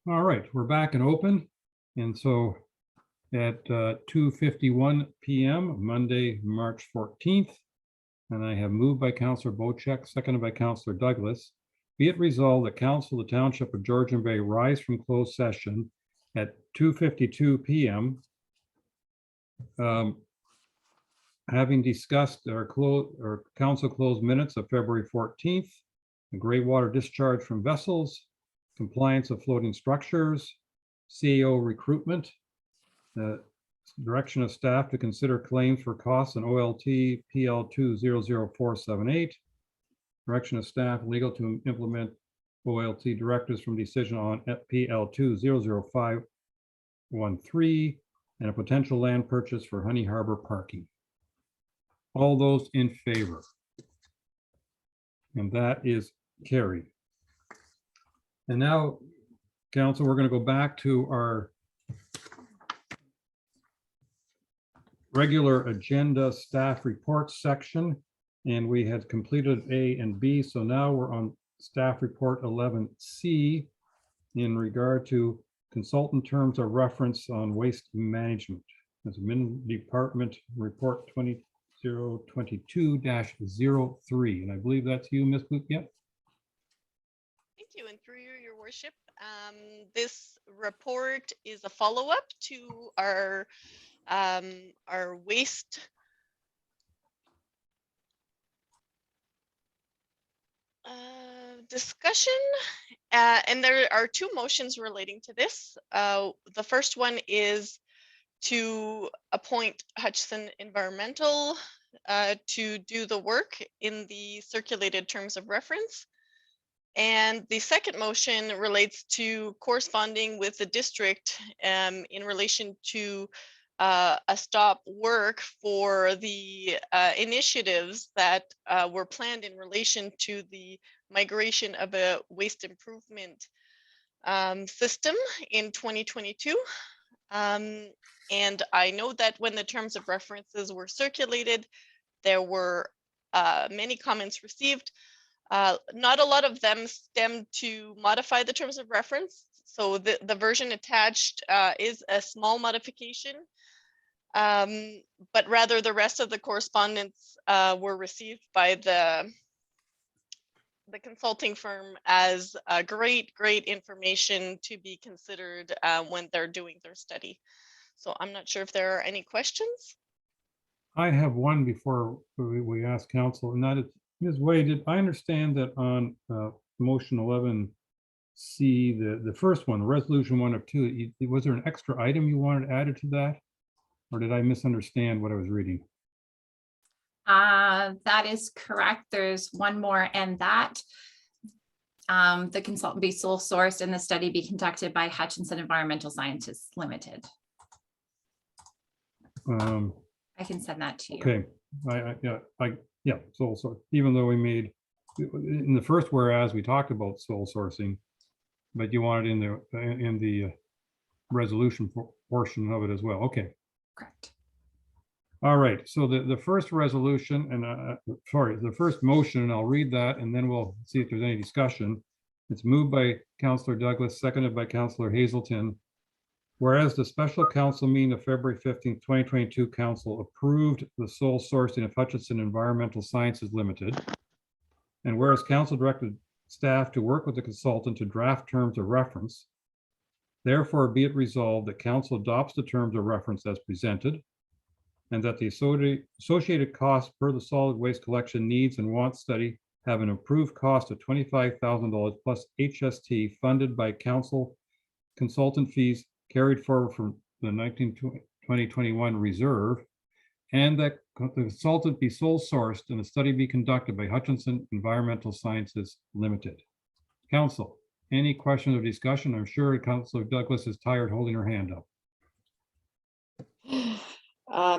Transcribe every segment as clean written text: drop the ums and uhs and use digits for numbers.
All right, we're back and open. And so at 2:51 p.m., Monday, March 14th, and I have moved by Councillor Bocek, seconded by Councillor Douglas. Be it resolved that Council of the Township of Georgian Bay rise from closed session at 2:52 p.m. Having discussed our council closed minutes of February 14th, the gray water discharge from vessels, compliance of floating structures, CAO recruitment, direction of staff to consider claims for costs in OLT PL 200478, direction of staff legal to implement OLT directives from decision on PL 200513, and a potential land purchase for Honey Harbor parking. All those in favor? And that is carried. And now, Council, we're going to go back to our regular agenda staff reports section, and we had completed A and B. So now we're on staff report 11C in regard to consultant terms of reference on waste management. That's Min Department Report 2022-03. And I believe that's you, Ms. Booth. Yep. Thank you, and through you, your worship, this report is a follow-up to our waste discussion, and there are two motions relating to this. The first one is to appoint Hutchison Environmental to do the work in the circulated terms of reference. And the second motion relates to corresponding with the district in relation to a stop work for the initiatives that were planned in relation to the migration of a waste improvement system in 2022. And I know that when the terms of references were circulated, there were many comments received. Not a lot of them stemmed to modify the terms of reference. So the version attached is a small modification, but rather the rest of the correspondence were received by the consulting firm as great information to be considered when they're doing their study. So I'm not sure if there are any questions. I have one before we ask council, and that is, Ms. Wade, did I understand that on motion 11C, the first one, resolution 1 of 2, was there an extra item you wanted added to that? Or did I misunderstand what I was reading? That is correct. There's one more, and that the consultant be sole sourced and the study be conducted by Hutchison Environmental Scientists Limited. I can send that to you. Okay, yeah, sole source. Even though we made in the first whereas we talked about sole sourcing, but you want it in the resolution portion of it as well. Okay. Correct. All right. So the first resolution and the first motion, and I'll read that, and then we'll see if there's any discussion. It's moved by Councillor Douglas, seconded by Councillor Hazelton. Whereas the special council meeting of February 15th, 2022 council approved the sole sourcing of Hutchison Environmental Sciences Limited. And whereas council directed staff to work with the consultant to draft terms of reference, therefore be it resolved that council adopts the terms of reference as presented, and that the associated costs per the solid waste collection needs and wants study have an approved cost of $25,000 plus HST funded by council consultant fees carried forward from the 2021 reserve, and that the consultant be sole sourced and the study be conducted by Hutchison Environmental Sciences Limited. Council, any questions or discussion? I'm sure Councillor Douglas is tired holding her hand up.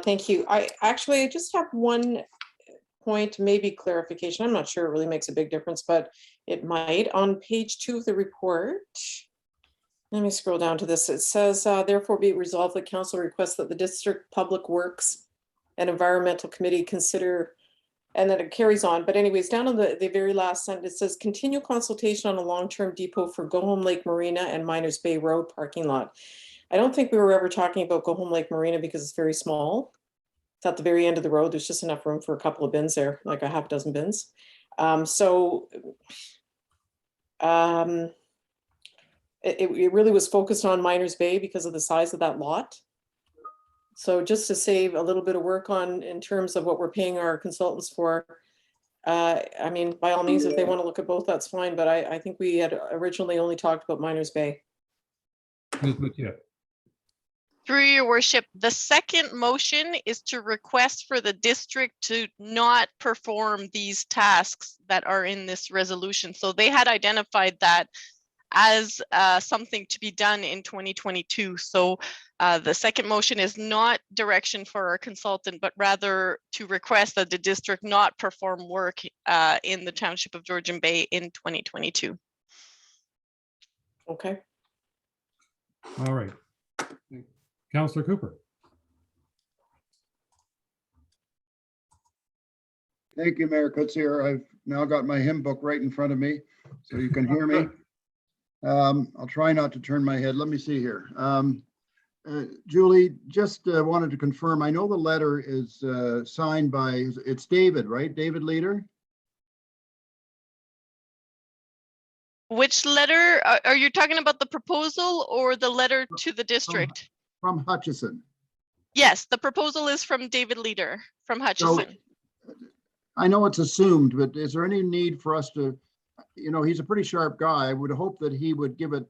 Thank you. I actually just have one point, maybe clarification. I'm not sure it really makes a big difference, but it might. On page 2 of the report, let me scroll down to this. It says, therefore be it resolved that council requests that the District Public Works and Environmental Committee consider and then it carries on. But anyways, down on the very last sentence, it says continue consultation on a long-term depot for Go Home Lake Marina and Miners Bay Road parking lot. I don't think we were ever talking about Go Home Lake Marina because it's very small. It's at the very end of the road. There's just enough room for a couple of bins there, like a half dozen bins. It really was focused on Miners Bay because of the size of that lot. So just to save a little bit of work on in terms of what we're paying our consultants for, I mean, by all means, if they want to look at both, that's fine. But I think we had originally only talked about Miners Bay. Through your worship, the second motion is to request for the district to not perform these tasks that are in this resolution. So they had identified that as something to be done in 2022. So the second motion is not direction for our consultant, but rather to request that the district not perform work in the Township of Georgian Bay in 2022. Okay. All right. Councillor Cooper. Thank you, Mayor Kutzier. I've now got my hymn book right in front of me, so you can hear me. I'll try not to turn my head. Let me see here. Julie, just wanted to confirm, I know the letter is signed by, it's David, right? David Leader? Which letter are you talking about, the proposal or the letter to the district? From Hutchison. Yes, the proposal is from David Leader from Hutchison. So, I know it's assumed, but is there any need for us to, you know, he's a pretty sharp guy. I would hope that he would give it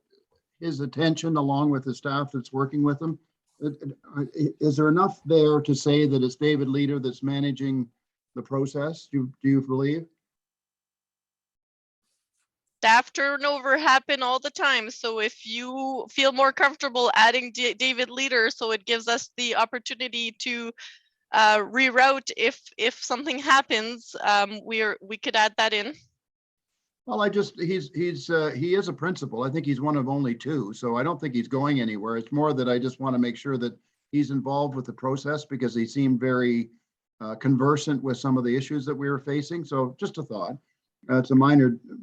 his attention along with the staff that's working with him. Is there enough there to say that it's David Leader that's managing the process? Do you believe? Staff turnover happen all the time. So if you feel more comfortable adding David Leader, so it gives us the opportunity to reroute if something happens, we could add that in. Well, he is a principal. I think he's one of only two, so I don't think he's going anywhere. It's more that I just want to make sure that he's involved with the process because he seemed very conversant with some of the issues that we were facing. So just a thought. It's a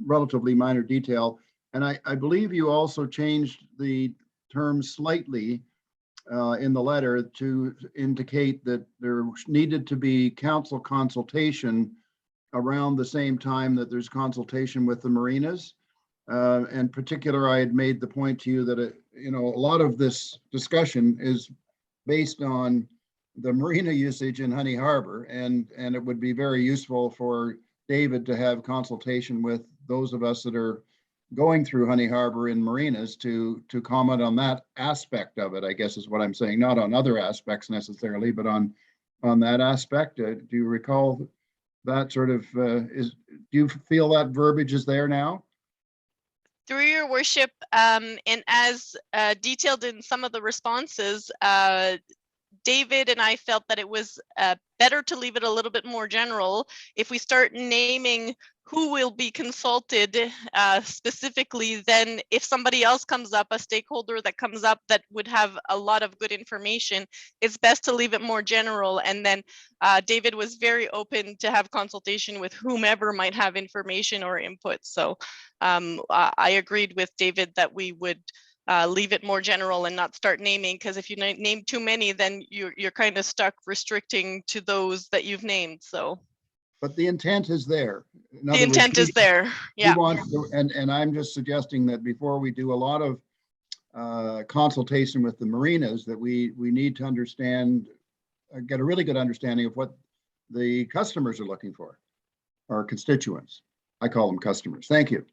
relatively minor detail. And I believe you also changed the term slightly in the letter to indicate that there needed to be council consultation around the same time that there's consultation with the marinas. In particular, I had made the point to you that, a lot of this discussion is based on the marina usage in Honey Harbour, and it would be very useful for David to have consultation with those of us that are going through Honey Harbour in marinas to comment on that aspect of it, I guess is what I'm saying, not on other aspects necessarily, but on that aspect. Do you recall that sort of, do you feel that verbiage is there now? Through your worship, and as detailed in some of the responses, David and I felt that it was better to leave it a little bit more general. If we start naming who will be consulted specifically, then if somebody else comes up, a stakeholder that comes up that would have a lot of good information, it's best to leave it more general. And then David was very open to have consultation with whomever might have information or input. So I agreed with David that we would leave it more general and not start naming, because if you name too many, then you're kind of stuck restricting to those that you've named. So, but the intent is there. The intent is there. Yeah. And I'm just suggesting that before we do a lot of consultation with the marinas, that we need to understand, get a really good understanding of what the customers are looking for, our constituents. I call them customers. Thank you.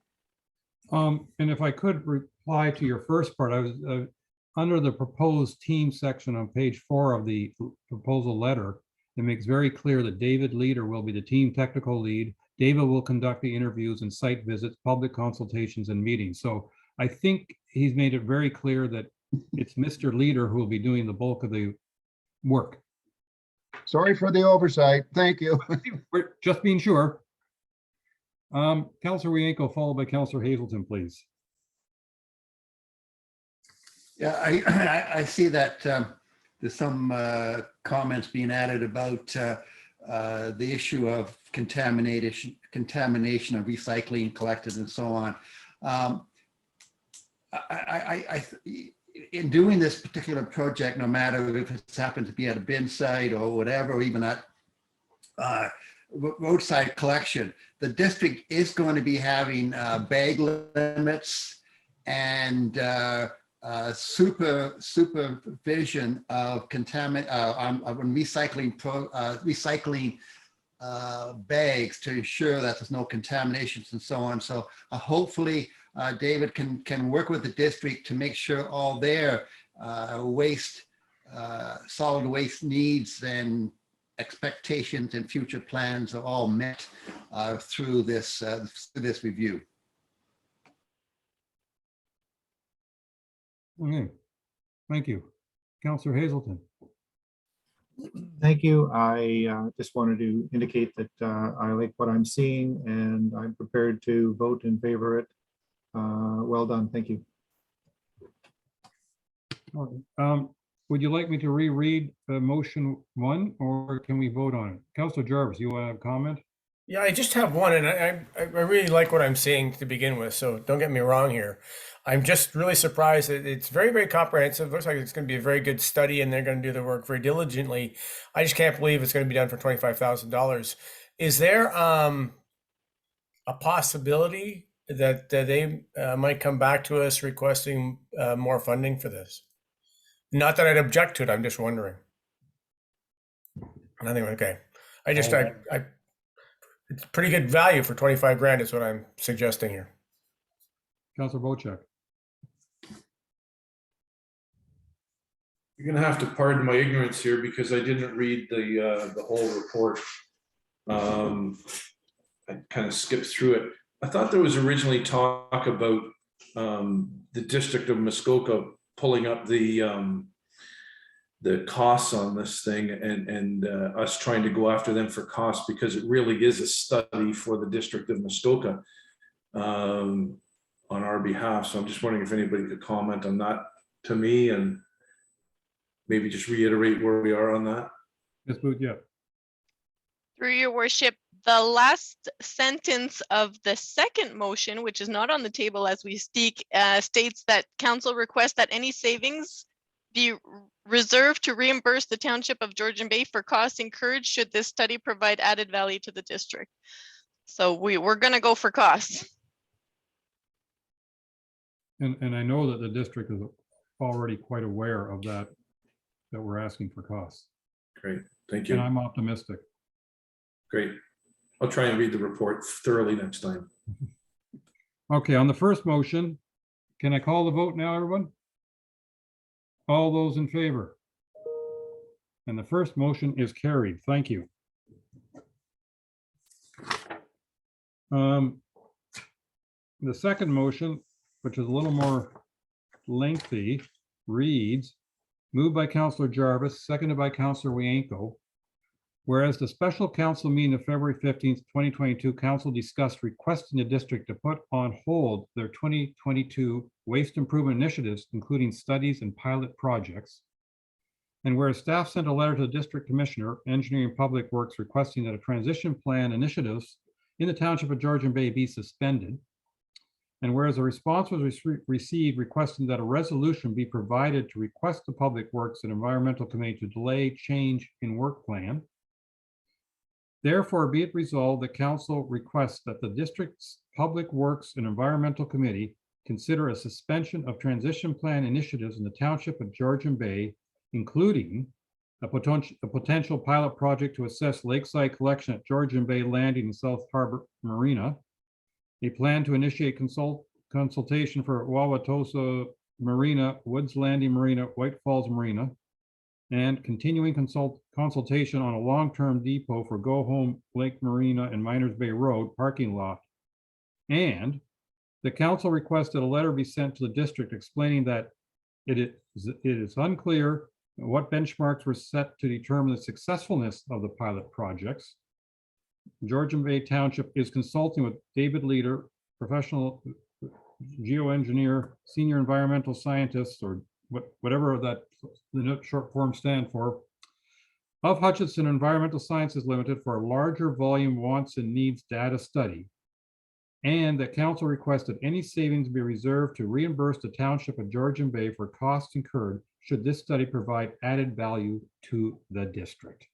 And if I could reply to your first part, I was under the proposed team section on page 4 of the proposal letter. It makes very clear that David Leader will be the team technical lead. David will conduct the interviews and site visits, public consultations and meetings. So I think he's made it very clear that it's Mr. Leader who will be doing the bulk of the work. Sorry for the oversight. Thank you. We're just being sure. Councillor Wienko, followed by Councillor Hazelton, please. Yeah, I see that there's some comments being added about the issue of contamination of recycling collected and so on. In doing this particular project, no matter if it's happened to be at a bin site or whatever, or even at roadside collection, the district is going to be having bag limits and supervision of recycling bags to ensure that there's no contaminations and so on. So hopefully David can work with the district to make sure all their solid waste needs and expectations and future plans are all met through this review. Okay, thank you. Councillor Hazelton. Thank you. I just wanted to indicate that I like what I'm seeing and I'm prepared to vote in favor of it. Well done. Thank you. Would you like me to reread motion 1 or can we vote on it? Councillor Jarvis, you want to comment? Yeah, I just have one, and I really like what I'm seeing to begin with, so don't get me wrong here. I'm just really surprised that it's very, very comprehensive. Looks like it's going to be a very good study, and they're going to do the work very diligently. I just can't believe it's going to be done for $25,000. Is there a possibility that they might come back to us requesting more funding for this? Not that I'd object to it, I'm just wondering. Nothing, okay. It's pretty good value for 25 grand is what I'm suggesting here. Councillor Bochek. You're gonna have to pardon my ignorance here because I didn't read the whole report. I kind of skipped through it. I thought there was originally talk about the District of Muskoka pulling up the costs on this thing and us trying to go after them for costs because it really is a study for the District of Muskoka on our behalf. So I'm just wondering if anybody could comment on that to me and maybe just reiterate where we are on that. Ms. Booth, yeah. Through your worship, the last sentence of the second motion, which is not on the table as we speak, states that council requests that any savings be reserved to reimburse the Township of Georgian Bay for costs incurred should this study provide added value to the district. So we're going to go for costs. And I know that the district is already quite aware of that we're asking for costs. Great, thank you. And I'm optimistic. Great. I'll try and read the report thoroughly next time. Okay, on the first motion, can I call the vote now, everyone? All those in favor? And the first motion is carried. Thank you. The second motion, which is a little more lengthy, reads, moved by Councillor Jarvis, seconded by Councillor Wienko. Whereas the special council meeting of February 15th, 2022, council discussed requesting the district to put on hold their 2022 waste improvement initiatives, including studies and pilot projects. And whereas staff sent a letter to the district commissioner, engineering and public works, requesting that a transition plan initiatives in the township of Georgian Bay be suspended. And whereas a response was received requesting that a resolution be provided to request the Public Works and Environmental Committee to delay change in work plan. Therefore, be it resolved that council requests that the district's Public Works and Environmental Committee consider a suspension of transition plan initiatives in the township of Georgian Bay, including a potential pilot project to assess lakeside collection at Georgian Bay Landing and South Harbour Marina, a plan to initiate consultation for Wauwatosa Marina, Woods Landing Marina, White Falls Marina, and continuing consultation on a long-term depot for Go Home Lake Marina and Miners Bay Road parking lot. And the council requested a letter be sent to the district explaining that it is unclear what benchmarks were set to determine the successfulness of the pilot projects. Georgian Bay Township is consulting with David Leader, professional geoengineer, senior environmental scientist, or whatever that the short form stand for, of Hutchinson Environmental Sciences Limited for a larger volume wants and needs data study. And that council requested any savings be reserved to reimburse the township of Georgian Bay for costs incurred should this study provide added value to the district.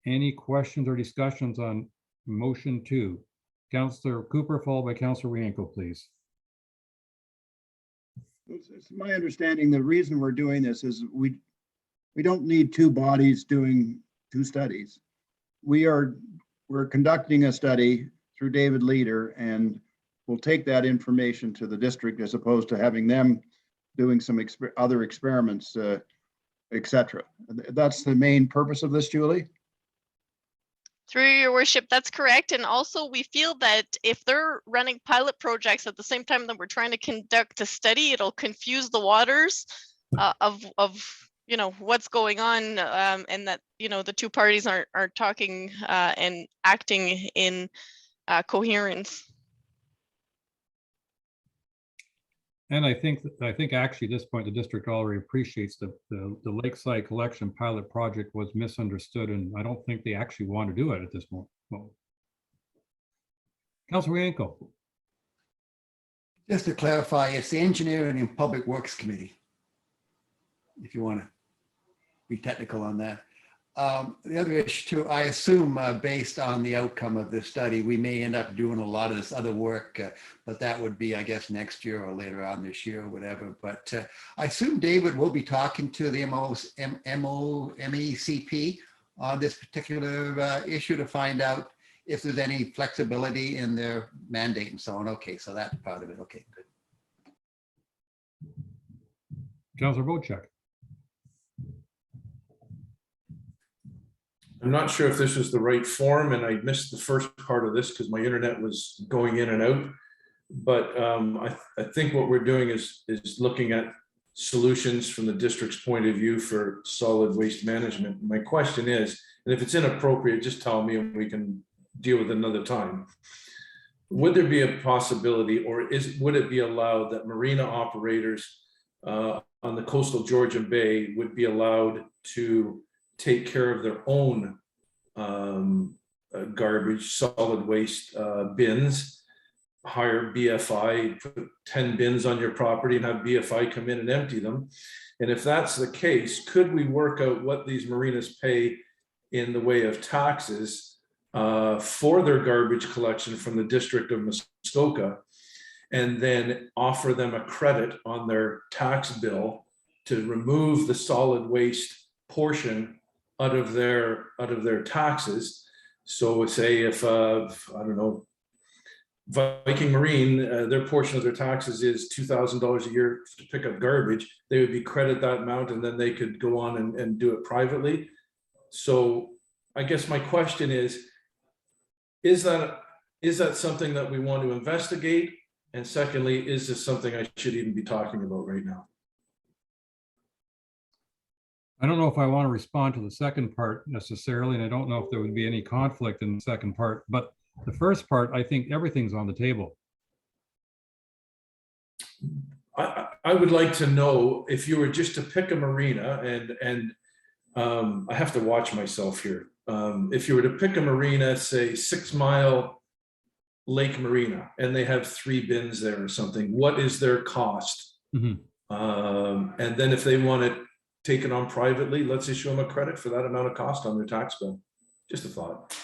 Any questions or discussions on motion 2? Councillor Cooper, followed by Councillor Wienko, please. It's my understanding the reason we're doing this is we don't need two bodies doing two studies. We're conducting a study through David Leader, and we'll take that information to the district as opposed to having them doing some other experiments, et cetera. That's the main purpose of this, Julie? Through your worship, that's correct. And also we feel that if they're running pilot projects at the same time that we're trying to conduct a study, it'll confuse the waters of you know, what's going on, and that, you know, the two parties aren't talking and acting in coherence. And I think actually at this point, the district already appreciates that the Lakeside Collection pilot project was misunderstood, and I don't think they actually want to do it at this moment. Councilor Wienko. Just to clarify, it's the Engineering and Public Works Committee, if you want to be technical on that. The other issue too, I assume based on the outcome of this study, we may end up doing a lot of this other work, but that would be, I guess, next year or later on this year or whatever. But I assume David will be talking to the MECP on this particular issue to find out if there's any flexibility in their mandate and so on. Okay, so that's part of it. Okay, good. Councilor Bocheck. I'm not sure if this was the right form, and I missed the first part of this because my internet was going in and out. But I think what we're doing is looking at solutions from the district's point of view for solid waste management. My question is, and if it's inappropriate, just tell me and we can deal with it another time. Would there be a possibility, or would it be allowed that marina operators on the coastal Georgian Bay would be allowed to take care of their own garbage, solid waste bins, hire BFI, put 10 bins on your property and have BFI come in and empty them? And if that's the case, could we work out what these marinas pay in the way of taxes for their garbage collection from the District of Muskoka, and then offer them a credit on their tax bill to remove the solid waste portion out of their taxes? So say if I don't know, Viking Marine, their portion of their taxes is $2,000 a year to pick up garbage, they would be credit that amount and then they could go on and do it privately. So I guess my question is that something that we want to investigate? And secondly, is this something I should even be talking about right now? I don't know if I want to respond to the second part necessarily, and I don't know if there would be any conflict in the second part, but the first part, I think everything's on the table. I would like to know if you were just to pick a marina, and I have to watch myself here. If you were to pick a marina, say 6 Mile Lake Marina, and they have 3 bins there or something, what is their cost? And then if they want it taken on privately, let's issue them a credit for that amount of cost on their tax bill. Just a thought.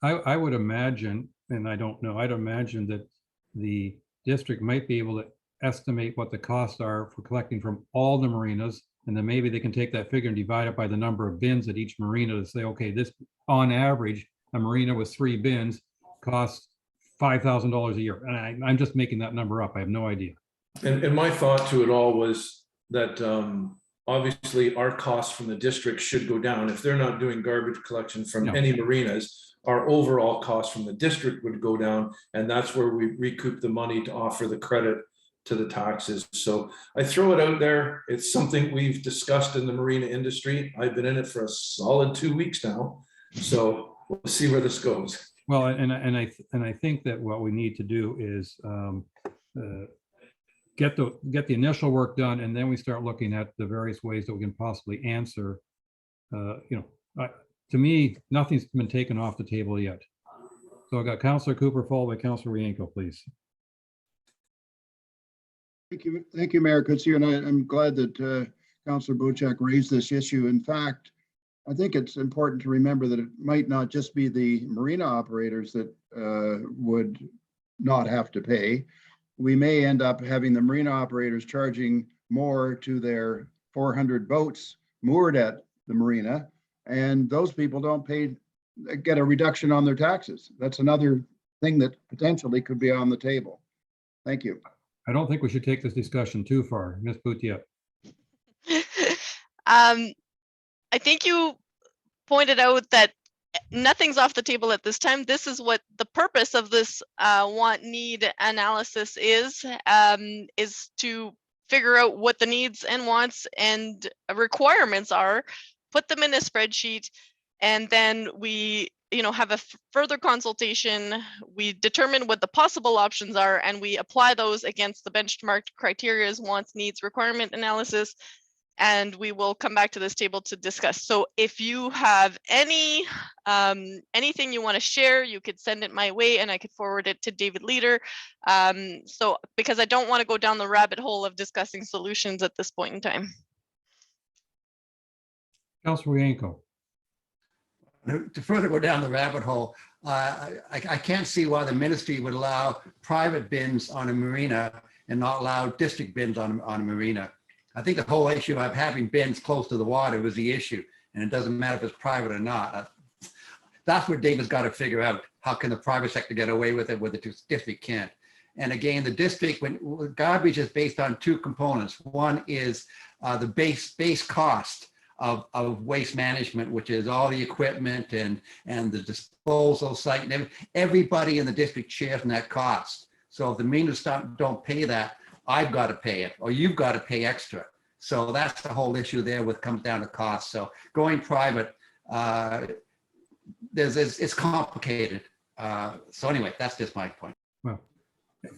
I would imagine, and I don't know, I'd imagine that the district might be able to estimate what the costs are for collecting from all the marinas, and then maybe they can take that figure and divide it by the number of bins at each marina to say, okay, this on average, a marina with 3 bins costs $5,000 a year. And I'm just making that number up. I have no idea. And my thought to it all was that obviously our costs from the district should go down. If they're not doing garbage collection from any marinas, our overall cost from the district would go down, and that's where we recoup the money to offer the credit to the taxes. So I throw it out there. It's something we've discussed in the marina industry. I've been in it for a solid 2 weeks now, so we'll see where this goes. Well, and I think that what we need to do is get the initial work done, and then we start looking at the various ways that we can possibly answer. To me, nothing's been taken off the table yet. So I got Councillor Cooper followed by Councillor Rienko, please. Thank you, Mayor Kutsia, and I'm glad that Councillor Bocek raised this issue. In fact, I think it's important to remember that it might not just be the marina operators that would not have to pay. We may end up having the marina operators charging more to their 400 boats moored at the marina, and those people don't get a reduction on their taxes. That's another thing that potentially could be on the table. Thank you. I don't think we should take this discussion too far. Ms. Boutier. I think you pointed out that nothing's off the table at this time. This is what the purpose of this want need analysis is to figure out what the needs and wants and requirements are, put them in a spreadsheet, and then we have a further consultation. We determine what the possible options are, and we apply those against the benchmarked criteria, wants, needs, requirement analysis, and we will come back to this table to discuss. So if you have anything you want to share, you could send it my way and I could forward it to David Leader. So because I don't want to go down the rabbit hole of discussing solutions at this point in time. Councillor Rienko. To further go down the rabbit hole, I can't see why the ministry would allow private bins on a marina and not allow district bins on a marina. I think the whole issue of having bins close to the water was the issue, and it doesn't matter if it's private or not. That's what David's got to figure out. How can the private sector get away with it where the district can't? And again, the district, when garbage is based on two components. One is the base cost of waste management, which is all the equipment and the disposal site, and everybody in the district shares in that cost. So if the marinas don't pay that, I've got to pay it, or you've got to pay extra. So that's the whole issue there with comes down to cost. So going private, it's complicated. So anyway, that's just my point. Well,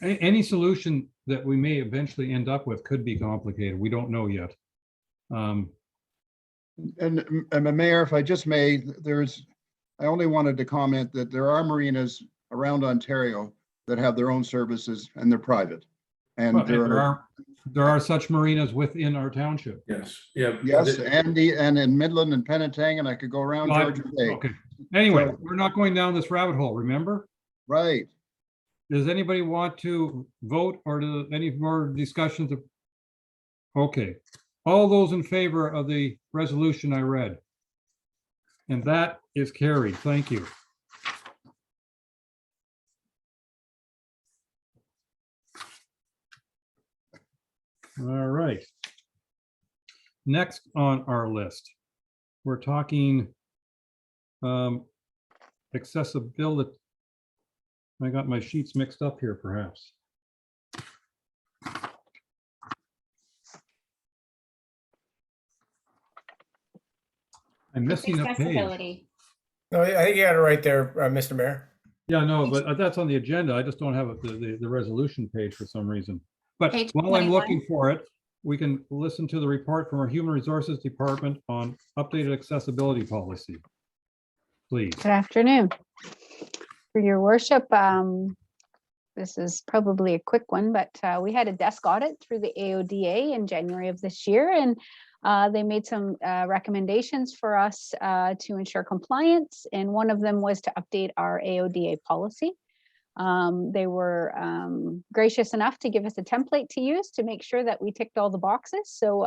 any solution that we may eventually end up with could be complicated. We don't know yet. And Mayor, if I just may, I only wanted to comment that there are marinas around Ontario that have their own services and they're private. And well, there are such marinas within our township. Yes, yeah. Yes, and in Midland and Penetang, I could go around Georgian Bay. Okay. Anyway, we're not going down this rabbit hole, remember? Right. Does anybody want to vote or any more discussions? Okay. All those in favor of the resolution I read? And that is carried. Thank you. All right. Next on our list, we're talking accessibility. I got my sheets mixed up here, perhaps. I'm missing a page. Accessibility. No, I think you got it right there, Mr. Mayor. Yeah, no, but that's on the agenda. I just don't have the resolution page for some reason. But Page while I'm 21. looking for it, we can listen to the report from our Human Resources Department on updated accessibility policy. Please. Good afternoon. For your worship, this is probably a quick one, but we had a desk audit through the AODA in January of this year, and they made some recommendations for us to ensure compliance, and one of them was to update our AODA policy. They were gracious enough to give us a template to use to make sure that we ticked all the boxes. So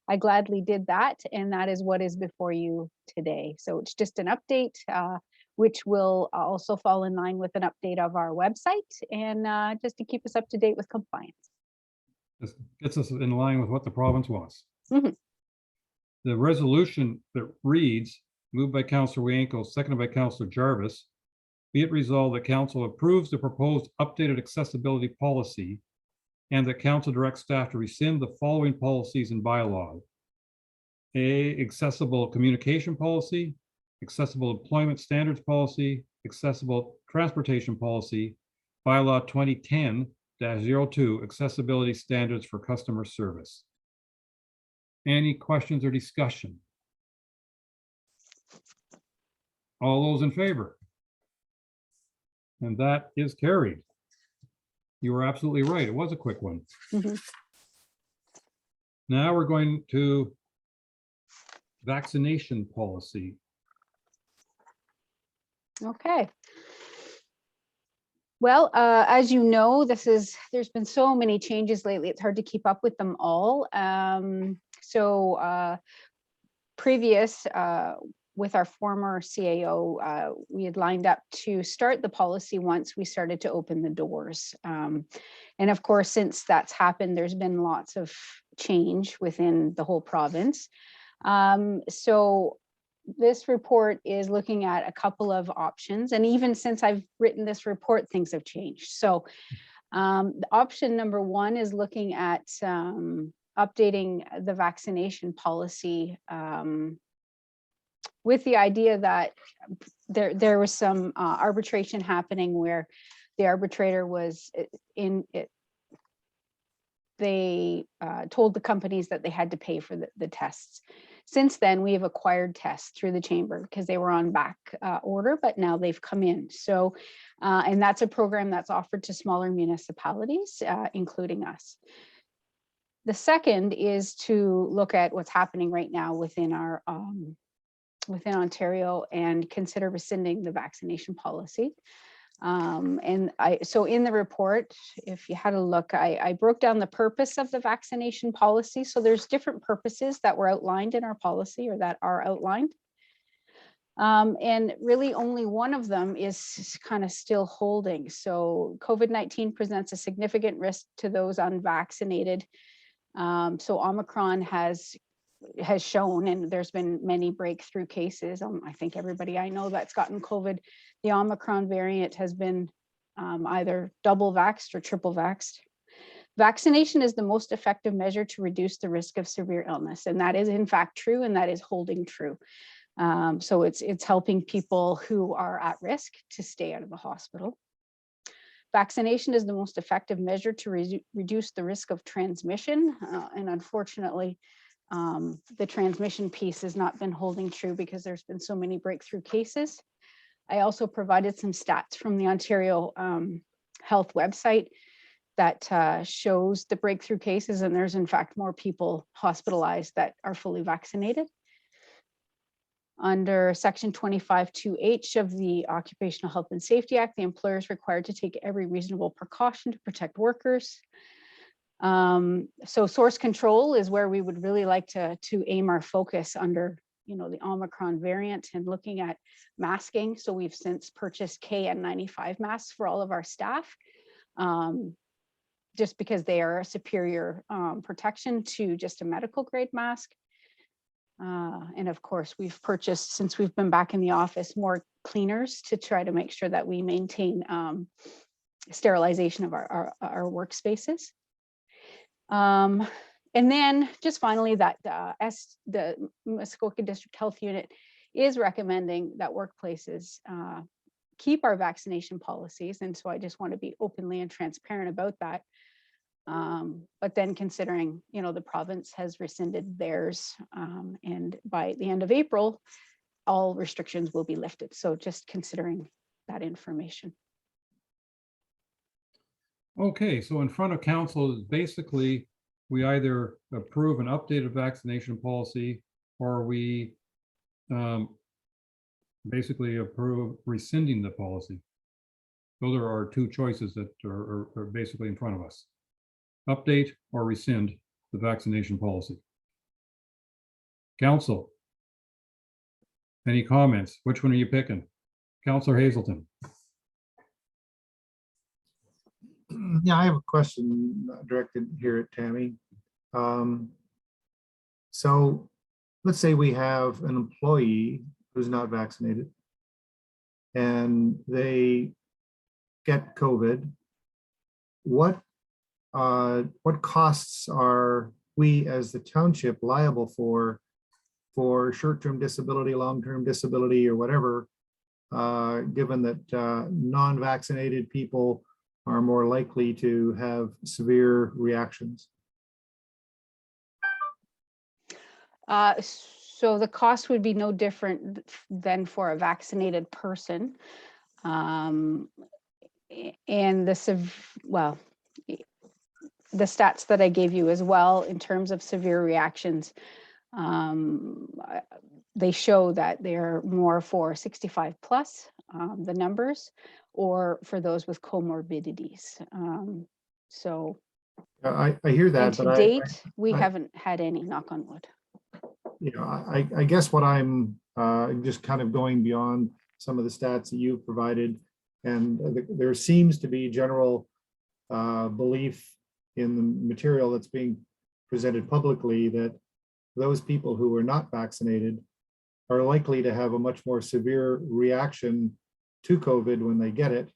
I gladly did that, and that is what is before you today. So it's just an update, which will also fall in line with an update of our website, and just to keep us up to date with compliance. This gets us in line with what the province wants. Mhm. The resolution that reads, moved by Councillor Wienko, seconded by Councillor Jarvis, be it resolved that council approves the proposed updated accessibility policy and that council directs staff to rescind the following policies and bylaws. Accessible communication policy, accessible employment standards policy, accessible transportation policy, bylaw 02 accessibility standards for customer service. Any questions or discussion? All those in favor? And that is carried. You were absolutely right. It was a quick one. Mhm. Now we're going to vaccination policy. Okay. Well, as you know, there's been so many changes lately. It's hard to keep up with them all. Previous with our former CAO, we had lined up to start the policy once we started to open the doors. And of course, since that's happened, there's been lots of change within the whole province. So this report is looking at a couple of options, and even since I've written this report, things have changed. So the option number one is looking at updating the vaccination policy with the idea that there was some arbitration happening where the arbitrator was they told the companies that they had to pay for the tests. Since then, we have acquired tests through the chamber because they were on back order, but now they've come in. So, and that's a program that's offered to smaller municipalities, including us. The second is to look at what's happening right now within our within Ontario and consider rescinding the vaccination policy. So in the report, if you had a look, I broke down the purpose of the vaccination policy. So there's different purposes that were outlined in our policy, or that are outlined. And really only one of them is kind of still holding. So COVID-19 presents a significant risk to those unvaccinated. So Omicron has shown, and there's been many breakthrough cases. I think everybody I know that's gotten COVID, the Omicron variant has been either double vaxxed or triple vaxxed. Vaccination is the most effective measure to reduce the risk of severe illness. And that is in fact true, and that is holding true. So it's helping people who are at risk to stay out of the hospital. Vaccination is the most effective measure to reduce the risk of transmission. And unfortunately, the transmission piece has not been holding true because there's been so many breakthrough cases. I also provided some stats from the Ontario Health website that shows the breakthrough cases, and there's in fact more people hospitalized that are fully vaccinated. Under Section 25(2)H of the Occupational Health and Safety Act, the employer is required to take every reasonable precaution to protect workers. So source control is where we would really like to aim our focus under, the Omicron variant, and looking at masking. So we've since purchased KN95 masks for all of our staff, just because they are a superior protection to just a medical grade mask. And of course, we've purchased, since we've been back in the office, more cleaners to try to make sure that we maintain sterilization of our workspaces. And then just finally, that the Muskoka District Health Unit is recommending that workplaces keep our vaccination policies. And so I just want to be openly and transparent about that. But then considering, the province has rescinded theirs, and by the end of April, all restrictions will be lifted. So just considering that information. Okay, so in front of council is basically, we either approve an updated vaccination policy, or we basically approve rescinding the policy. Those are our two choices that are basically in front of us. Update or rescind the vaccination policy. Council, any comments? Which one are you picking? Councillor Hazelton. Yeah, I have a question directed here at Tammy. So let's say we have an employee who's not vaccinated and they get COVID. What costs are we as the township liable for short-term disability, long-term disability, or whatever, given that non-vaccinated people are more likely to have severe reactions? So the cost would be no different than for a vaccinated person. And well, the stats that I gave you as well in terms of severe reactions, they show that they're more for 65 plus, the numbers, or for those with comorbidities. So I hear and that, to but date, we I- haven't had any, knock on wood. I guess what I'm just kind of going beyond some of the stats that you've provided, and there seems to be general belief in the material that's being presented publicly that those people who are not vaccinated are likely to have a much more severe reaction to COVID when they get it.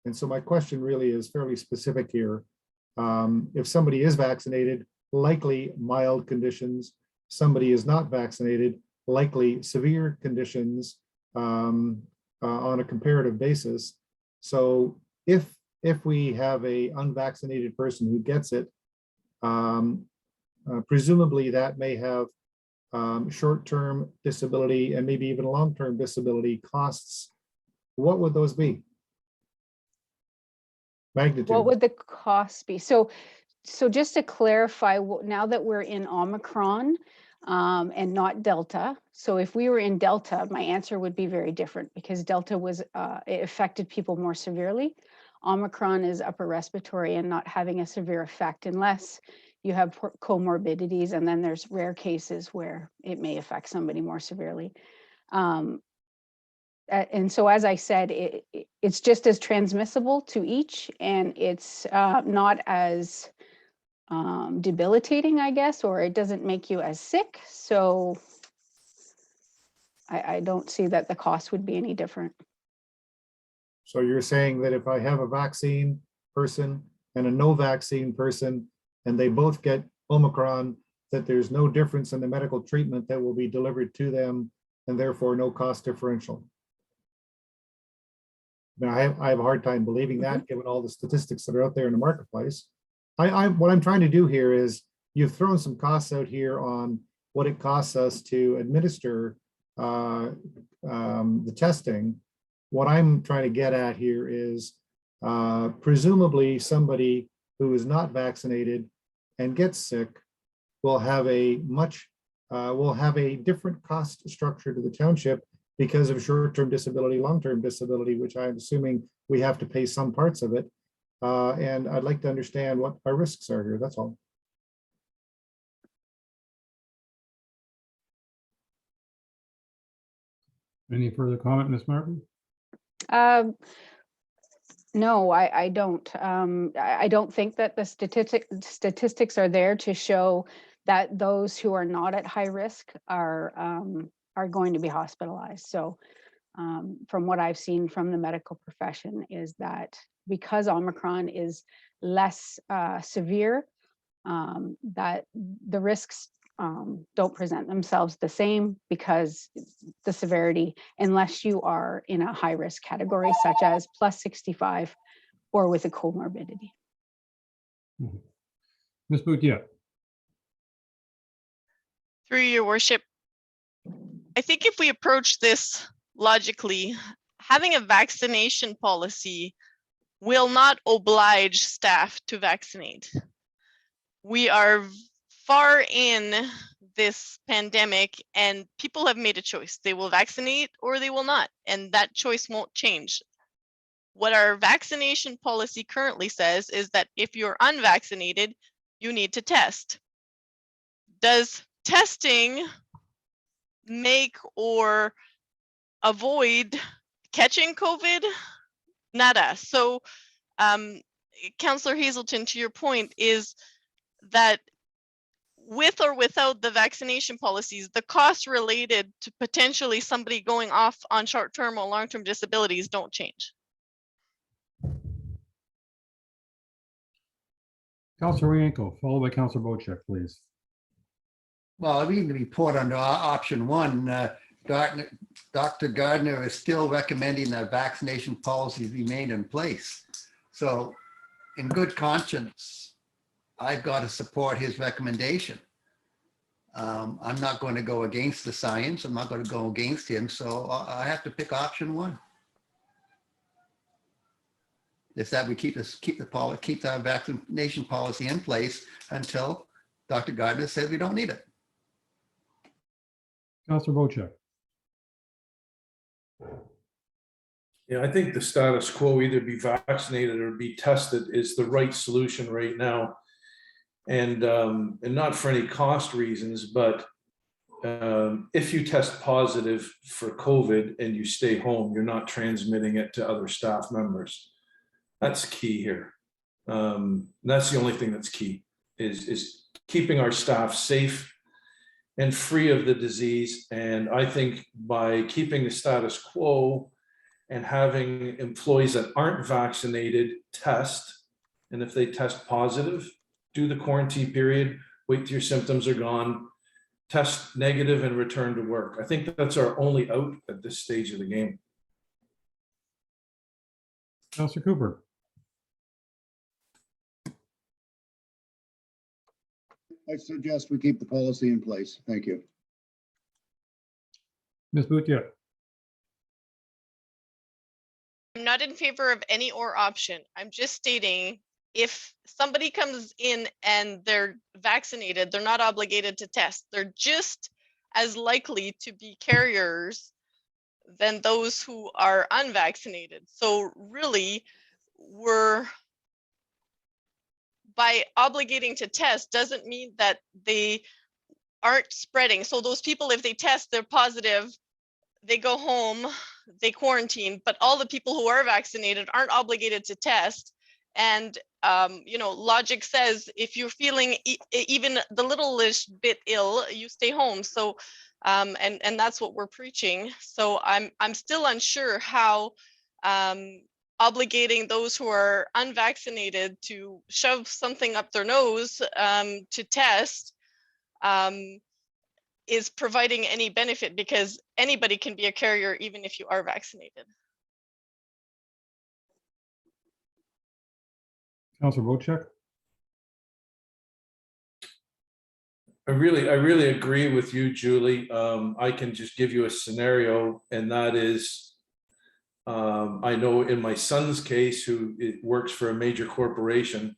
And so my question really is fairly specific here. If somebody is vaccinated, likely mild conditions. Somebody is not vaccinated, likely severe conditions on a comparative basis. So if we have a unvaccinated person who gets it, presumably that may have short-term disability and maybe even long-term disability costs. What would those be? Magnitude. What would the cost be? So just to clarify, now that we're in Omicron and not Delta, so if we were in Delta, my answer would be very different because Delta was, it affected people more severely. Omicron is upper respiratory and not having a severe effect unless you have comorbidities, and then there's rare cases where it may affect somebody more severely. And so, as I said, it's just as transmissible to each, and it's not as debilitating, I guess, or it doesn't make you as sick. So I don't see that the cost would be any different. So you're saying that if I have a vaccine person and a no vaccine person, and they both get Omicron, that there's no difference in the medical treatment that will be delivered to them, and therefore no cost differential? I have a hard time believing that, given all the statistics that are out there in the marketplace. What I'm trying to do here is, you've thrown some costs out here on what it costs us to administer the testing. What I'm trying to get at here is presumably somebody who is not vaccinated and gets sick will have a different cost structure to the township because of short-term disability, long-term disability, which I'm assuming we have to pay some parts of it. And I'd like to understand what our risks are here, that's all. Any further comment, Ms. Martin? No, I don't. I don't think that the statistics are there to show that those who are not at high risk are going to be hospitalized. So from what I've seen from the medical profession is that because Omicron is less severe, that the risks don't present themselves the same because the severity, unless you are in a high risk category, such as plus 65 or with a comorbidity. Ms. Boutier. Through your worship, I think if we approach this logically, having a vaccination policy will not oblige staff to vaccinate. We are far in this pandemic and people have made a choice. They will vaccinate or they will not, and that choice won't change. What our vaccination policy currently says is that if you're unvaccinated, you need to test. Does testing make or avoid catching COVID? Nada. So, Councillor Hazelton, to your point, is that with or without the vaccination policies, the costs related to potentially somebody going off on short-term or long-term disabilities don't change. Councillor Rienko, followed by Councillor Bocek, please. Well, I read the report under option one. Dr. Gardner is still recommending that vaccination policies remain in place. So in good conscience, I've got to support his recommendation. I'm not going to go against the science. I'm not going to go against him. So I have to pick option one. Is that we keep the vaccination policy in place until Dr. Gardner says we don't need it. Councillor Wojcik. Yeah, I think the status quo, either be vaccinated or be tested, is the right solution right now. And not for any cost reasons, but if you test positive for COVID and you stay home, you're not transmitting it to other staff members. That's key here. That's the only thing that's key, is keeping our staff safe and free of the disease. And I think by keeping the status quo and having employees that aren't vaccinated test, and if they test positive, do the quarantine period, wait till your symptoms are gone, test negative and return to work. I think that's our only out at this stage of the game. Councillor Cooper. I suggest we keep the policy in place. Thank you. Ms. Boutia. I'm not in favor of any or option. I'm just stating, if somebody comes in and they're vaccinated, they're not obligated to test. They're just as likely to be carriers than those who are unvaccinated. So really, by obligating to test doesn't mean that they aren't spreading. So those people, if they test, they're positive, they go home, they quarantine, but all the people who are vaccinated aren't obligated to test. And logic says if you're feeling even the littlest bit ill, you stay home. So and that's what we're preaching. So I'm still unsure how obligating those who are unvaccinated to shove something up their nose to test is providing any benefit, because anybody can be a carrier even if you are vaccinated. Councillor Wojcik. I really agree with you, Julie. I can just give you a scenario, and that is, I know in my son's case, who works for a major corporation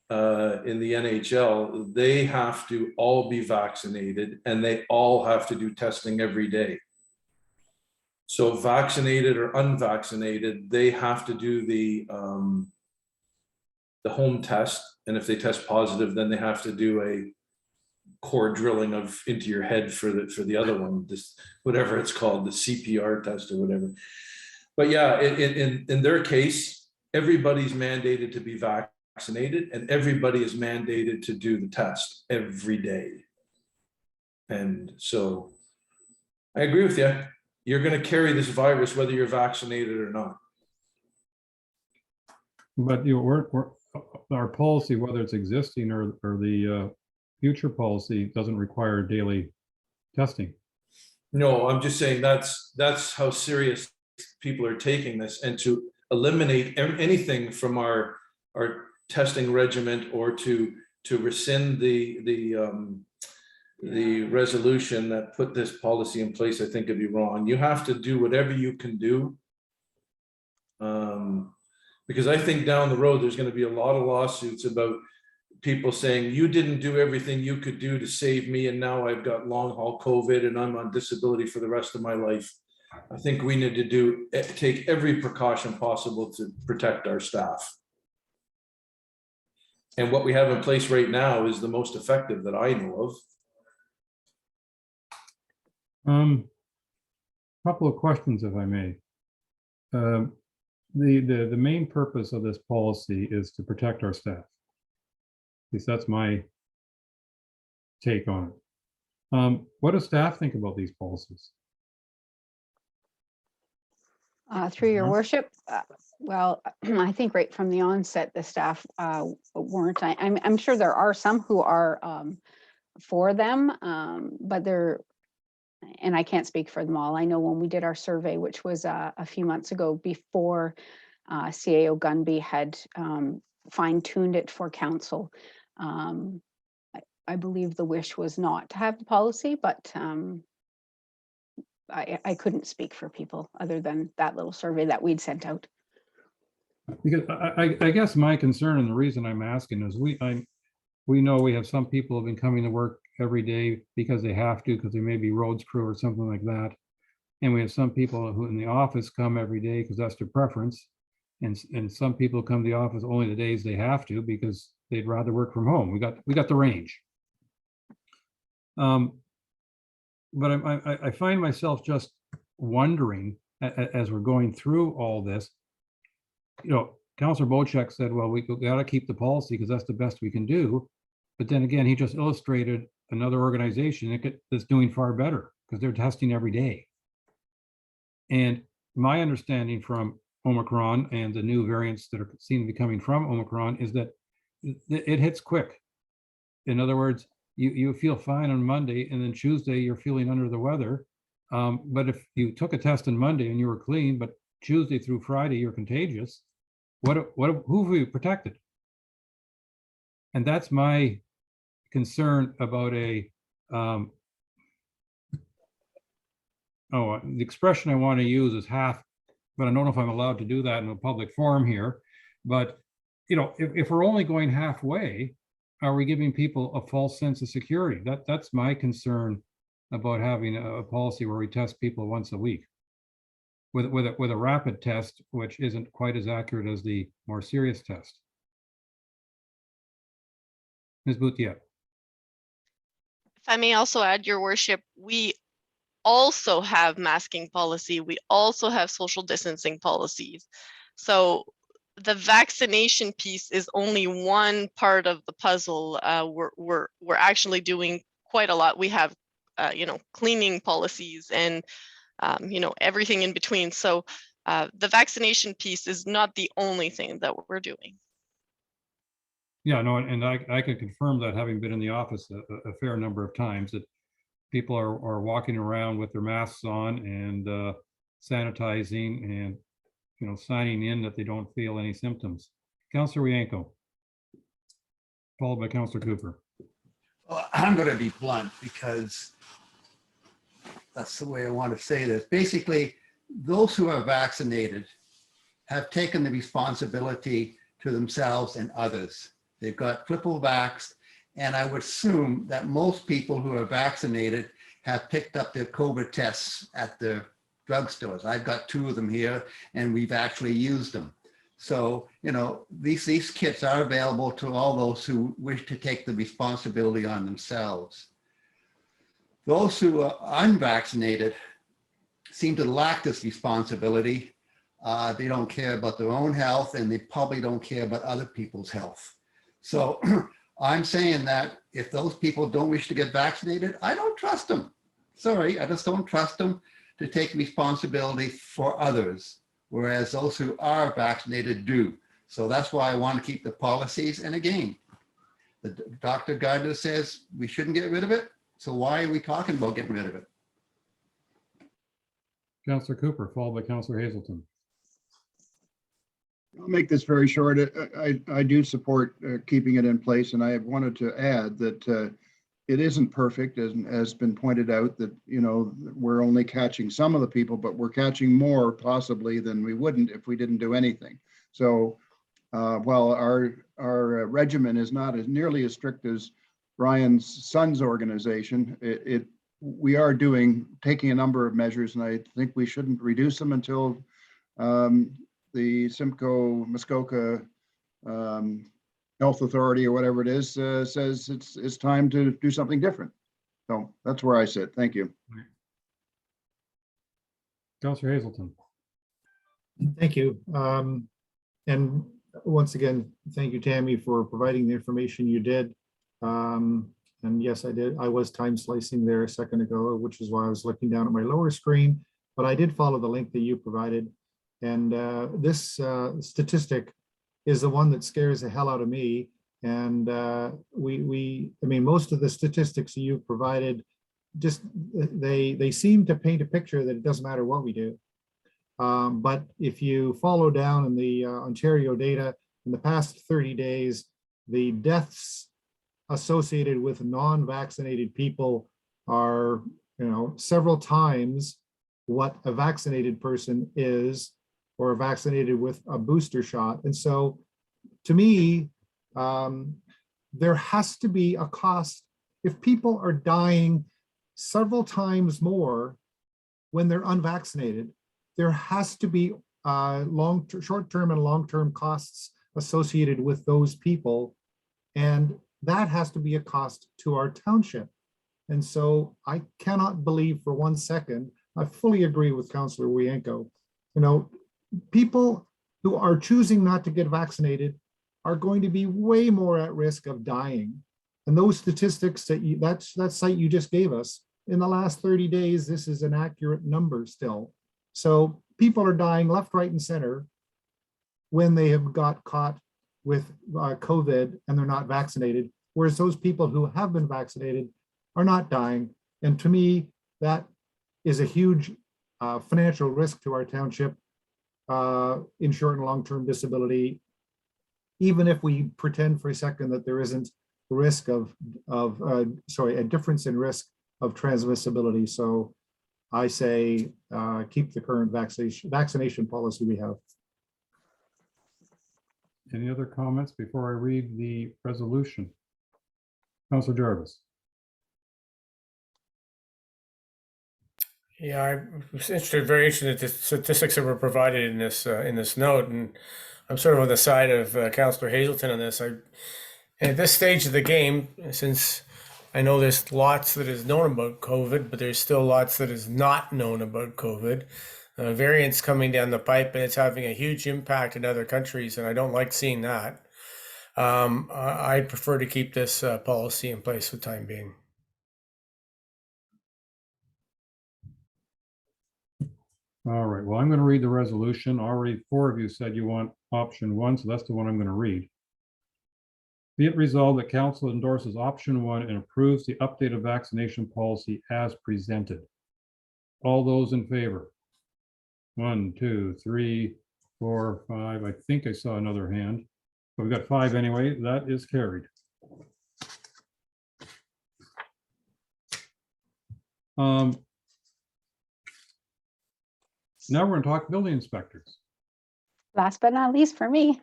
in the NHL, they have to all be vaccinated and they all have to do testing every day. So vaccinated or unvaccinated, they have to do the home test. And if they test positive, then they have to do a core drilling into your head for the other one, this whatever it's called, the CPR test or whatever. But yeah, in their case, everybody's mandated to be vaccinated and everybody is mandated to do the test every day. And so I agree with you. You're going to carry this virus whether you're vaccinated or not. But our policy, whether it's existing or the future policy, doesn't require daily testing. No, I'm just saying that's how serious people are taking this, and to eliminate anything from our testing regimen or to rescind the resolution that put this policy in place, I think it'd be wrong. You have to do whatever you can do. Because I think down the road, there's going to be a lot of lawsuits about people saying, you didn't do everything you could do to save me, and now I've got long haul COVID and I'm on disability for the rest of my life. I think we need to take every precaution possible to protect our staff. And what we have in place right now is the most effective that I know of. Couple of questions, if I may. The main purpose of this policy is to protect our staff. At least that's my take on it. What does staff think about these policies? Through your worship, well, I think right from the onset, the staff weren't. I'm sure there are some who are for them, but they're, and I can't speak for them all. I know when we did our survey, which was a few months ago before CAO Gunby had fine-tuned it for council. I believe the wish was not to have the policy, but I couldn't speak for people other than that little survey that we'd sent out. Because I guess my concern, and the reason I'm asking, is we know we have some people have been coming to work every day because they have to, because they may be roads crew or something like that. And we have some people who in the office come every day because that's their preference. And some people come to the office only the days they have to because they'd rather work from home. We got the range. But I find myself just wondering as we're going through all this, you know, Councillor Bocek said, well, we got to keep the policy because that's the best we can do. But then again, he just illustrated another organization that's doing far better because they're testing every day. And my understanding from Omicron and the new variants that are seen to be coming from Omicron is that it hits quick. In other words, you feel fine on Monday and then Tuesday you're feeling under the weather. But if you took a test on Monday and you were clean, but Tuesday through Friday you're contagious, who have we protected? And that's my concern about the expression I want to use is half, but I don't know if I'm allowed to do that in a public forum here. But you know, if we're only going halfway, are we giving people a false sense of security? That's my concern about having a policy where we test people once a week with a rapid test, which isn't quite as accurate as the more serious test. Ms. Boutier. If I may also add, Your Worship, we also have masking policy. We also have social distancing policies. So the vaccination piece is only one part of the puzzle. We're actually doing quite a lot. We have, cleaning policies and, everything in between. So the vaccination piece is not the only thing that we're doing. Yeah, no, and I can confirm that, having been in the office a fair number of times, that people are walking around with their masks on and sanitizing and, signing in that they don't feel any symptoms. Councillor Wienko, followed by Councillor Cooper. Well, I'm going to be blunt because that's the way I want to say this. Basically, those who are vaccinated have taken the responsibility to themselves and others. They've got triple vaxxed, and I would assume that most people who are vaccinated have picked up their COVID tests at the drugstores. I've got 2 of them here, and we've actually used them. So, these kits are available to all those who wish to take the responsibility on themselves. Those who are unvaccinated seem to lack this responsibility. They don't care about their own health, and they probably don't care about other people's health. So I'm saying that if those people don't wish to get vaccinated, I don't trust them. Sorry, I just don't trust them to take responsibility for others, whereas those who are vaccinated do. So that's why I want to keep the policies. And again, Dr. Gardner says we shouldn't get rid of it. So why are we talking about getting rid of it? Councillor Cooper, followed by Councillor Hazelton. I'll make this very short. I do support keeping it in place, and I have wanted to add that it isn't perfect, as has been pointed out, that we're only catching some of the people, but we're catching more possibly than we wouldn't if we didn't do anything. So while our regimen is not as nearly as strict as Brian's son's organization, we are taking a number of measures, and I think we shouldn't reduce them until the Simcoe Muskoka Health Authority or whatever it is says it's time to do something different. So that's where I sit. Thank you. Councillor Hazelton. Thank you. And once again, thank you, Tammy, for providing the information you did. And yes, I did. I was time slicing there a second ago, which is why I was looking down at my lower screen, but I did follow the link that you provided. And this statistic is the one that scares the hell out of me. And I mean, most of the statistics you provided, just they seem to paint a picture that it doesn't matter what we do. But if you follow down in the Ontario data, in the past 30 days, the deaths associated with non-vaccinated people are, several times what a vaccinated person is, or vaccinated with a booster shot. And so to me, there has to be a cost. If people are dying several times more when they're unvaccinated, there has to be short-term and long-term costs associated with those people. And that has to be a cost to our township. And so I cannot believe for one second, I fully agree with Councillor Wienko. People who are choosing not to get vaccinated are going to be way more at risk of dying. And those statistics that site you just gave us, in the last 30 days, this is an accurate number still. So people are dying left, right, and center when they have got caught with COVID and they're not vaccinated, whereas those people who have been vaccinated are not dying. And to me, that is a huge financial risk to our township in short and long-term disability, even if we pretend for a second that there isn't risk a difference in risk of transmissibility. So I say keep the current vaccination policy we have. Any other comments before I read the resolution? Councillor Jarvis. Yeah, I was very interested in the statistics that were provided in this note, and I'm sort of on the side of Councillor Hazelton on this. At this stage of the game, since I know there's lots that is known about COVID, but there's still lots that is not known about COVID. Variants coming down the pipe, and it's having a huge impact in other countries, and I don't like seeing that. I prefer to keep this policy in place for the time being. All right, well, I'm going to read the resolution. Already 4 of you said you want option 1, so that's the one I'm going to read. Be it resolved that council endorses option 1 and approves the updated vaccination policy as presented. All those in favor? 1, 2, 3, 4, 5. I think I saw another hand. But we've got 5 anyway. That is carried. Now we're going to talk building inspectors. Last but not least for me.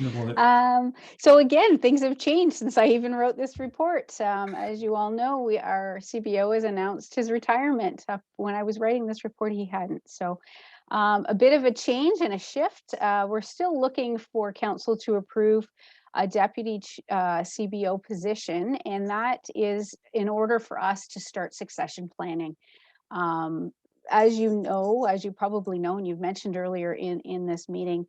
Well, So again, things have changed since I even wrote this report. As you all know, our CBO has announced his retirement. When I was writing this report, he hadn't. So a bit of a change and a shift. We're still looking for council to approve a deputy CBO position, and that is in order for us to start succession planning. As you know, as you probably know, and you've mentioned earlier in this meeting,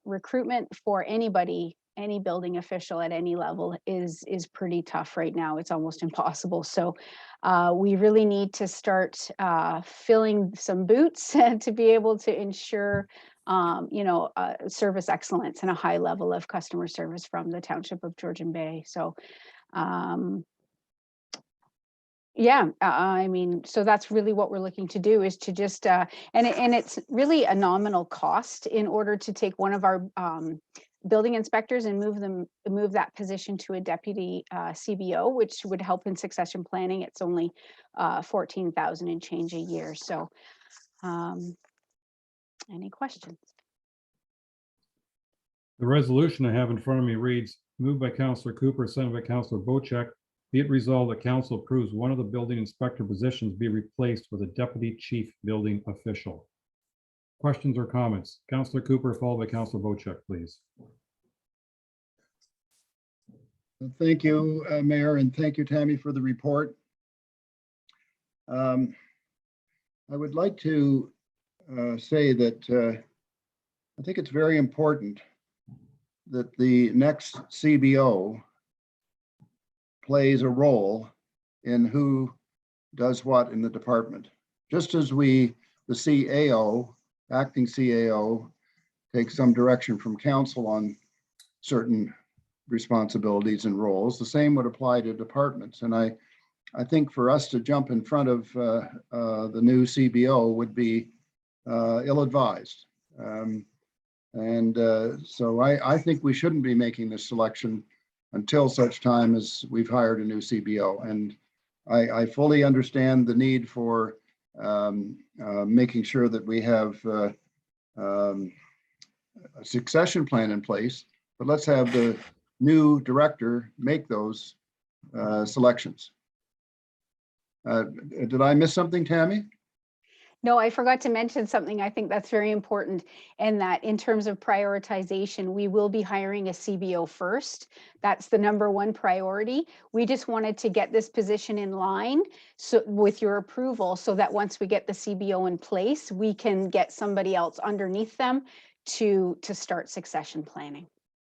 recruitment for anybody, any building official at any level is pretty tough right now. It's almost impossible. So we really need to start filling some boots to be able to ensure service excellence and a high level of customer service from the Township of Georgian Bay. So yeah, I mean, so that's really what we're looking to do, is to just, and it's really a nominal cost in order to take one of our building inspectors and move that position to a deputy CBO, which would help in succession planning. It's only 14,000 and change a year. So any questions? the resolution I have in front of me reads, moved by Councillor Cooper, seconded by Councillor Bocek. Be it resolved that council approves one of the building inspector positions be replaced with a deputy chief building official. Questions or comments? Councillor Cooper, followed by Councillor Bocek, please. Thank you, Mayor, and thank you, Tammy, for the report. I would like to say that I think it's very important that the next CBO plays a role in who does what in the department. Just as the CAO, acting CAO, takes some direction from council on certain responsibilities and roles, the same would apply to departments. And I think for us to jump in front of the new CBO would be ill-advised. So I think we shouldn't be making this selection until such time as we've hired a new CBO. And I fully understand the need for making sure that we have a succession plan in place, but let's have the new director make those selections. Did I miss something, Tammy? No, I forgot to mention something. I think that's very important. And that in terms of prioritization, we will be hiring a CBO first. That's the #1 priority. We just wanted to get this position in line with your approval, so that once we get the CBO in place, we can get somebody else underneath them to start succession planning.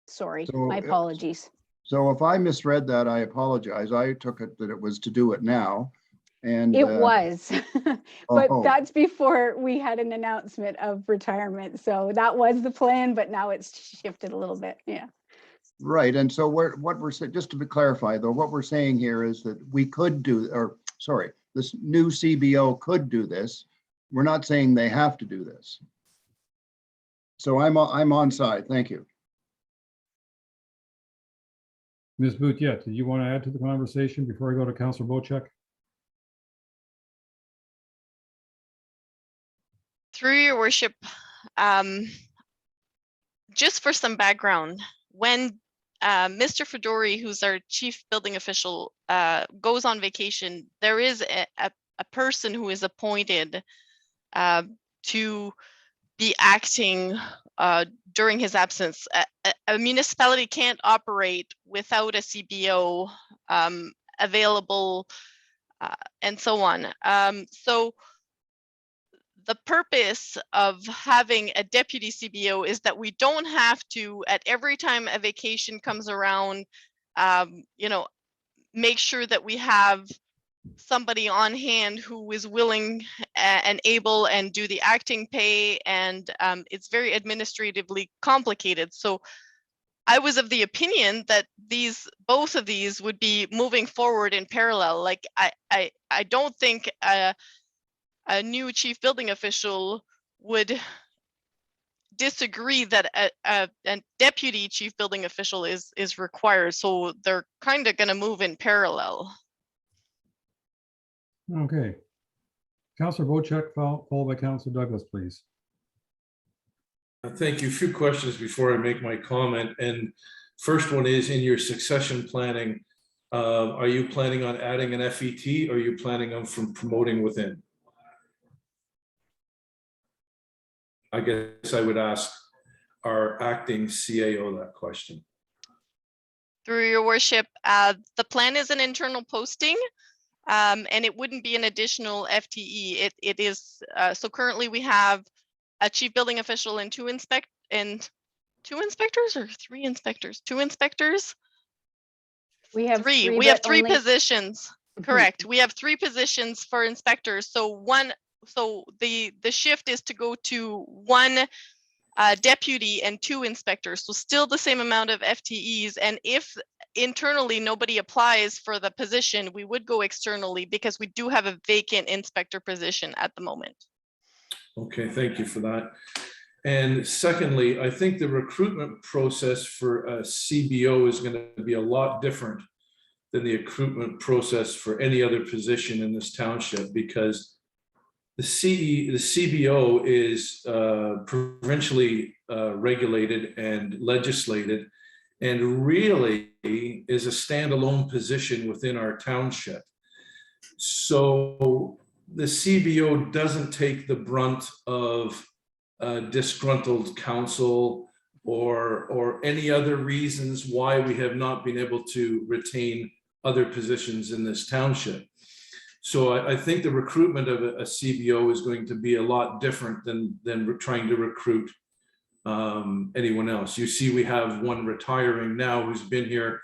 Sorry, So, my apologies. So if I misread that, I apologize. I took it that it was to do it now. And It was, but oh. that's before we had an announcement of retirement. So that was the plan, but now it's shifted a little bit. Yeah. Right. And so what we're saying, just to clarify though, what we're saying here is that we could do, or sorry, this new CBO could do this. We're not saying they have to do this. So I'm on side. Thank you. Ms. Boutiette, do you want to add to the conversation before I go to Councillor Bochek? Through your worship, just for some background, when Mr. Fedori, who's our chief building official, goes on vacation, there is a person who is appointed to be acting during his absence. A municipality can't operate without a CBO available and so on. So the purpose of having a deputy CBO is that we don't have to, at every time a vacation comes around, make sure that we have somebody on hand who is willing and able and do the acting pay, and it's very administratively complicated. So I was of the opinion that both of these would be moving forward in parallel. Like I don't think a new chief building official would disagree that a deputy chief building official is required. So they're kind of going to move in parallel. Okay. Councillor Bochek, followed by Councillor Douglas, please. Thank you. A few questions before I make my comment. And first one is, in your succession planning, are you planning on adding an FET, or are you planning on promoting within? I guess I would ask our acting CAO that question. Through your worship, the plan is an internal posting, and it wouldn't be an additional FTE. It is, so currently we have a chief building official and two inspectors or three inspectors? Two inspectors? We have three. We have three only... positions. Correct. We have three positions for inspectors. So the shift is to go to one deputy and two inspectors. So still the same amount of FTEs. And if internally nobody applies for the position, we would go externally, because we do have a vacant inspector position at the moment. Okay, thank you for that. And secondly, I think the recruitment process for a CBO is going to be a lot different than the recruitment process for any other position in this township, because the CBO is provincially regulated and legislated, and really is a standalone position within our township. So the CBO doesn't take the brunt of disgruntled council or any other reasons why we have not been able to retain other positions in this township. So I think the recruitment of a CBO is going to be a lot different than trying to recruit anyone else. You see, we have one retiring now who's been here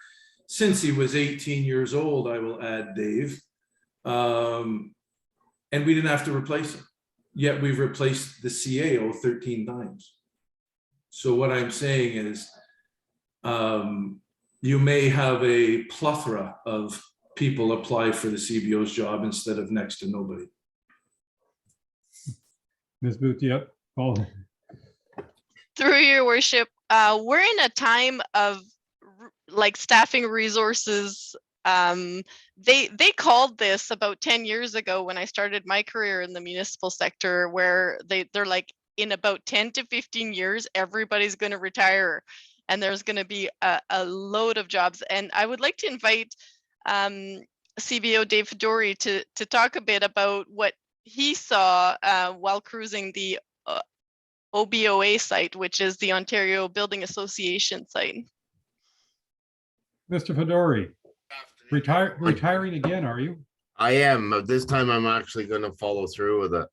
since he was 18 years old, I will add, Dave. And we didn't have to replace him. Yet we've replaced the CAO 13 times. So what I'm saying is, you may have a plethora of people apply for the CBO's job instead of next to nobody. Ms. Booth, yep. Paul, Through your worship, we're in a time of like staffing resources. They called this about 10 years ago when I started my career in the municipal sector, where they're like, in about 10 to 15 years, everybody's going to retire and there's going to be a load of jobs. And I would like to invite CBO Dave Fedori to talk a bit about what he saw while cruising the OBOA site, which is the Ontario Building Association site. Mr. Fedori, retiring again, are you? I am, but this time I'm actually going to follow through with it.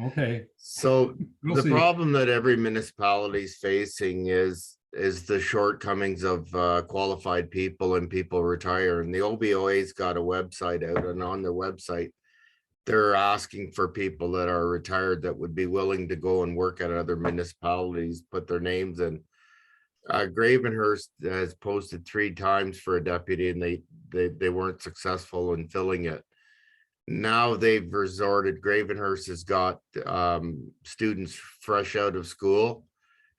Okay. So We'll the see. problem that every municipality is facing is the shortcomings of qualified people and people retire. And the OBOA's got a website out, and on their website, they're asking for people that are retired that would be willing to go and work at other municipalities, put their names in. Gravenhurst has posted 3 times for a deputy, and they weren't successful in filling it. Now they've resorted, Gravenhurst has got students fresh out of school,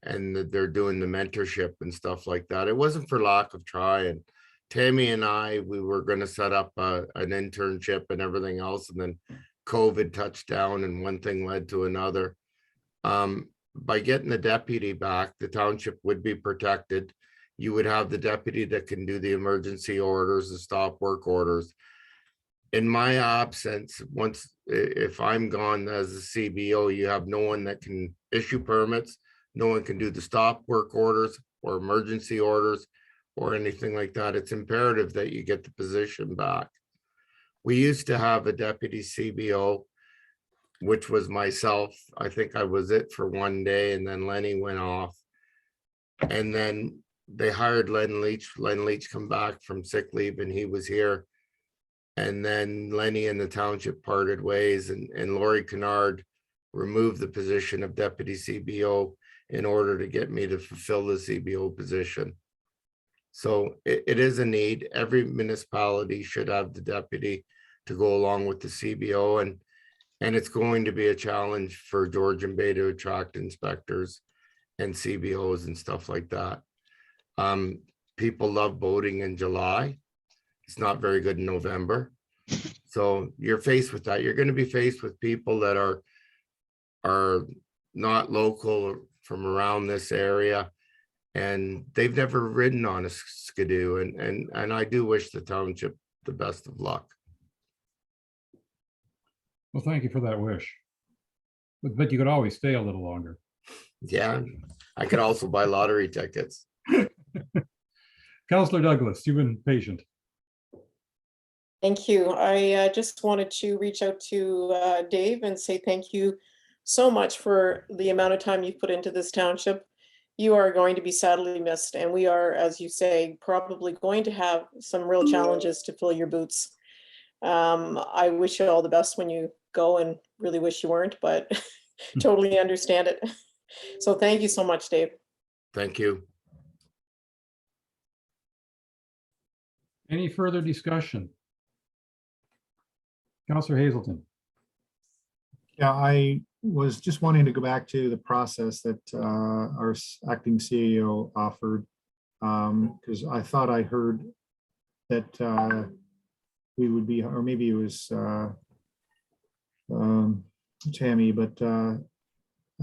and they're doing the mentorship and stuff like that. It wasn't for lack of trying. Tammy and I, we were going to set up an internship and everything else, and then COVID touched down and one thing led to another. By getting the deputy back, the township would be protected. You would have the deputy that can do the emergency orders, the stop work orders. In my absence, if I'm gone as a CBO, you have no one that can issue permits, no one can do the stop work orders or emergency orders or anything like that. It's imperative that you get the position back. We used to have a deputy CBO, which was myself. I think I was it for one day, and then Lenny went off. And then they hired Len Leach. Len Leach come back from sick leave, and he was here. And then Lenny and the township parted ways, and Laurie Kennard removed the position of deputy CBO in order to get me to fulfill the CBO position. So it is a need. Every municipality should have the deputy to go along with the CBO, and it's going to be a challenge for Georgian Bay to attract inspectors and CBOs and stuff like that. People love boating in July. It's not very good in November. So you're faced with that. You're going to be faced with people that are not local from around this area, and they've never ridden on a skidoo. And I do wish the township the best of luck. Well, thank you for that wish. But you could always stay a little longer. Yeah, I could also buy lottery tickets. Councillor Douglas, you've been patient. Thank you. I just wanted to reach out to Dave and say thank you so much for the amount of time you've put into this township. You are going to be sadly missed, and we are, as you say, probably going to have some real challenges to fill your boots. I wish you all the best when you go, and really wish you weren't, but totally understand it. So thank you so much, Dave. Thank you. Any further discussion? Councillor Hazelton. Yeah, I was just wanting to go back to the process that our acting CEO offered, because I thought I heard that we would be, or maybe it was Tammy, but I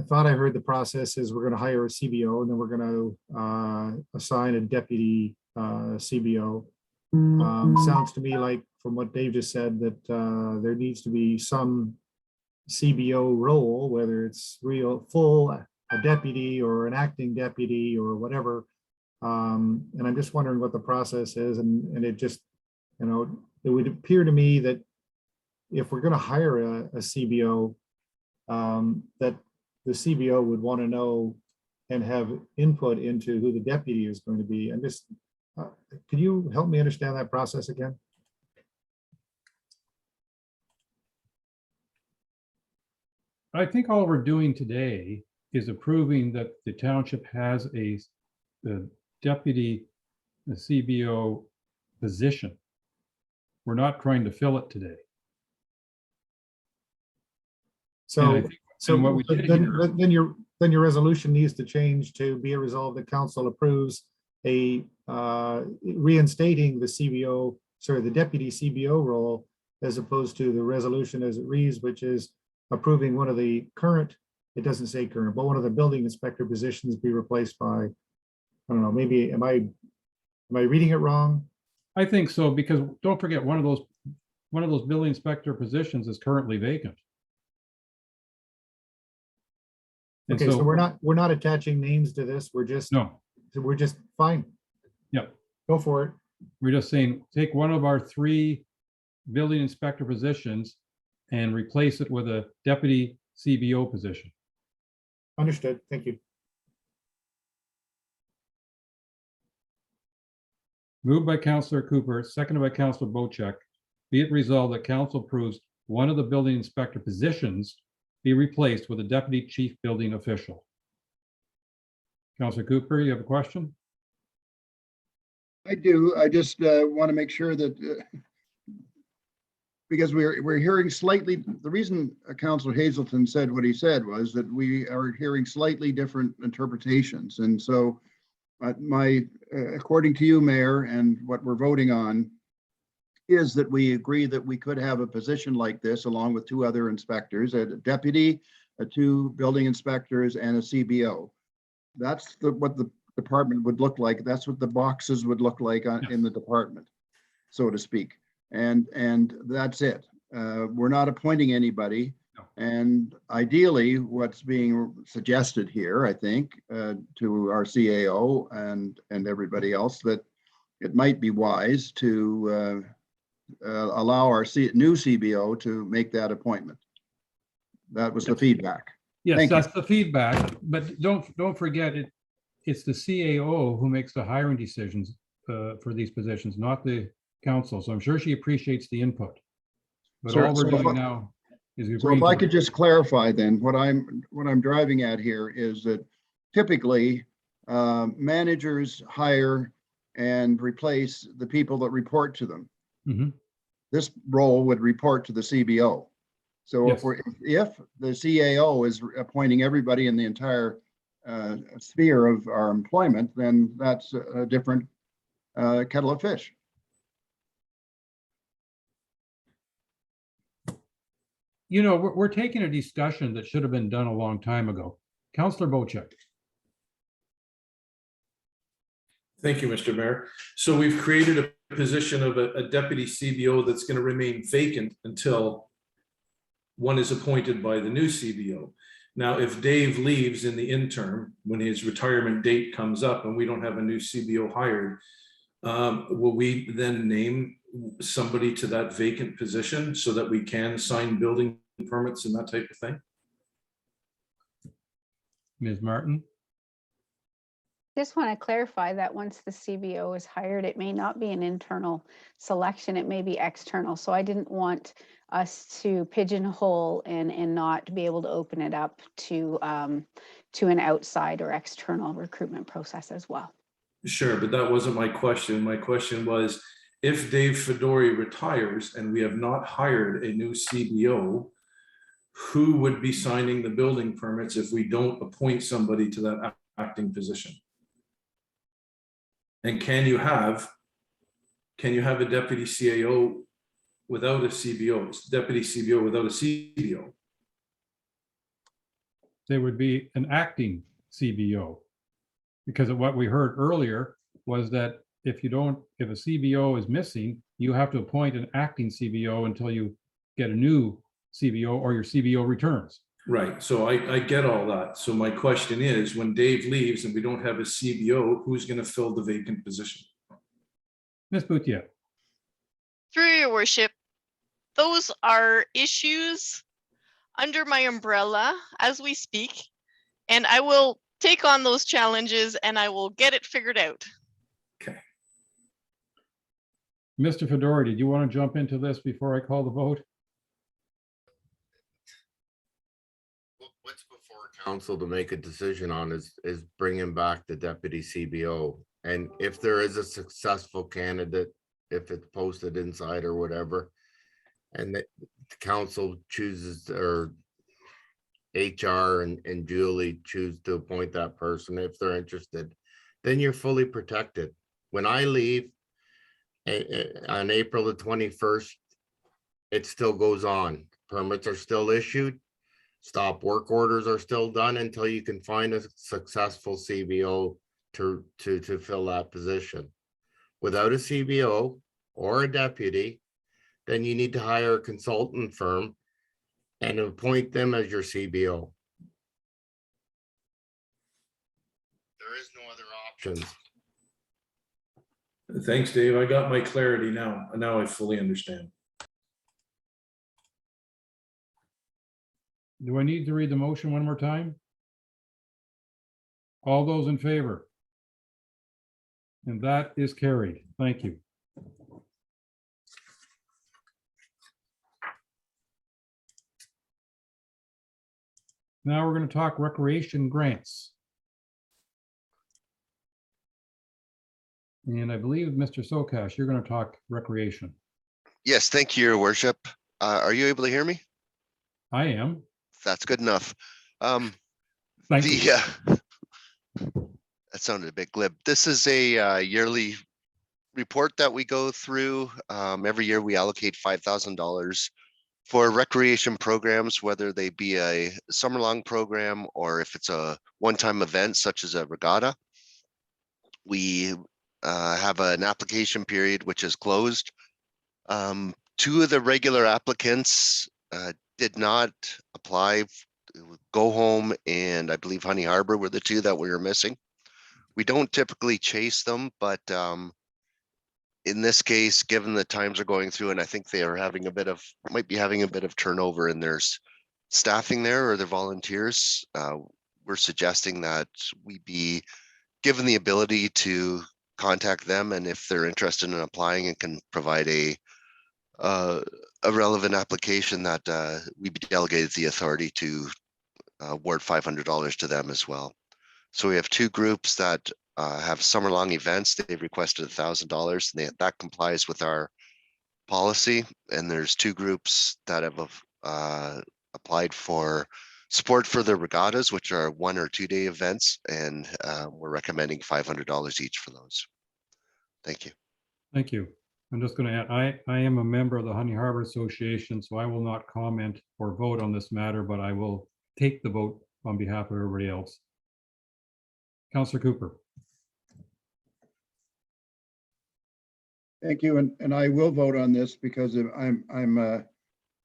thought I heard the process is we're going to hire a CBO, and then we're going to assign a deputy CBO. Sounds to me like, from what Dave just said, that there needs to be some CBO role, whether it's a deputy or an acting deputy or whatever. And I'm just wondering what the process is. And it just, it would appear to me that if we're going to hire a CBO, that the CBO would want to know and have input into who the deputy is going to be. And just, could you help me understand that process again? I think all we're doing today is approving that the township has the deputy, the CBO position. We're not trying to fill it today. So, So what we did here- then your resolution needs to change to be a resolve that council approves a reinstating the CBO, sorry, the deputy CBO role, as opposed to the resolution as it reads, which is approving one of the current, it doesn't say current, but one of the building inspector positions be replaced by, I don't know, maybe, am I reading it wrong? I think so, because don't forget, one of those building inspector positions is currently vacant. And Okay, so we're not attaching names to this. We're just fine. Yep. Go for it. We're just saying, take one of our 3 building inspector positions and replace it with a deputy CBO position. Understood. Thank you. Moved by Councillor Cooper, seconded by Councillor Bocheck. Be it resolved that council approves one of the building inspector positions be replaced with a deputy chief building official. Councillor Cooper, you have a question? I do. I just want to make sure that because we're hearing slightly, the reason Councillor Hazelton said what he said was that we are hearing slightly different interpretations. And so according to you, Mayor, and what we're voting on is that we agree that we could have a position like this along with 2 other inspectors, a deputy, 2 building inspectors, and a CBO. That's what the department would look like. That's what the boxes would look like in the department, so to speak. And that's it. We're not appointing anybody. No. And ideally, what's being suggested here, I think, to our CAO and everybody else, that it might be wise to allow our new CBO to make that appointment. That was the feedback. Yes, Thank you. that's the feedback, but don't forget it's the CAO who makes the hiring decisions for these positions, not the council. So I'm sure she appreciates the input. But So- all we're so if doing I- now is So agreeing if I to could it. just clarify then, what I'm driving at here is that typically managers hire and replace the people that report to them. Mhm. This role would report to the CBO. So Yes. if the CAO is appointing everybody in the entire sphere of our employment, then that's a different kettle of fish. You know, we're taking a discussion that should have been done a long time ago. Councillor Bocheck. Thank you, Mr. Mayor. So we've created a position of a deputy CBO that's going to remain vacant until one is appointed by the new CBO. Now, if Dave leaves in the interim, when his retirement date comes up and we don't have a new CBO hired, will we then name somebody to that vacant position so that we can sign building permits and that type of thing? Ms. Martin? Just want to clarify that once the CBO is hired, it may not be an internal selection, it may be external. So I didn't want us to pigeonhole and not be able to open it up to an outside or external recruitment process as well. Sure, but that wasn't my question. My question was, if Dave Fedori retires and we have not hired a new CBO, who would be signing the building permits if we don't appoint somebody to that acting position? And can you have a deputy CAO without a CBO, deputy CBO without a CBO? There would be an acting CBO. Because of what we heard earlier was that if a CBO is missing, you have to appoint an acting CBO until you get a new CBO or your CBO returns. Right, so I get all that. So my question is, when Dave leaves and we don't have a CBO, who's going to fill the vacant position? Ms. Boutier. Through your worship, those are issues under my umbrella as we speak, and I will take on those challenges and I will get it figured out. Okay. Mr. Fedori, did you want to jump into this before I call the vote? What's before council to make a decision on is bringing back the deputy CBO. And if there is a successful candidate, if it's posted inside or whatever, and the council chooses or HR and Julie choose to appoint that person if they're interested, then you're fully protected. When I leave on April the 21st, it still goes on. Permits are still issued. Stop work orders are still done until you can find a successful CBO to fill that position. Without a CBO or a deputy, then you need to hire a consultant firm and appoint them as your CBO. There is no other options. Thanks, Dave. I got my clarity now. Now I fully understand. Do I need to read the motion one more time? All those in favor? And that is carried. Thank you. Now we're going to talk recreation grants. And I believe, Mr. Sokash, you're going to talk recreation. Yes, thank you, Your Worship. Are you able to hear me? I am. That's good enough. Thank you. That sounded a bit glib. This is a yearly report that we go through. Every year we allocate $5,000 for recreation programs, whether they be a summer-long program or if it's a one-time event such as a regatta. We have an application period which is closed. Two of the regular applicants did not apply. Go Home and I believe Honey Harbour were the two that we were missing. We don't typically chase them, but in this case, given the times are going through, and I think they are having might be having a bit of turnover in their staffing there or their volunteers, we're suggesting that we be given the ability to contact them, and if they're interested in applying and can provide a relevant application, that we be delegated the authority to award $500 to them as well. So we have two groups that have summer-long events. They've requested $1,000, and that complies with our policy. And there's two groups that have applied for support for the regattas, which are 1 or 2 day events, and we're recommending $500 each for those. Thank you. Thank you. I'm just going to add, I am a member of the Honey Harbour Association, so I will not comment or vote on this matter, but I will take the vote on behalf of everybody else. Councillor Cooper. Thank you, and I will vote on this because I'm a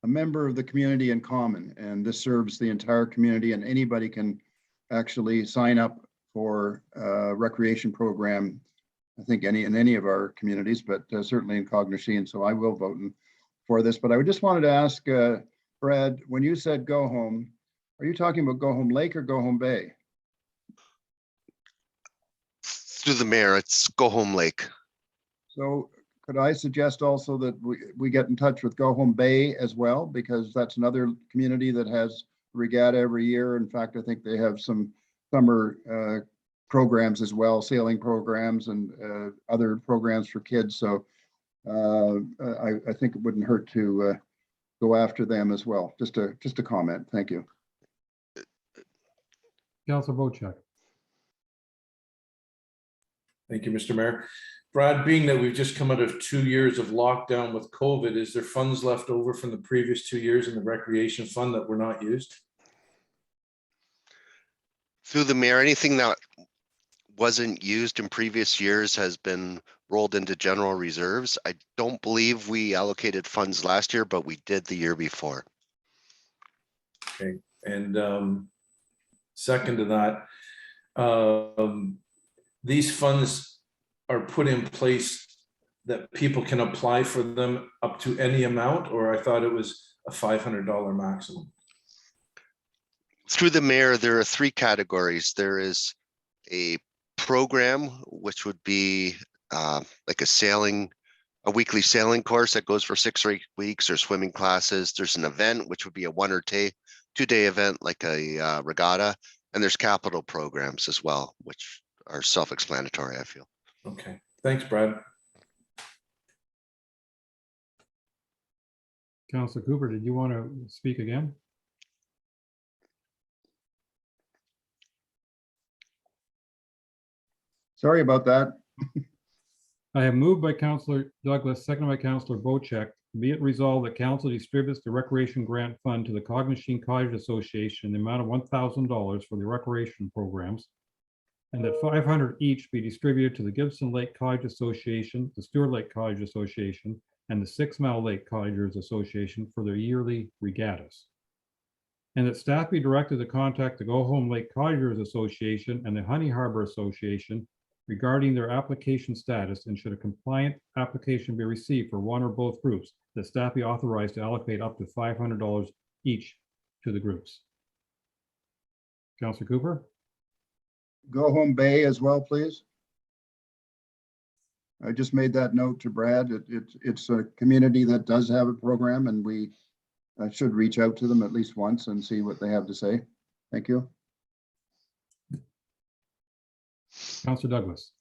member of the community in common, and this serves the entire community, and anybody can actually sign up for a recreation program, I think in any of our communities, but certainly in Cognition. And so I will vote for this. But I just wanted to ask Brad, when you said Go Home, are you talking about Go Home Lake or Go Home Bay? Through the mayor, it's Go Home Lake. So could I suggest also that we get in touch with Go Home Bay as well, because that's another community that has regatta every year. In fact, I think they have some summer programs as well, sailing programs and other programs for kids. So I think it wouldn't hurt to go after them as well. Just a comment. Thank you. Councillor Bochek. Thank you, Mr. Mayor. Brad, being that we've just come out of 2 years of lockdown with COVID, is there funds left over from the previous 2 years in the recreation fund that were not used? Through the mayor, anything that wasn't used in previous years has been rolled into general reserves. I don't believe we allocated funds last year, but we did the year before. Okay, and second to that, these funds are put in place that people can apply for them up to any amount, or I thought it was a $500 maximum. Through the mayor, there are 3 categories. There is a program, which would be like a weekly sailing course that goes for 6 or 8 weeks, or swimming classes. There's an event, which would be a 1 or 2 day event, like a regatta, and there's capital programs as well, which are self-explanatory, I feel. Okay, thanks, Brad. Councillor Cooper, did you want to speak again? Sorry about that. I have moved by Councillor Douglas, seconded by Councillor Bocek. Be it resolved that council distributes the recreation grant fund to the Cog Machine Cottage Association in the amount of $1,000 for the recreation programs, and that 500 each be distributed to the Gibson Lake Cottage Association, the Stewart Lake Cottage Association, and the 6 Mile Lake Cottagers Association for their yearly regattas. And that staff be directed to contact the Go Home Lake Cottagers Association and the Honey Harbour Association regarding their application status, and should a compliant application be received for one or both groups, that staff be authorized to allocate up to $500 each to the groups. Councillor Cooper? Go Home Bay as well, please. I just made that note to Brad. It's a community that does have a program, and we should reach out to them at least once and see what they have to say. Thank you. Councillor Douglas?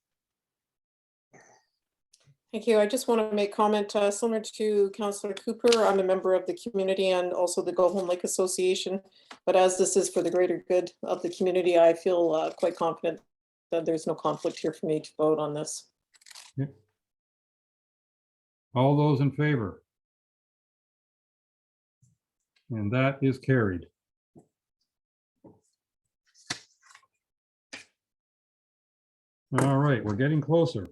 Thank you. I just want to make comment similar to Councillor Cooper. I'm a member of the community and also the Go Home Lake Association. But as this is for the greater good of the community, I feel quite confident that there's no conflict here for me to vote on this. Okay. All those in favor? And that is carried. All right, we're getting closer.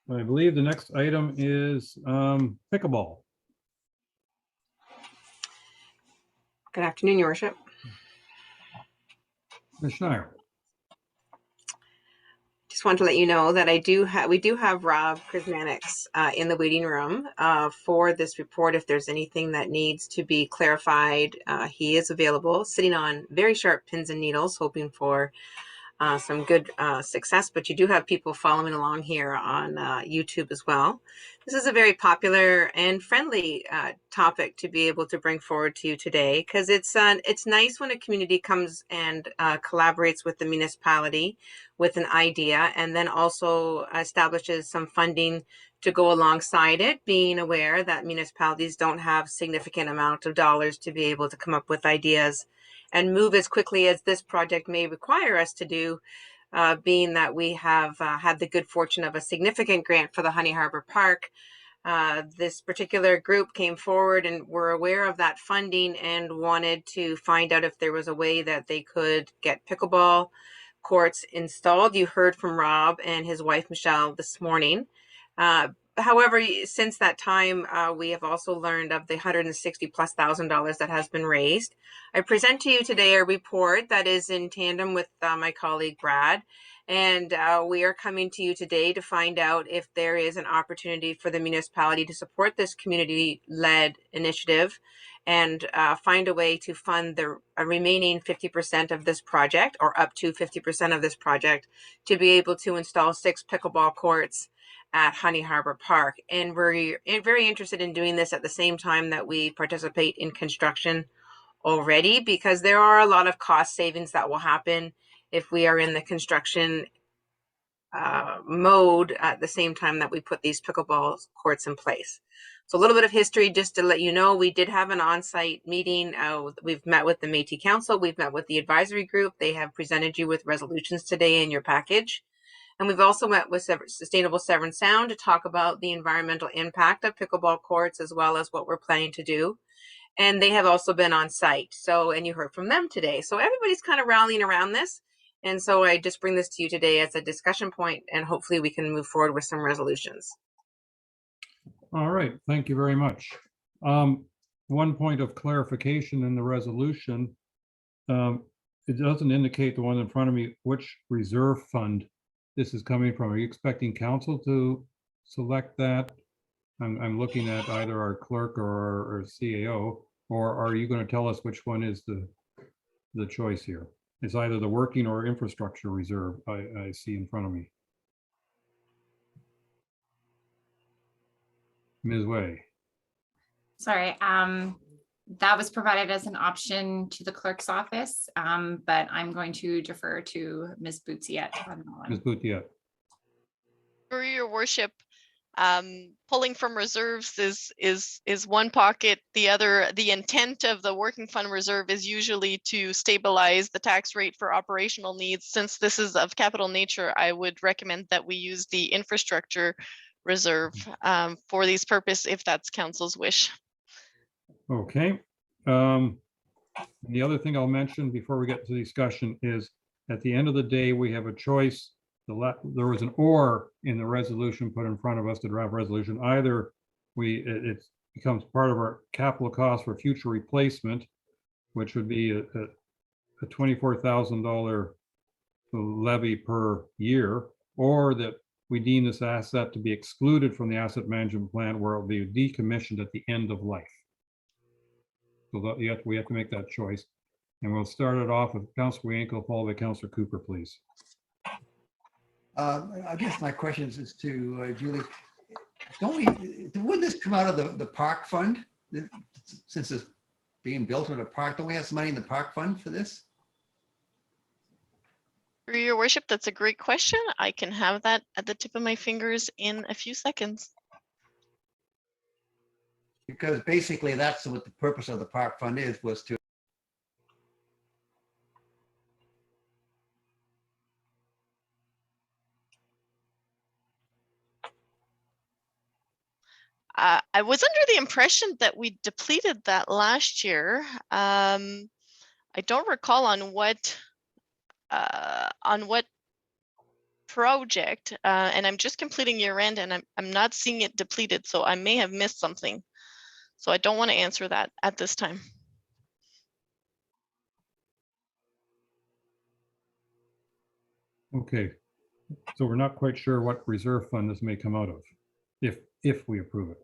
I believe the next item is pickleball. Good afternoon, Your Worship. Ms. Schneier. Just want to let you know that we do have Rob Prismanics in the waiting room for this report. If there's anything that needs to be clarified, he is available, sitting on very sharp pins and needles, hoping for some good success. But you do have people following along here on YouTube as well. This is a very popular and friendly topic to be able to bring forward to you today, because it's nice when a community comes and collaborates with the municipality with an idea, and then also establishes some funding to go alongside it, being aware that municipalities don't have significant amount of dollars to be able to come up with ideas and move as quickly as this project may require us to do, being that we have had the good fortune of a significant grant for the Honey Harbour Park. This particular group came forward and were aware of that funding and wanted to find out if there was a way that they could get pickleball courts installed. You heard from Rob and his wife Michelle this morning. However, since that time, we have also learned of the $160,000+ that has been raised. I present to you today a report that is in tandem with my colleague Brad, and we are coming to you today to find out if there is an opportunity for the municipality to support this community-led initiative and find a way to fund the remaining 50% of this project, or up to 50% of this project, to be able to install 6 pickleball courts at Honey Harbour Park. And we're very interested in doing this at the same time that we participate in construction already, because there are a lot of cost savings that will happen if we are in the construction mode at the same time that we put these pickleball courts in place. So a little bit of history, just to let you know, we did have an on-site meeting. We've met with the Métis Council, we've met with the advisory group. They have presented you with resolutions today in your package. And we've also met with Sustainable Severn Sound to talk about the environmental impact of pickleball courts, as well as what we're planning to do. And they have also been on site. So, and you heard from them today. So everybody's kind of rallying around this. And so I just bring this to you today as a discussion point, and hopefully we can move forward with some resolutions. All right, thank you very much. One point of clarification in the resolution, it doesn't indicate, the one in front of me, which reserve fund this is coming from. Are you expecting council to select that? I'm looking at either our clerk or our CAO, or are you going to tell us which one is the choice here? It's either the working or infrastructure reserve I see in front of me. Ms. Way. Sorry, that was provided as an option to the clerk's office, but I'm going to defer to Ms. Boutsiet on that one. Ms. Boutiette. For your worship, Pulling from reserves is one pocket. The intent of the working fund reserve is usually to stabilize the tax rate for operational needs. Since this is of capital nature, I would recommend that we use the infrastructure reserve for these purposes, if that's council's wish. Okay. The other thing I'll mention before we get to the discussion is at the end of the day, we have a choice. There was an or in the resolution put in front of us, the draft resolution. Either it becomes part of our capital cost for future replacement, which would be a $24,000 levy per year, or that we deem this asset to be excluded from the asset management plan where it will be decommissioned at the end of life. So that we have to make that choice. And we'll start it off with Councillor Winkle, followed by Councillor Cooper, please. I guess my questions is to Julie. Wouldn't this come out of the park fund? Since it's being built in a park, don't we have some money in the park fund for this? Through your worship, that's a great question. I can have that at the tip of my fingers in a few seconds. Because basically that's what the purpose of the park fund is, was to I was under the impression that we depleted that last year. I don't recall on what project, and I'm just completing year end, and I'm not seeing it depleted, so I may have missed something. So I don't want to answer that at this time. Okay, so we're not quite sure what reserve fund this may come out of, if we approve it.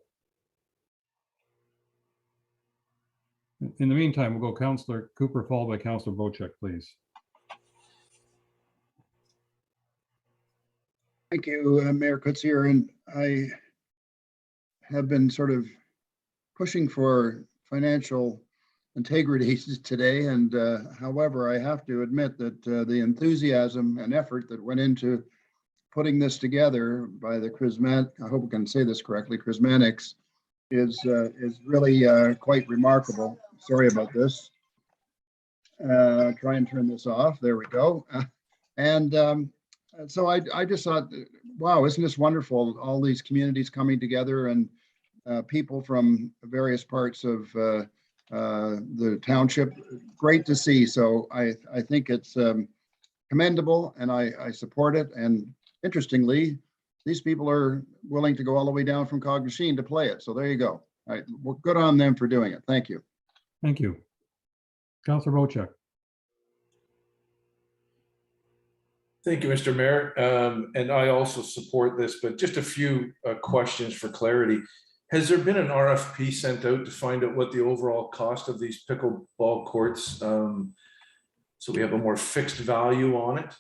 In the meantime, we'll go Councillor Cooper, followed by Councillor Bocek, please. Thank you, Mayor Kutzier. And I have been sort of pushing for financial integrity today. And however, I have to admit that the enthusiasm and effort that went into putting this together by the Charismatic, I hope I can say this correctly, Charismatics, is really quite remarkable. Sorry about this. Try and turn this off. There we go. So I just thought, wow, isn't this wonderful? All these communities coming together and people from various parts of the township. Great to see. So I think it's commendable, and I support it. And interestingly, these people are willing to go all the way down from Cognachine to play it. So there you go. All right, well, good on them for doing it. Thank you. Thank you. Councillor Bocek. Thank you, Mr. Mayor. And I also support this, but just a few questions for clarity. Has there been an RFP sent out to find out what the overall cost of these pickleball courts, so we have a more fixed value on it?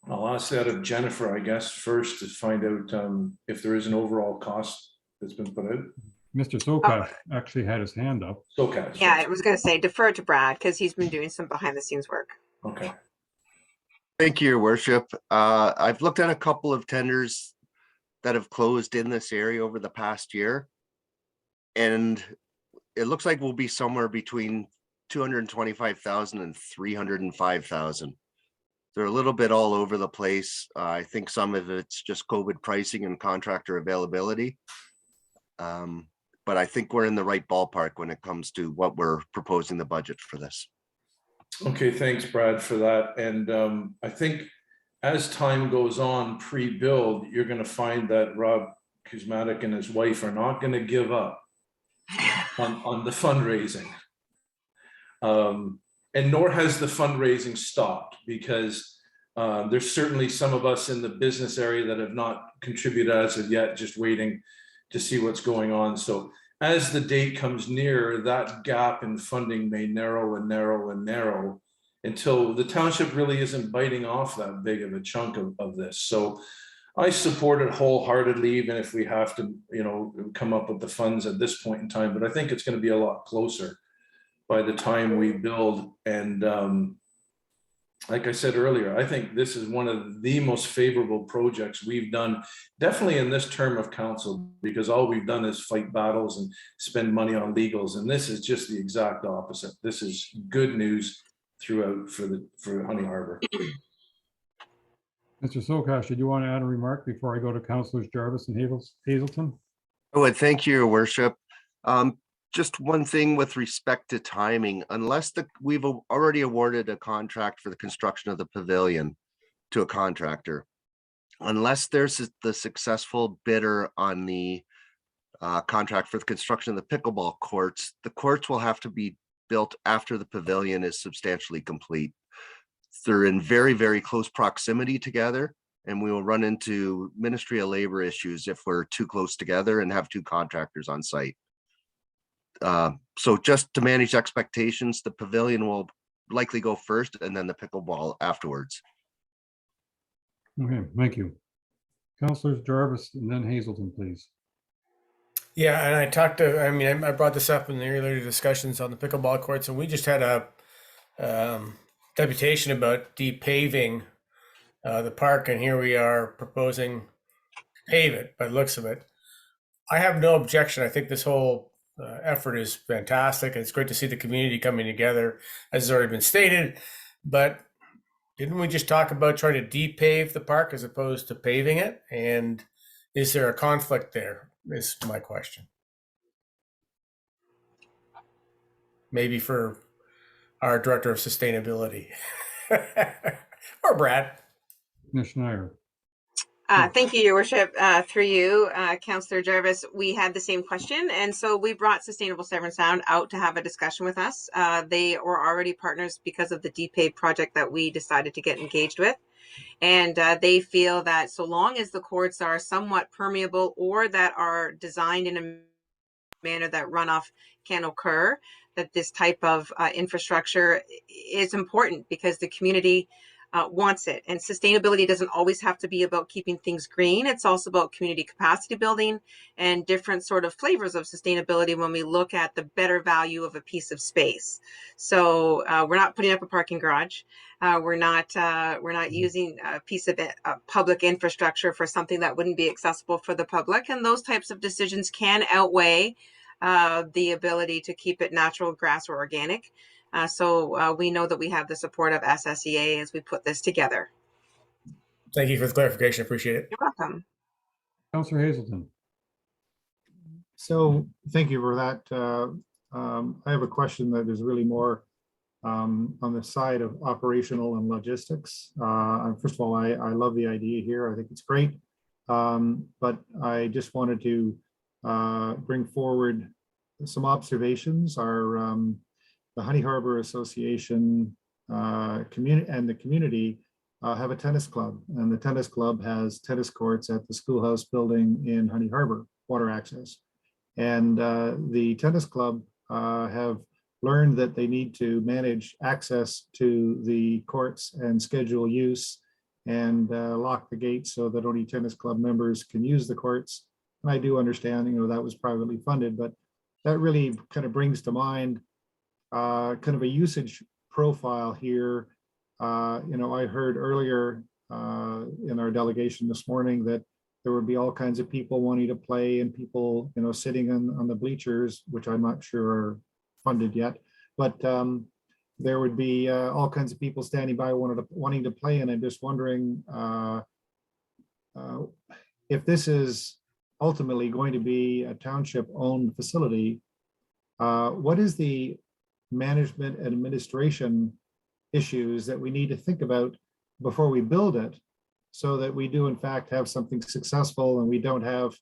I'll ask that of Jennifer, I guess, first to find out if there is an overall cost that's been put out. Mr. Sokash actually had his hand up. Sokash. Yeah, I was going to say defer to Brad because he's been doing some behind the scenes work. Okay. Thank you, Your Worship. I've looked at a couple of tenders that have closed in this area over the past year, and it looks like we'll be somewhere between 225,000 and 305,000. They're a little bit all over the place. I think some of it's just COVID pricing and contractor availability. But I think we're in the right ballpark when it comes to what we're proposing the budget for this. Okay, thanks, Brad, for that. And I think as time goes on pre-build, you're going to find that Rob Kuzmatic and his wife are not going to give up on the fundraising. And nor has the fundraising stopped, because there's certainly some of us in the business area that have not contributed as of yet, just waiting to see what's going on. So as the date comes near, that gap in funding may narrow and narrow and narrow until the township really isn't biting off that big of a chunk of this. So I support it wholeheartedly, even if we have to, you know, come up with the funds at this point in time. But I think it's going to be a lot closer by the time we build. And like I said earlier, I think this is one of the most favorable projects we've done, definitely in this term of council, because all we've done is fight battles and spend money on legals. And this is just the exact opposite. This is good news throughout for Honey Harbour. Mr. Sokash, did you want to add a remark before I go to Councilors Jarvis and Hazelton? Oh, and thank you, Your Worship. Just one thing with respect to timing, unless we've already awarded a contract for the construction of the pavilion to a contractor, unless there's the successful bidder on the contract for the construction of the pickleball courts, the courts will have to be built after the pavilion is substantially complete. They're in very, very close proximity together, and we will run into Ministry of Labor issues if we're too close together and have two contractors on site. So just to manage expectations, the pavilion will likely go first and then the pickleball afterwards. Okay, thank you. Councilors Jarvis and then Hazelton, please. Yeah, and I brought this up in the earlier discussions on the pickleball courts, and we just had a deputation about depaving the park, and here we are proposing to pave it by the looks of it. I have no objection. I think this whole effort is fantastic. It's great to see the community coming together, as has already been stated. But didn't we just talk about trying to depave the park as opposed to paving it? And is there a conflict there? Is my question. Maybe for our Director of Sustainability or Brad. Ms. Schneier. Thank you, Your Worship. Through you, Councillor Jarvis, we had the same question. And so we brought Sustainable Severn Sound out to have a discussion with us. They were already partners because of the Depave project that we decided to get engaged with. And they feel that so long as the courts are somewhat permeable or that are designed in a manner that runoff can occur, that this type of infrastructure is important because the community wants it. And sustainability doesn't always have to be about keeping things green. It's also about community capacity building and different sort of flavors of sustainability when we look at the better value of a piece of space. So we're not putting up a parking garage. We're not using a piece of public infrastructure for something that wouldn't be accessible for the public. And those types of decisions can outweigh the ability to keep it natural, grass, or organic. So we know that we have the support of SSEA as we put this together. Thank you for the clarification. Appreciate it. You're welcome. Councilor Hazelton. So thank you for that. I have a question that is really more on the side of operational and logistics. First of all, I love the idea here. I think it's great. But I just wanted to bring forward some observations. The Honey Harbour Association community and the community have a tennis club, and the tennis club has tennis courts at the schoolhouse building in Honey Harbour, water access. And the tennis club have learned that they need to manage access to the courts and schedule use and lock the gates so that only tennis club members can use the courts. And I do understand, that was privately funded, but that really kind of brings to mind kind of a usage profile here. I heard earlier in our delegation this morning that there would be all kinds of people wanting to play and people, sitting on the bleachers, which I'm not sure are funded yet, but there would be all kinds of people standing by wanting to play. And I'm just wondering if this is ultimately going to be a township owned facility, what is the management and administration issues that we need to think about before we build it, so that we do in fact have something successful and we don't have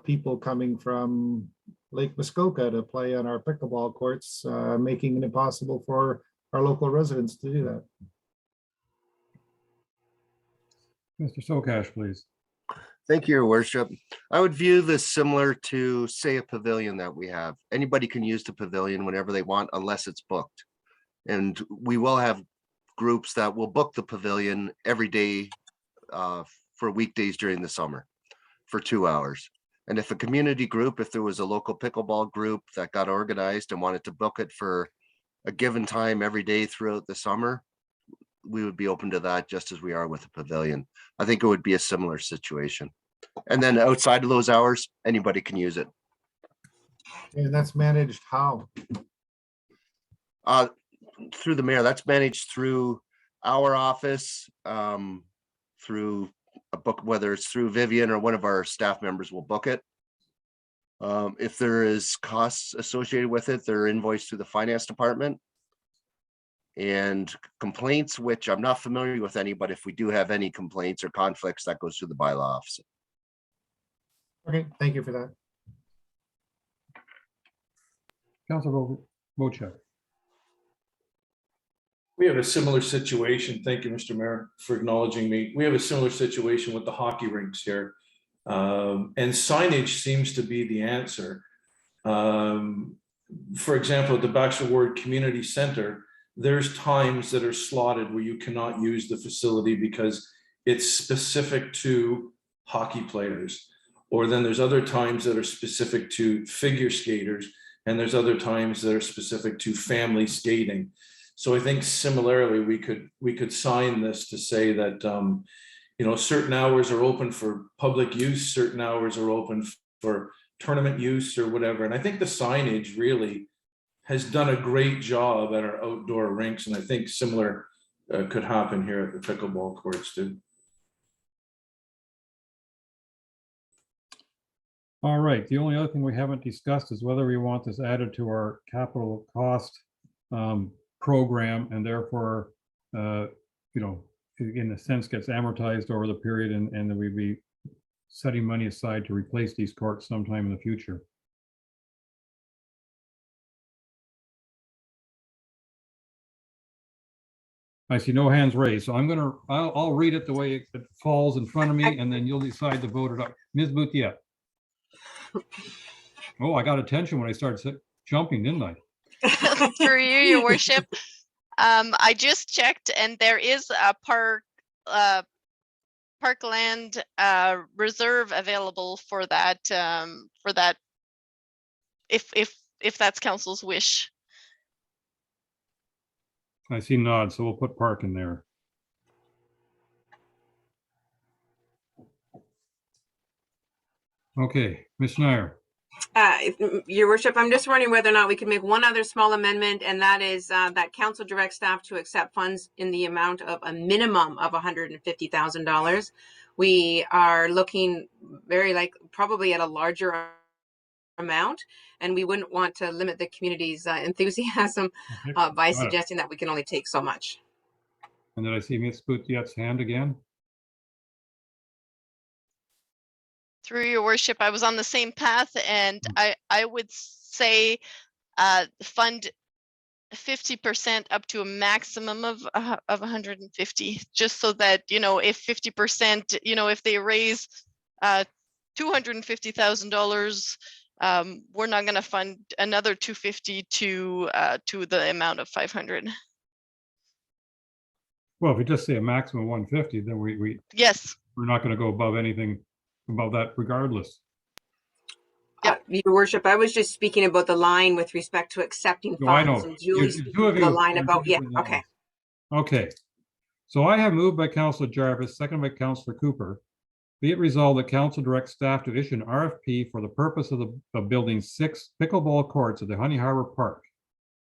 people coming from Lake Muskoka to play on our pickleball courts, making it impossible for our local residents to do that. Mr. Sokash, please. Thank you, Your Worship. I would view this similar to, say, a pavilion that we have. Anybody can use the pavilion whenever they want, unless it's booked. And we will have groups that will book the pavilion every day for weekdays during the summer for 2 hours. And if a community group, if there was a local pickleball group that got organized and wanted to book it for a given time every day throughout the summer, we would be open to that just as we are with the pavilion. I think it would be a similar situation. And then outside of those hours, anybody can use it. And that's managed how? Through the mayor, that's managed through our office, through a book, whether it's through Vivian or one of our staff members will book it. If there is costs associated with it, they're invoiced through the finance department. And complaints, which I'm not familiar with any, but if we do have any complaints or conflicts, that goes through the bylaw office. Okay, thank you for that. Councilor Wojcik. We have a similar situation. Thank you, Mr. Mayor, for acknowledging me. We have a similar situation with the hockey rinks here. And signage seems to be the answer. For example, at the Bachelor Ward Community Center, there's times that are slotted where you cannot use the facility because it's specific to hockey players. Or then there's other times that are specific to figure skaters, and there's other times that are specific to family skating. So I think similarly, we could sign this to say that you know, certain hours are open for public use, certain hours are open for tournament use or whatever. And I think the signage really has done a great job at our outdoor rinks, and I think similar could happen here at the pickleball courts too. All right, the only other thing we haven't discussed is whether we want this added to our capital cost program, and therefore, you know, in a sense gets amortized over the period, and then we'd be setting money aside to replace these courts sometime in the future. I see no hands raised, so I'll read it the way it falls in front of me, and then you'll decide to vote it up. Ms. Boutiette. Oh, I got attention when I started jumping, didn't I? Through you, your worship. I just checked, and there is a parkland reserve available for that. If that's council's wish. I see nods, so we'll put park in there. Okay, Ms. Schneier. Your worship, I'm just wondering whether or not we could make one other small amendment, and that is that council directs staff to accept funds in the amount of a minimum of $150,000. We are looking probably at a larger amount, and we wouldn't want to limit the community's enthusiasm by suggesting that we can only take so much. And did I see Ms. Boutiette's hand again? Through your worship, I was on the same path, and I would say fund 50% up to a maximum of 150, just so that, you know, if 50%, you know, if they raise $250,000, we're not going to fund another 250 to the amount of 500. Well, if we just say a maximum of 150, then we're not going to go above anything above that regardless. Your worship, I was just speaking about the line with respect to accepting funds. I know. And Julie's speaking to the line about, okay. Okay. So I have moved by Councillor Jarvis, second by Councillor Cooper. Be it resolved that council directs staff to issue an RFP for the purpose of building 6 pickleball courts at the Honey Harbour Park,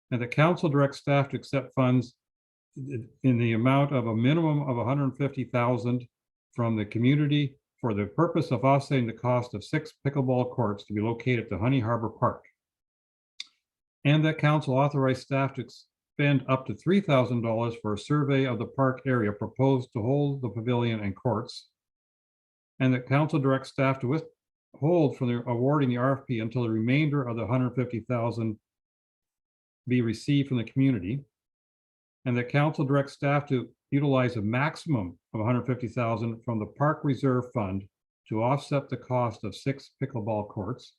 and the council directs staff to accept funds in the amount of a minimum of $150,000 from the community for the purpose of offsetting the cost of 6 pickleball courts to be located at the Honey Harbour Park, and that council authorize staff to spend up to $3,000 for a survey of the park area proposed to hold the pavilion and courts, and that council directs staff to withhold from awarding the RFP until the remainder of the $150,000 be received from the community, and that council directs staff to utilize a maximum of $150,000 from the Park Reserve Fund to offset the cost of 6 pickleball courts,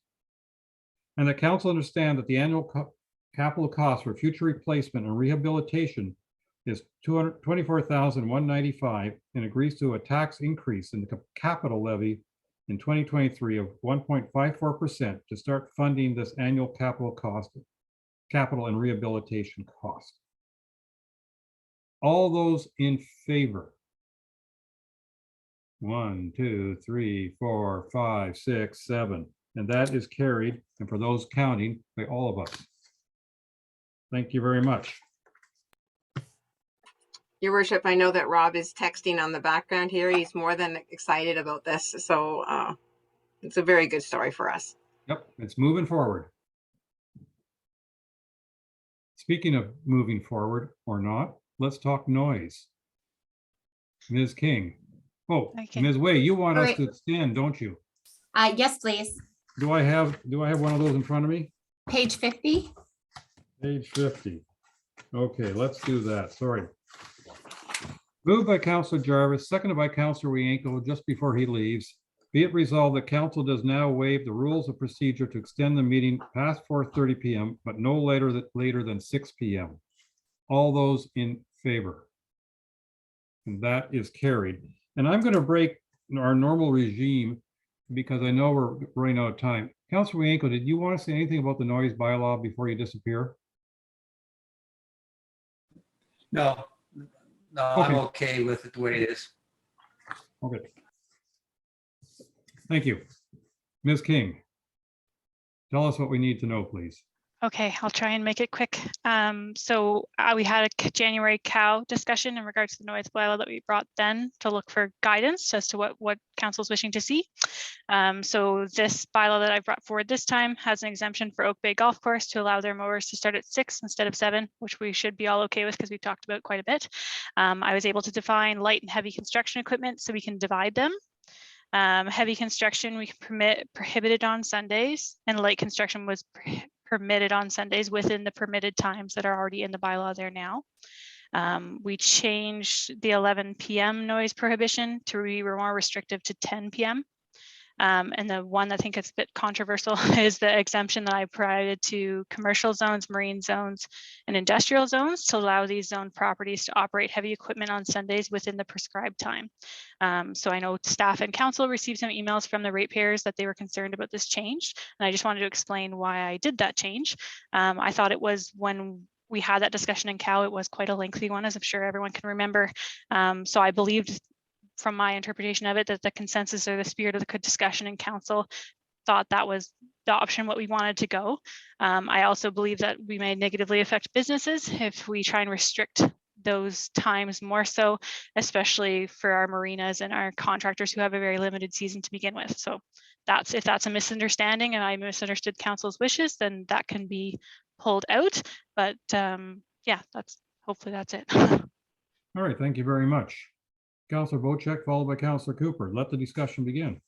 and that council understand that the annual capital cost for future replacement and rehabilitation is $24,195, and agrees to a tax increase in the capital levy in 2023 of 1.54% to start funding this annual capital and rehabilitation cost. All those in favor? 1, 2, 3, 4, 5, 6, 7. And that is carried, and for those counting, by all of us. Thank you very much. Your worship, I know that Rob is texting on the background here. He's more than excited about this. So it's a very good story for us. Yep, it's moving forward. Speaking of moving forward or not, let's talk noise. Ms. King. Oh, Okay. Ms. Way, you want us Alright. to extend, don't you? Yes, please. Do I have one of those in front of me? Page 50. Page 50. Okay, let's do that. Sorry. Moved by Councillor Jarvis, seconded by Councillor Wienko just before he leaves. Be it resolved that council does now waive the rules of procedure to extend the meeting past 4:30 p.m., but no later than 6 p.m. All those in favor? And that is carried. And I'm going to break our normal regime because I know we're running out of time. Councillor Wienko, did you want to say anything about the noise bylaw before you disappear? No, I'm okay with it the way it is. Okay. Thank you. Ms. King, tell us what we need to know, please. Okay, I'll try and make it quick. We had a January cow discussion in regards to the noise bylaw that we brought then to look for guidance as to what council's wishing to see. So this bylaw that I brought forward this time has an exemption for Oak Bay Golf Course to allow their mowers to start at 6 instead of 7, which we should be all okay with because we talked about quite a bit. I was able to define light and heavy construction equipment so we can divide them. Heavy construction we can prohibited on Sundays, and light construction was permitted on Sundays within the permitted times that are already in the bylaw there now. We changed the 11 p.m. noise prohibition to be more restrictive to 10 p.m. And the one I think is a bit controversial is the exemption that I provided to commercial zones, marine zones, and industrial zones to allow these zone properties to operate heavy equipment on Sundays within the prescribed time. So I know staff and council received some emails from the ratepayers that they were concerned about this change. And I just wanted to explain why I did that change. I thought it was when we had that discussion in Cal, it was quite a lengthy one, as I'm sure everyone can remember. So I believed from my interpretation of it, that the consensus or the spirit of the good discussion in council thought that was the option what we wanted to go. I also believe that we may negatively affect businesses if we try and restrict those times more so, especially for our marinas and our contractors who have a very limited season to begin with. So if that's a misunderstanding and I misunderstood council's wishes, then that can be pulled out. But yeah, hopefully that's it. All right, thank you very much. Councillor Bocek, followed by Councillor Cooper. Let the discussion begin.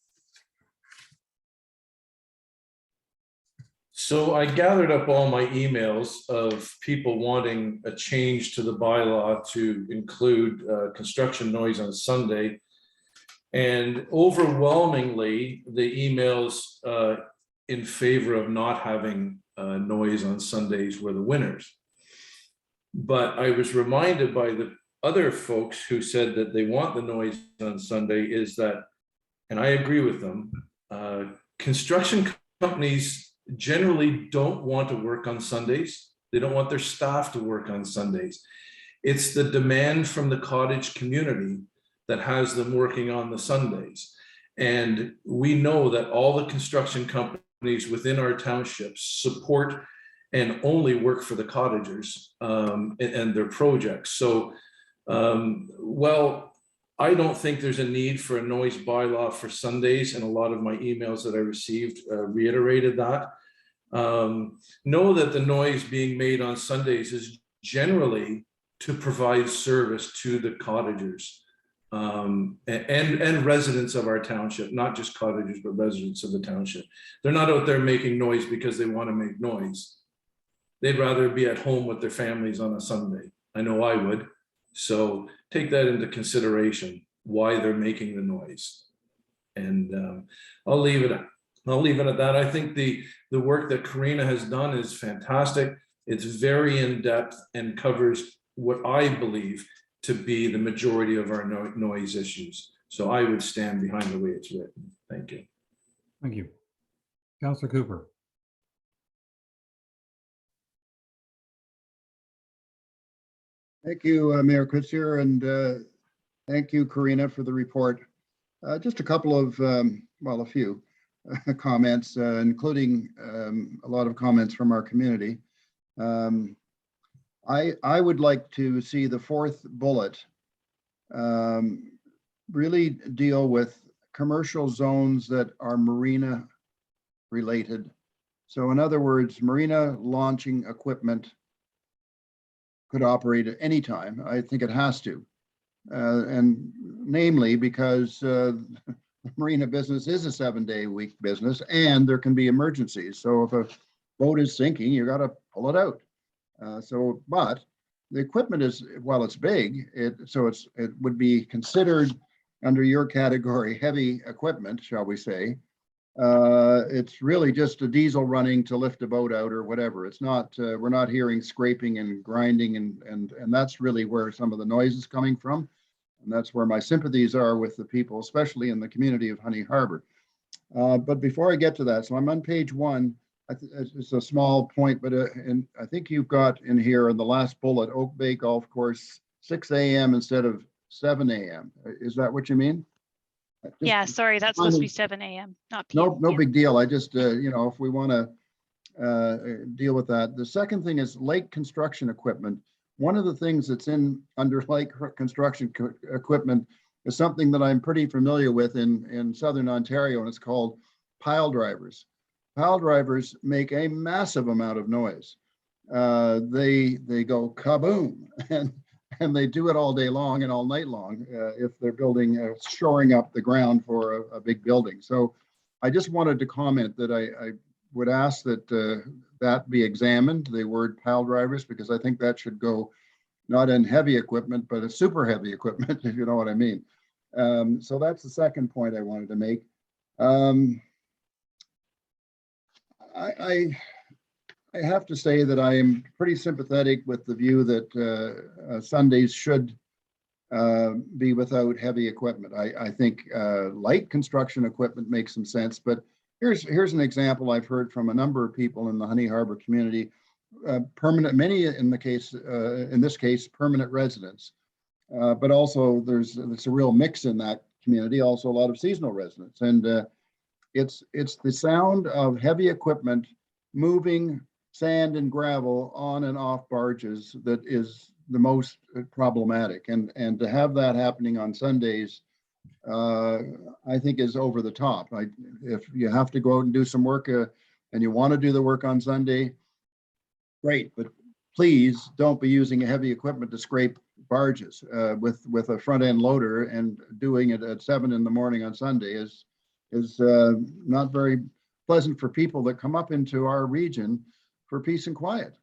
So I gathered up all my emails of people wanting a change to the bylaw to include construction noise on Sunday. And overwhelmingly, the emails in favor of not having noise on Sundays were the winners. But I was reminded by the other folks who said that they want the noise on Sunday is that, and I agree with them, construction companies generally don't want to work on Sundays. They don't want their staff to work on Sundays. It's the demand from the cottage community that has them working on the Sundays. And we know that all the construction companies within our townships support and only work for the cottagers and their projects. So well, I don't think there's a need for a noise bylaw for Sundays, and a lot of my emails that I received reiterated that. Know that the noise being made on Sundays is generally to provide service to the cottagers and residents of our township, not just cottagers, but residents of the township. They're not out there making noise because they want to make noise. They'd rather be at home with their families on a Sunday. I know I would. So take that into consideration, why they're making the noise. And I'll leave it at that. I think the work that Karina has done is fantastic. It's very in-depth and covers what I believe to be the majority of our noise issues. So I would stand behind the way it's written. Thank you. Thank you. Councillor Cooper. Thank you, Mayor Kritzinger, and thank you, Karina, for the report. Just a couple of, well, a few comments, including a lot of comments from our community. I would like to see the fourth bullet really deal with commercial zones that are marina related. So in other words, marina launching equipment could operate at any time. I think it has to. And namely because marina business is a 7-day-a-week business and there can be emergencies. So if a boat is sinking, you got to pull it out. But the equipment is, while it's big, it would be considered under your category heavy equipment, shall we say. It's really just a diesel running to lift a boat out or whatever. It's not, we're not hearing scraping and grinding and that's really where some of the noise is coming from. And that's where my sympathies are with the people, especially in the community of Honey Harbour. But before I get to that, so I'm on page 1. It's a small point, but and I think you've got in here in the last bullet, Oak Bay Golf Course, 6 a.m. instead of 7 a.m. Is that what you mean? Yeah, sorry, that's supposed to be 7 a.m., not p.m. No big deal. I just, you know, if we want to deal with that. The second thing is lake construction equipment. One of the things that's under lake construction equipment is something that I'm pretty familiar with in Southern Ontario, and it's called pile drivers. Pile drivers make a massive amount of noise. They go kaboom, and they do it all day long and all night long if they're building, shoring up the ground for a big building. So I just wanted to comment that I would ask that that be examined, the word pile drivers, because I think that should go not in heavy equipment, but a super heavy equipment, if you know what I mean. So that's the second point I wanted to make. I have to say that I am pretty sympathetic with the view that Sundays should be without heavy equipment. I think light construction equipment makes some sense, but here's an example I've heard from a number of people in the Honey Harbour community. Many in this case, permanent residents, but also it's a real mix in that community. Also, a lot of seasonal residents, and it's the sound of heavy equipment moving sand and gravel on and off barges that is the most problematic, and to have that happening on Sundays, I think is over the top. If you have to go out and do some work and you want to do the work on Sunday, great, but please don't be using heavy equipment to scrape barges with a front end loader, and doing it at 7 in the morning on Sunday is not very pleasant for people that come up into our region for peace and quiet.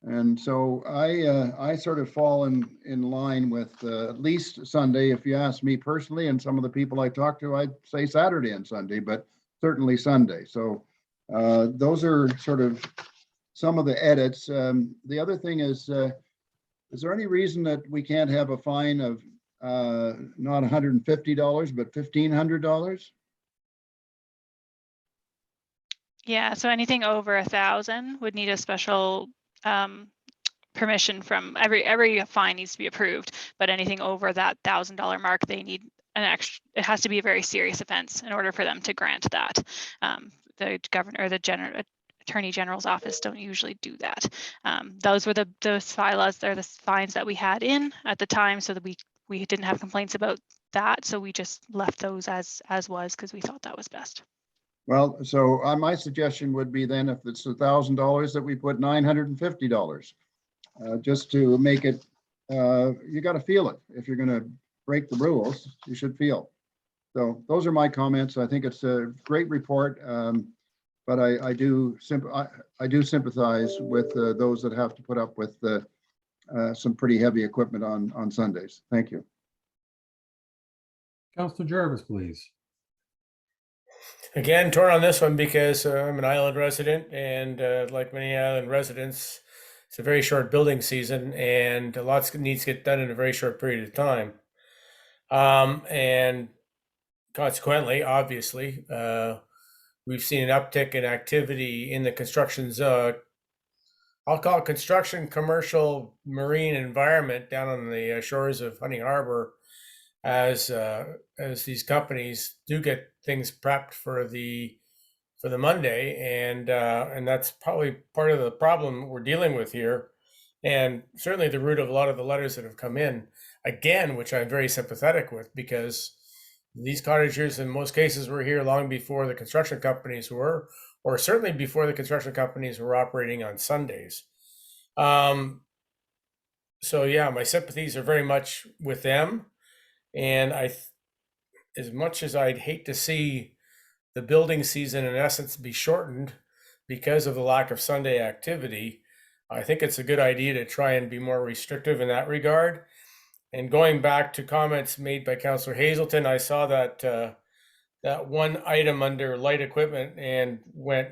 And so I sort of fall in line with at least Sunday. If you ask me personally, and some of the people I talk to, I'd say Saturday and Sunday, but certainly Sunday. So those are sort of some of the edits. The other thing is there any reason that we can't have a fine of not $150, but $1,500? Yeah, so anything over 1,000 would need a special permission from every fine needs to be approved, but anything over that $1,000 mark, they need an extra. It has to be a very serious offense in order for them to grant that. The governor or the attorney general's office don't usually do that. Those were the bylaws or the fines that we had in at the time, so that we didn't have complaints about that. So we just left those as was, because we thought that was best. Well, so my suggestion would be then, if it's $1,000, that we put $950, just to make it, you got to feel it. If you're going to break the rules, you should feel. So those are my comments. I think it's a great report, but I do sympathize with those that have to put up with some pretty heavy equipment on Sundays. Thank you. Councillor Jarvis, please. Again, torn on this one because I'm an island resident, and like many island residents, it's a very short building season, and lots needs to get done in a very short period of time. And consequently, obviously, we've seen an uptick in activity in the construction I'll call it construction, commercial, marine environment down on the shores of Honey Harbor, as these companies do get things prepped for the Monday, and that's probably part of the problem we're dealing with here, and certainly the root of a lot of the letters that have come in again, which I'm very sympathetic with, because these cottagers in most cases were here long before the construction companies were, or certainly before the construction companies were operating on Sundays. So yeah, my sympathies are very much with them, and as much as I'd hate to see the building season in essence be shortened because of the lack of Sunday activity, I think it's a good idea to try and be more restrictive in that regard. And going back to comments made by Councillor Hazelton, I saw that that one item under light equipment and went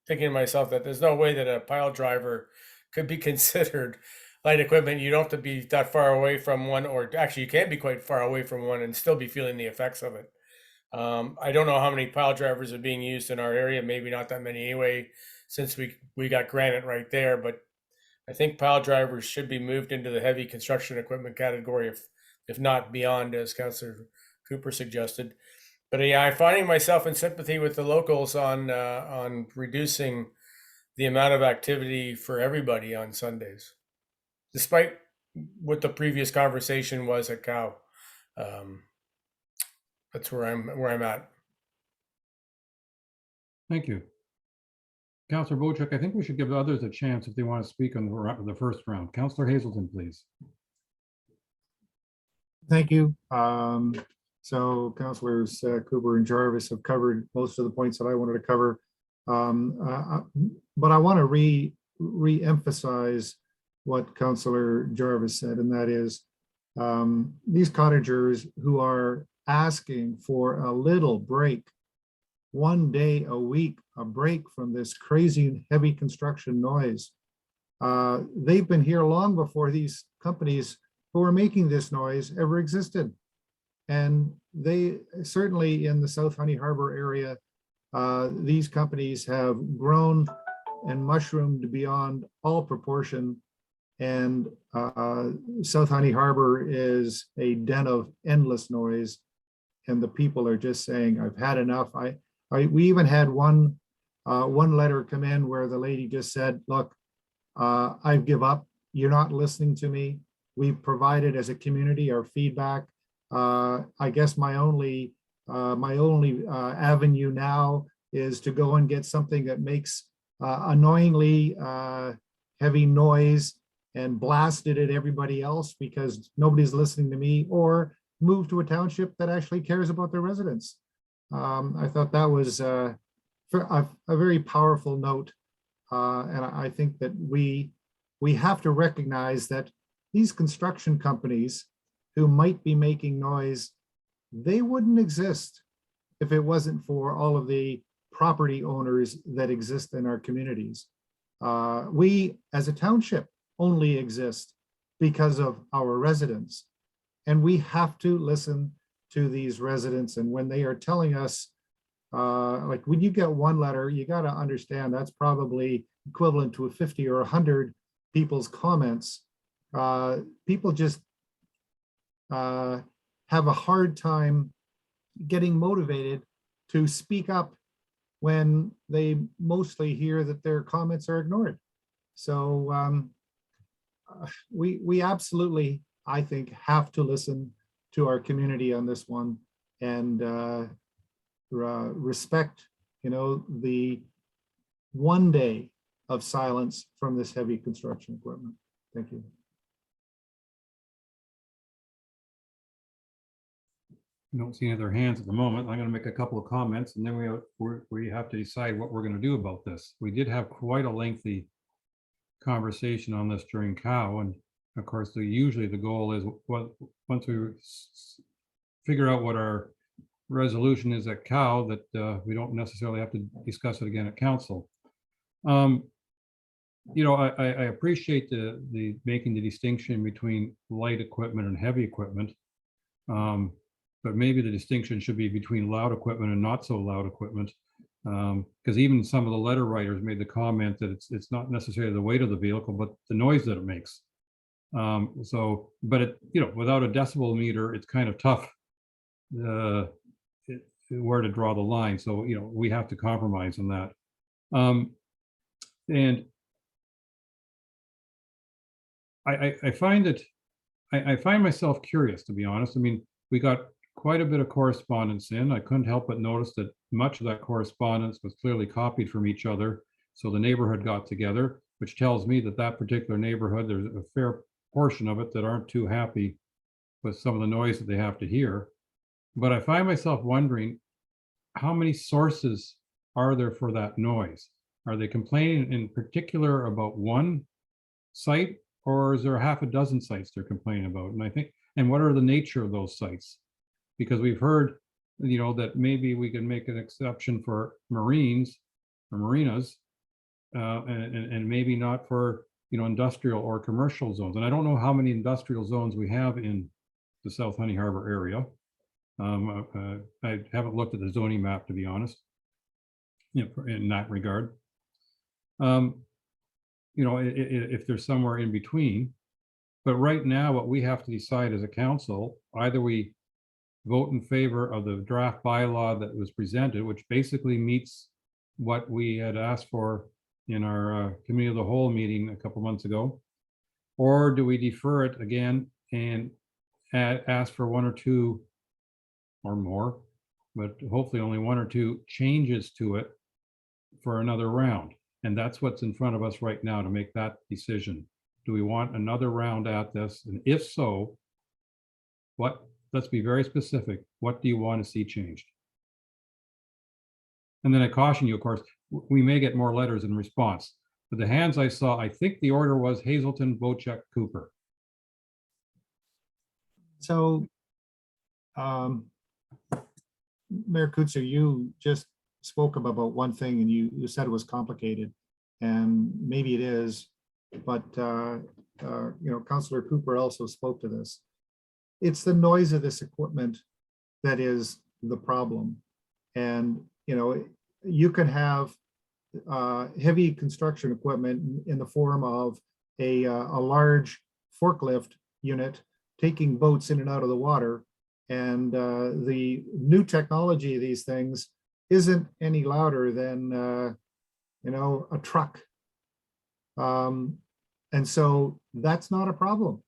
thinking to myself that there's no way that a pile driver could be considered light equipment. You don't have to be that far away from one, or actually you can be quite far away from one and still be feeling the effects of it. I don't know how many pile drivers are being used in our area, maybe not that many anyway, since we got granite right there, but I think pile drivers should be moved into the heavy construction equipment category, if not beyond, as Councillor Cooper suggested. But yeah, I'm finding myself in sympathy with the locals on reducing the amount of activity for everybody on Sundays, despite what the previous conversation was at Cow. That's where I'm at. Thank you. Councillor Bochuk, I think we should give others a chance if they want to speak on the first round. Councillor Hazelton, please. Thank you. So Councillors Cooper and Jarvis have covered most of the points that I wanted to cover. But I want to re-emphasize what Councillor Jarvis said, and that is these cottagers who are asking for a little break, one day a week, a break from this crazy heavy construction noise. They've been here long before these companies who are making this noise ever existed. And they certainly in the South Honey Harbor area, these companies have grown and mushroomed beyond all proportion. And South Honey Harbor is a den of endless noise. And the people are just saying, I've had enough. We even had one letter come in where the lady just said, look, I give up. You're not listening to me. We've provided as a community our feedback. I guess my only avenue now is to go and get something that makes annoyingly heavy noise and blast it at everybody else because nobody's listening to me, or move to a township that actually cares about their residents. I thought that was a very powerful note. And I think that we have to recognize that these construction companies who might be making noise, they wouldn't exist if it wasn't for all of the property owners that exist in our communities. We as a township only exist because of our residents, and we have to listen to these residents. And when they are telling us, like when you get one letter, you got to understand that's probably equivalent to a 50 or 100 people's comments. People just have a hard time getting motivated to speak up when they mostly hear that their comments are ignored. So we absolutely, I think, have to listen to our community on this one and respect, the one day of silence from this heavy construction equipment. Thank you. I don't see any other hands at the moment. I'm going to make a couple of comments, and then we have to decide what we're going to do about this. We did have quite a lengthy conversation on this during COW, and of course, usually the goal is once we figure out what our resolution is at COW, that we don't necessarily have to discuss it again at council. I appreciate the making the distinction between light equipment and heavy equipment. But maybe the distinction should be between loud equipment and not so loud equipment. Because even some of the letter writers made the comment that it's not necessarily the weight of the vehicle, but the noise that it makes. So, but it, without a decibel meter, it's kind of tough where to draw the line. So, we have to compromise on that. And I find it, I find myself curious, to be honest. I mean, we got quite a bit of correspondence in. I couldn't help but notice that much of that correspondence was clearly copied from each other. So the neighborhood got together, which tells me that that particular neighborhood, there's a fair portion of it that aren't too happy with some of the noise that they have to hear. But I find myself wondering, how many sources are there for that noise? Are they complaining in particular about one site, or is there half a dozen sites they're complaining about? And what are the nature of those sites? Because we've heard, that maybe we can make an exception for marines or marinas, and maybe not for, industrial or commercial zones. And I don't know how many industrial zones we have in the South Honey Harbor area. I haven't looked at the zoning map, to be honest, in that regard. If there's somewhere in between. But right now, what we have to decide as a council, either we vote in favor of the draft bylaw that was presented, which basically meets what we had asked for in our committee of the whole meeting a couple months ago, or do we defer it again and ask for one or two or more, but hopefully only one or two changes to it for another round? And that's what's in front of us right now to make that decision. Do we want another round at this? And if so, let's be very specific. What do you want to see changed? And then I caution you, of course, we may get more letters in response. But the hands I saw, I think the order was Hazelton, Bochek, Cooper. So, Mayor Kutzer, you just spoke about one thing, and you said it was complicated, and maybe it is, but Councillor Cooper also spoke to this. It's the noise of this equipment that is the problem. And you can have heavy construction equipment in the form of a large forklift unit taking boats in and out of the water, and the new technology of these things isn't any louder than a truck, and so that's not a problem.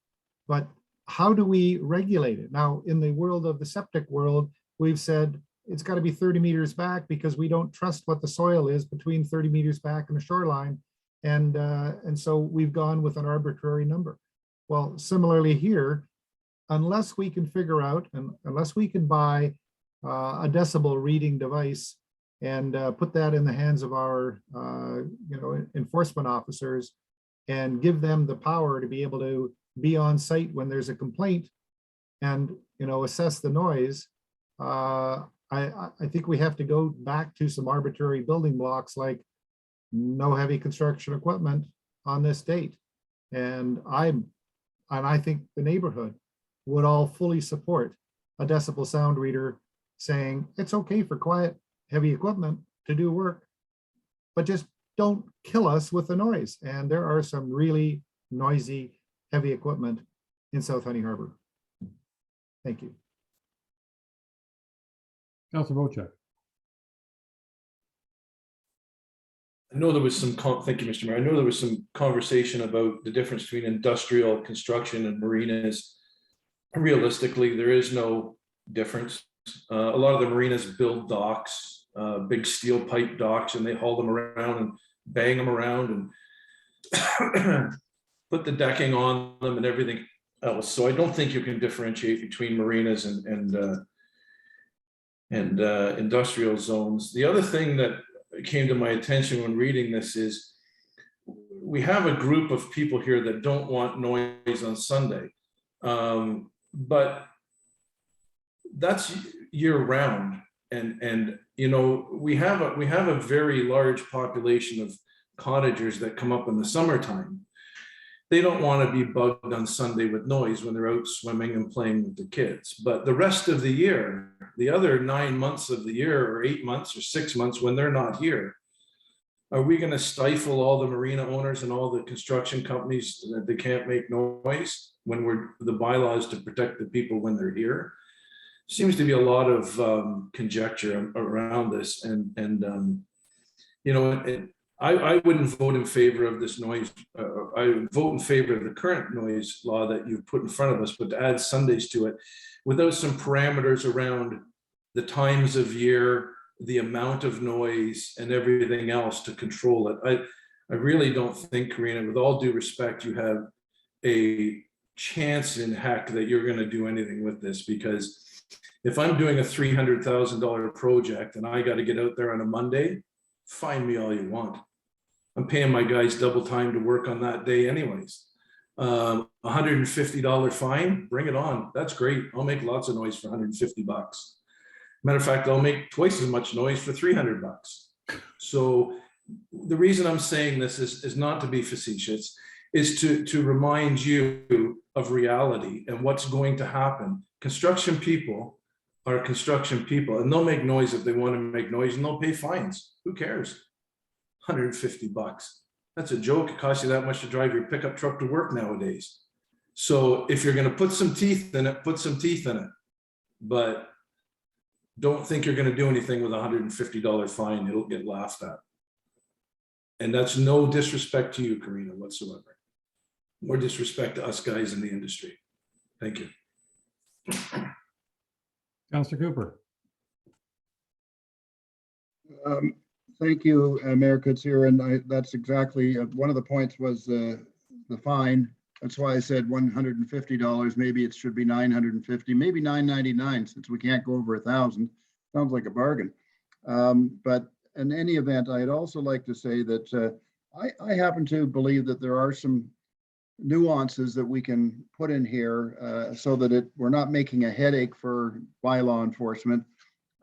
But how do we regulate it? Now, in the world of the septic world, we've said it's got to be 30 meters back because we don't trust what the soil is between 30 meters back and the shoreline, and so we've gone with an arbitrary number. Well, similarly here, unless we can figure out, and unless we can buy a decibel reading device and put that in the hands of our enforcement officers and give them the power to be able to be on site when there's a complaint and assess the noise, I think we have to go back to some arbitrary building blocks like no heavy construction equipment on this date. And I think the neighborhood would all fully support a decibel sound reader saying it's okay for quiet, heavy equipment to do work, but just don't kill us with the noise. And there are some really noisy, heavy equipment in South Honey Harbor. Thank you. Councilor Bochek. I know there was some, thank you, Mr. Mayor. I know there was some conversation about the difference between industrial construction and marinas. Realistically, there is no difference. A lot of the marinas build docks, big steel pipe docks, and they haul them around and bang them around and put the decking on them and everything else. So I don't think you can differentiate between marinas and industrial zones. The other thing that came to my attention when reading this is we have a group of people here that don't want noise on Sunday, but that's year round. And we have a very large population of cottagers that come up in the summertime. they don't want to be bugged on Sunday with noise when they're out swimming and playing with the kids. But the rest of the year, the other 9 months of the year, or 8 months or 6 months when they're not here, are we going to stifle all the marina owners and all the construction companies that they can't make noise when the bylaws to protect the people when they're here? Seems to be a lot of conjecture around this, and you know, I wouldn't vote in favor of this noise. I would vote in favor of the current noise law that you've put in front of us, but to add Sundays to it without some parameters around the times of year, the amount of noise and everything else to control it. I really don't think, Karina, with all due respect, you have a chance in heck that you're going to do anything with this, because if I'm doing a $300,000 project and I got to get out there on a Monday, find me all you want. I'm paying my guys double time to work on that day anyways. $150 fine, bring it on. That's great. I'll make lots of noise for 150 bucks. Matter of fact, I'll make twice as much noise for 300 bucks. So the reason I'm saying this is not to be facetious, is to remind you of reality and what's going to happen. Construction people are construction people, and they'll make noise if they want to make noise, and they'll pay fines. Who cares? 150 bucks. That's a joke. It costs you that much to drive your pickup truck to work nowadays. So if you're going to put some teeth in it, put some teeth in it. But don't think you're going to do anything with a $150 fine. It'll get laughed at. And that's no disrespect to you, Karina, whatsoever. More disrespect to us guys in the industry. Thank you. Councillor Cooper. Thank you, Mayor Kutsir, and that's exactly one of the points was the fine. That's why I said $150. Maybe it should be $950, maybe $999, since we can't go over 1,000. Sounds like a bargain. But in any event, I'd also like to say that I happen to believe that there are some nuances that we can put in here so that we're not making a headache for bylaw enforcement.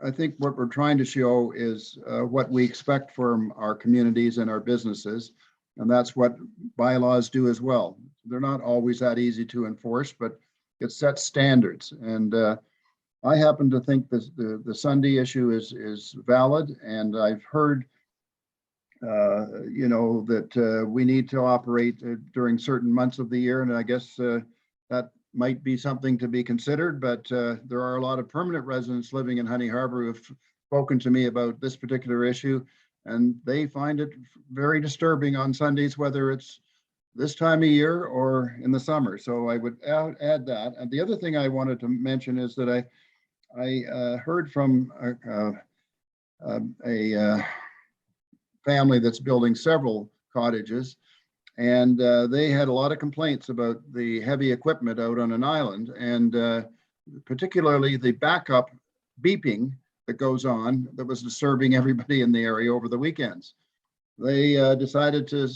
I think what we're trying to show is what we expect from our communities and our businesses, and that's what bylaws do as well. They're not always that easy to enforce, but it sets standards. And I happen to think the Sunday issue is valid, and I've heard you know, that we need to operate during certain months of the year, and I guess that might be something to be considered, but there are a lot of permanent residents living in Honey Harbour who have spoken to me about this particular issue, and they find it very disturbing on Sundays, whether it's this time of year or in the summer. So I would add that. And the other thing I wanted to mention is that I heard from a family that's building several cottages, and they had a lot of complaints about the heavy equipment out on an island, and particularly the backup beeping that goes on that was disturbing everybody in the area over the weekends. They decided to,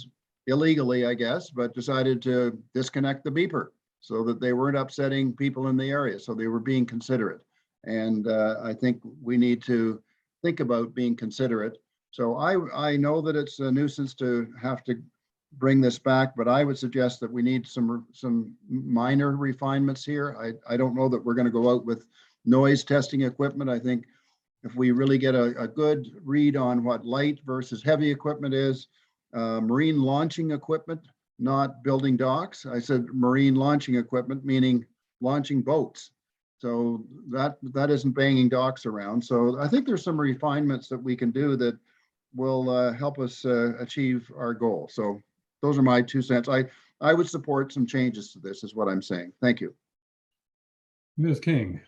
illegally, I guess, but decided to disconnect the beeper so that they weren't upsetting people in the area. So they were being considerate. And I think we need to think about being considerate. So I know that it's a nuisance to have to bring this back, but I would suggest that we need some minor refinements here. I don't know that we're going to go out with noise testing equipment. I think if we really get a good read on what light versus heavy equipment is, marine launching equipment, not building docks. I said marine launching equipment, meaning launching boats. So that isn't banging docks around. So I think there's some refinements that we can do that will help us achieve our goal. So those are my 2 cents. I would support some changes to this, is what I'm saying. Thank you. Ms. King.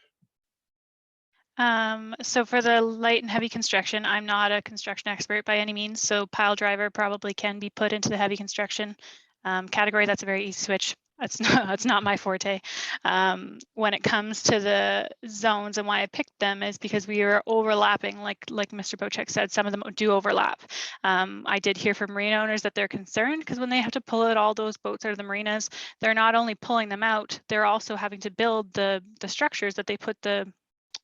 So for the light and heavy construction, I'm not a construction expert by any means. So pile driver probably can be put into the heavy construction category. That's a very easy switch. It's not my forte. When it comes to the zones, and why I picked them is because we are overlapping, like Mr. Bocek said, some of them do overlap. I did hear from marina owners that they're concerned because when they have to pull out all those boats out of the marinas, they're not only pulling them out, they're also having to build the structures that they put the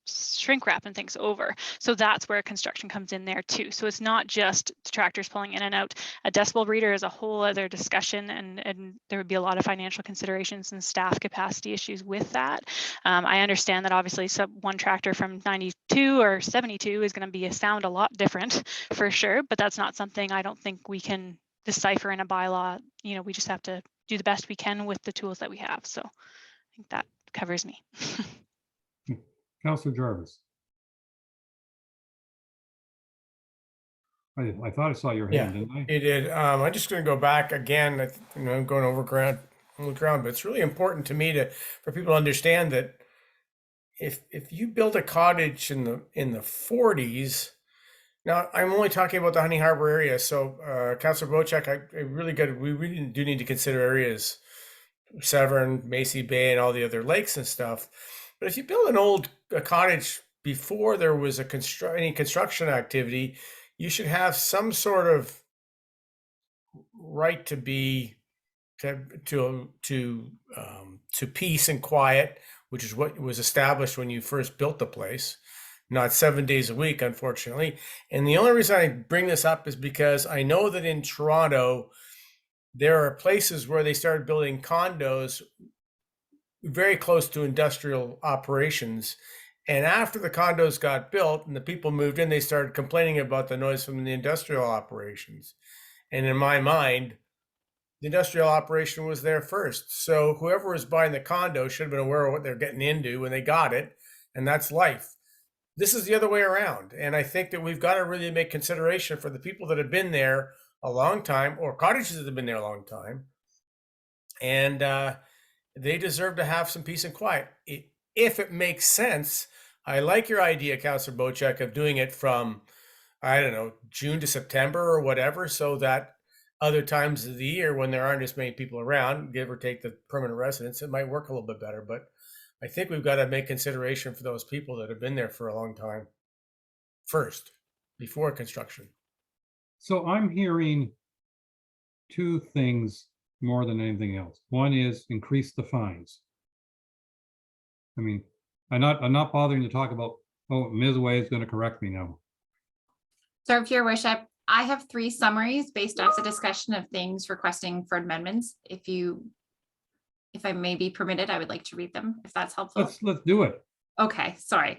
shrink wrap and things over. So that's where construction comes in there too. So it's not just tractors pulling in and out. A decibel reader is a whole other discussion, and there would be a lot of financial considerations and staff capacity issues with that. I understand that obviously one tractor from 92 or 72 is going to be sound a lot different for sure, but that's not something I don't think we can decipher in a bylaw. You know, we just have to do the best we can with the tools that we have. So I think that covers me. Councillor Jarvis. I thought I saw your hand, didn't I? You did. I'm just going to go back again. I'm going over ground, but it's really important to me for people to understand that if you build a cottage in the 40s, now I'm only talking about the Honey Harbor area. So, Councillor Bochek, we really do need to consider areas, Severn, Macy Bay, and all the other lakes and stuff. But if you build a cottage before there was any construction activity, you should have some sort of right to peace and quiet, which is what was established when you first built the place, not 7 days a week, unfortunately. And the only reason I bring this up is because I know that in Toronto, there are places where they started building condos very close to industrial operations. And after the condos got built and the people moved in, they started complaining about the noise from the industrial operations. And in my mind, the industrial operation was there first. So whoever was buying the condo should have been aware of what they're getting into when they got it. And that's life. This is the other way around. And I think that we've got to really make consideration for the people that have been there a long time, or cottages that have been there a long time. And they deserve to have some peace and quiet. If it makes sense, I like your idea, Councillor Bochek, of doing it from, I don't know, June to September or whatever, so that other times of the year when there aren't as many people around, give or take the permanent residents, it might work a little bit better. But I think we've got to make consideration for those people that have been there for a long time first, before construction. So I'm hearing two things more than anything else. One is increase the fines. I mean, I'm not bothering to talk about, oh, Ms. Way is going to correct me now. So, if your worship, I have 3 summaries based off the discussion of things requesting for amendments. If I may be permitted, I would like to read them, if that's helpful. Let's do it. Okay, sorry.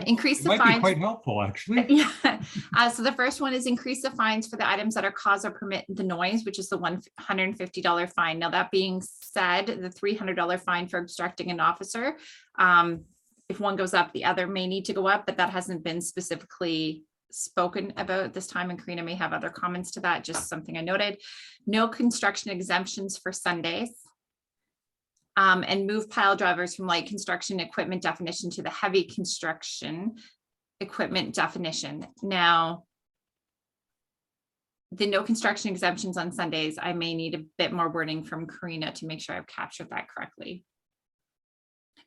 Increase the Might fines. be quite helpful, actually. Yeah. So the first one is increase the fines for the items that are cause or permit the noise, which is the $150 fine. Now, that being said, the $300 fine for obstructing an officer, if one goes up, the other may need to go up, but that hasn't been specifically spoken about this time, and Karina may have other comments to that, just something I noted. No construction exemptions for Sundays. And move pile drivers from light construction equipment definition to the heavy construction equipment definition. Now, the no construction exemptions on Sundays, I may need a bit more wording from Karina to make sure I've captured that correctly.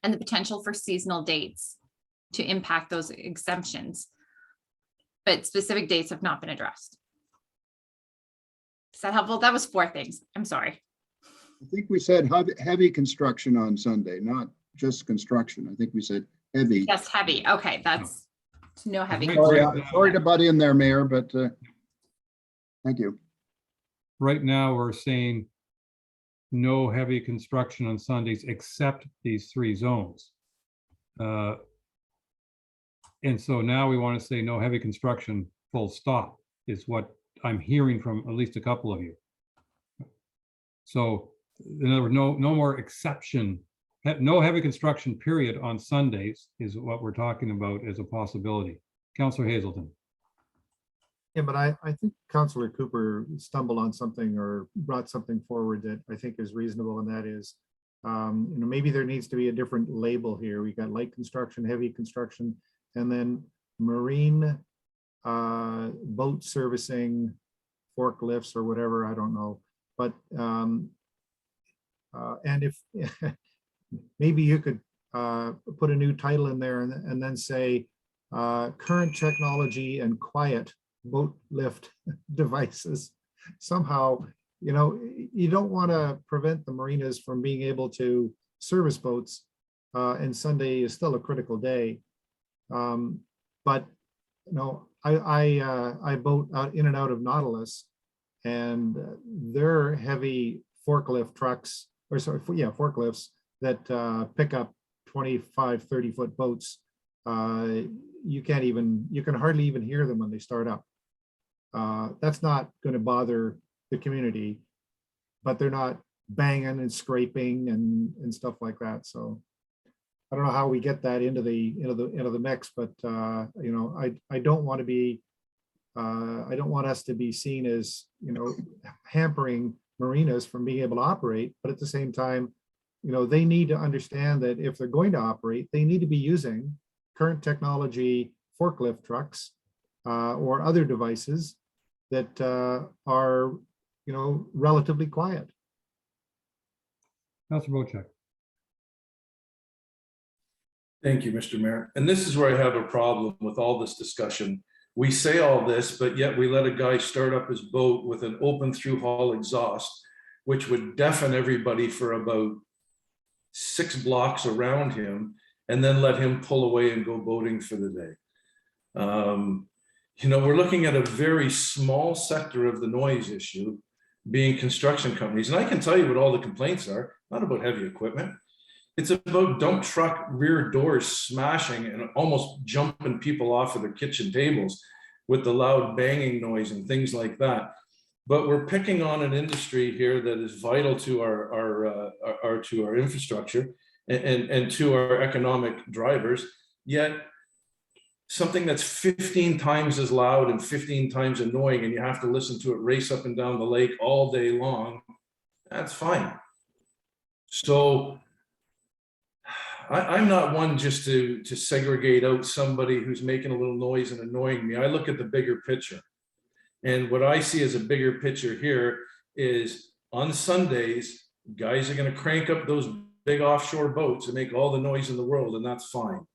And the potential for seasonal dates to impact those exemptions, but specific dates have not been addressed. Is that helpful? That was 4 things. I'm sorry. I think we said heavy construction on Sunday, not just construction. I think we said heavy. Yes, heavy. Okay, that's no heavy. Sorry to butt in there, Mayor, but thank you. Right now, we're saying no heavy construction on Sundays except these 3 zones. And so now we want to say no heavy construction, full stop, is what I'm hearing from at least a couple of you. So in other words, no more exception, no heavy construction period on Sundays is what we're talking about as a possibility. Councillor Hazelton. Yeah, but I think Councillor Cooper stumbled on something or brought something forward that I think is reasonable, and that is, maybe there needs to be a different label here. We got light construction, heavy construction, and then marine boat servicing, forklifts or whatever, I don't know. But and if maybe you could put a new title in there and then say current technology and quiet boat lift devices. Somehow, you don't want to prevent the marinas from being able to service boats and Sunday is still a critical day. But I boat out in and out of Nautilus, and their heavy forklift trucks, or sorry, forklifts that pick up 25, 30-foot boats. You can hardly even hear them when they start up. That's not going to bother the community, but they're not banging and scraping and stuff like that. So I don't know how we get that into the mix, but I don't want to be I don't want us to be seen as hampering marinas from being able to operate. But at the same time, they need to understand that if they're going to operate, they need to be using current technology forklift trucks or other devices that are relatively quiet. Councilor Wojcik. Thank you, Mr. Mayor. And this is where I have a problem with all this discussion. We say all this, but yet we let a guy start up his boat with an open through hull exhaust, which would deafen everybody for about 6 blocks around him, and then let him pull away and go boating for the day. We're looking at a very small sector of the noise issue being construction companies. And I can tell you what all the complaints are, not about heavy equipment. It's about dump truck rear doors smashing and almost jumping people off of their kitchen tables with the loud banging noise and things like that. But we're picking on an industry here that is vital to our infrastructure and to our economic drivers. Yet something that's 15 times as loud and 15 times annoying, and you have to listen to it race up and down the lake all day long, that's fine. So I'm not one just to segregate out somebody who's making a little noise and annoying me. I look at the bigger picture. And what I see as a bigger picture here is on Sundays, guys are going to crank up those big offshore boats and make all the noise in the world, and that's fine.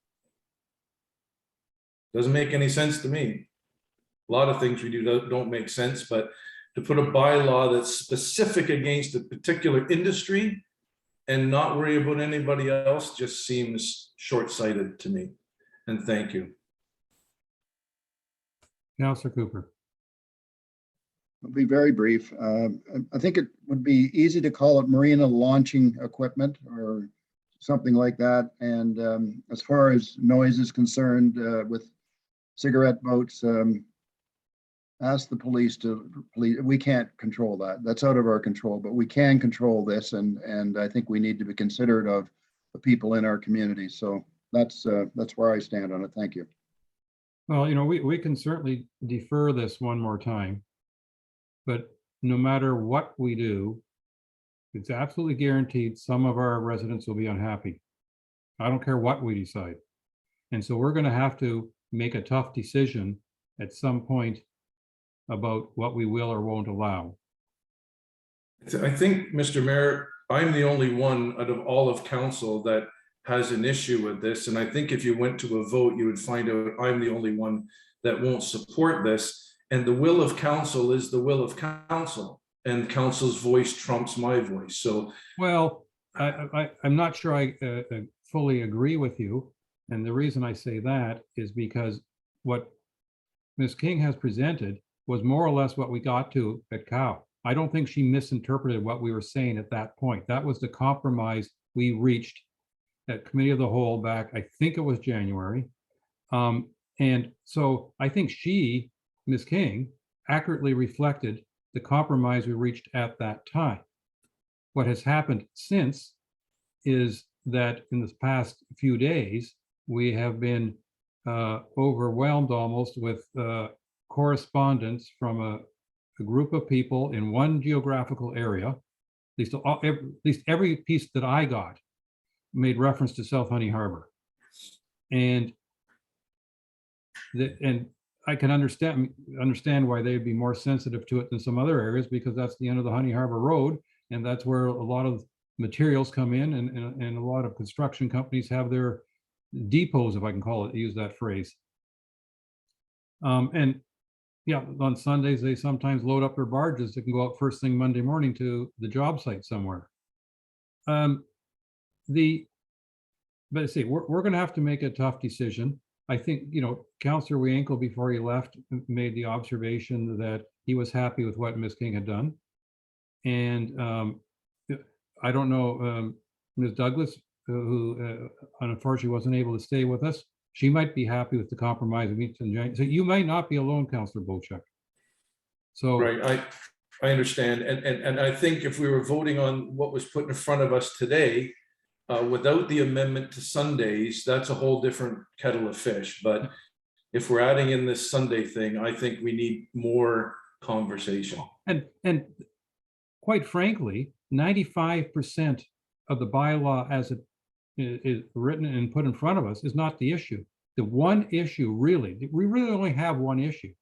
Doesn't make any sense to me. A lot of things we do don't make sense, but to put a bylaw that's specific against a particular industry and not worry about anybody else just seems short-sighted to me. And thank you. Councilor Cooper. I'll be very brief. I think it would be easy to call it marina launching equipment or something like that. And as far as noise is concerned, with cigarette boats, ask the police we can't control that. That's out of our control, but we can control this. And I think we need to be considerate of the people in our community. So that's where I stand on it. Thank you. Well, we can certainly defer this one more time, but no matter what we do, it's absolutely guaranteed some of our residents will be unhappy. I don't care what we decide. And so we're going to have to make a tough decision at some point about what we will or won't allow. I think, Mr. Mayor, I'm the only one out of all of council that has an issue with this. And I think if you went to a vote, you would find out I'm the only one that won't support this. And the will of council is the will of council, and council's voice trumps my voice. So, well, I'm not sure I fully agree with you. And the reason I say that is because what Ms. King has presented was more or less what we got to at COW. I don't think she misinterpreted what we were saying at that point. That was the compromise we reached at Committee of the Whole back, I think it was January. And so I think she, Ms. King, accurately reflected the compromise we reached at that time. What has happened since is that in the past few days, we have been overwhelmed almost with correspondence from a group of people in one geographical area. At least every piece that I got made reference to South Honey Harbour. And I can understand why they'd be more sensitive to it than some other areas, because that's the end of the Honey Harbour Road, and that's where a lot of materials come in, and a lot of construction companies have their depots, if I can use that phrase. And yeah, on Sundays, they sometimes load up their barges that can go out first thing Monday morning to the job site somewhere. but see, we're gonna have to make a tough decision. I think, you know, Councillor Wienkel, before he left, made the observation that he was happy with what Ms. King had done. And I don't know, Ms. Douglas, who unfortunately wasn't able to stay with us, she might be happy with the compromise. So you might not be alone, Councillor Bochek. So. Right, I understand. And I think if we were voting on what was put in front of us today, without the amendment to Sundays, that's a whole different kettle of fish. But if we're adding in this Sunday thing, I think we need more conversation. And quite frankly, 95% of the bylaw as it is written and put in front of us is not the issue. The one issue really, we really only have one issue.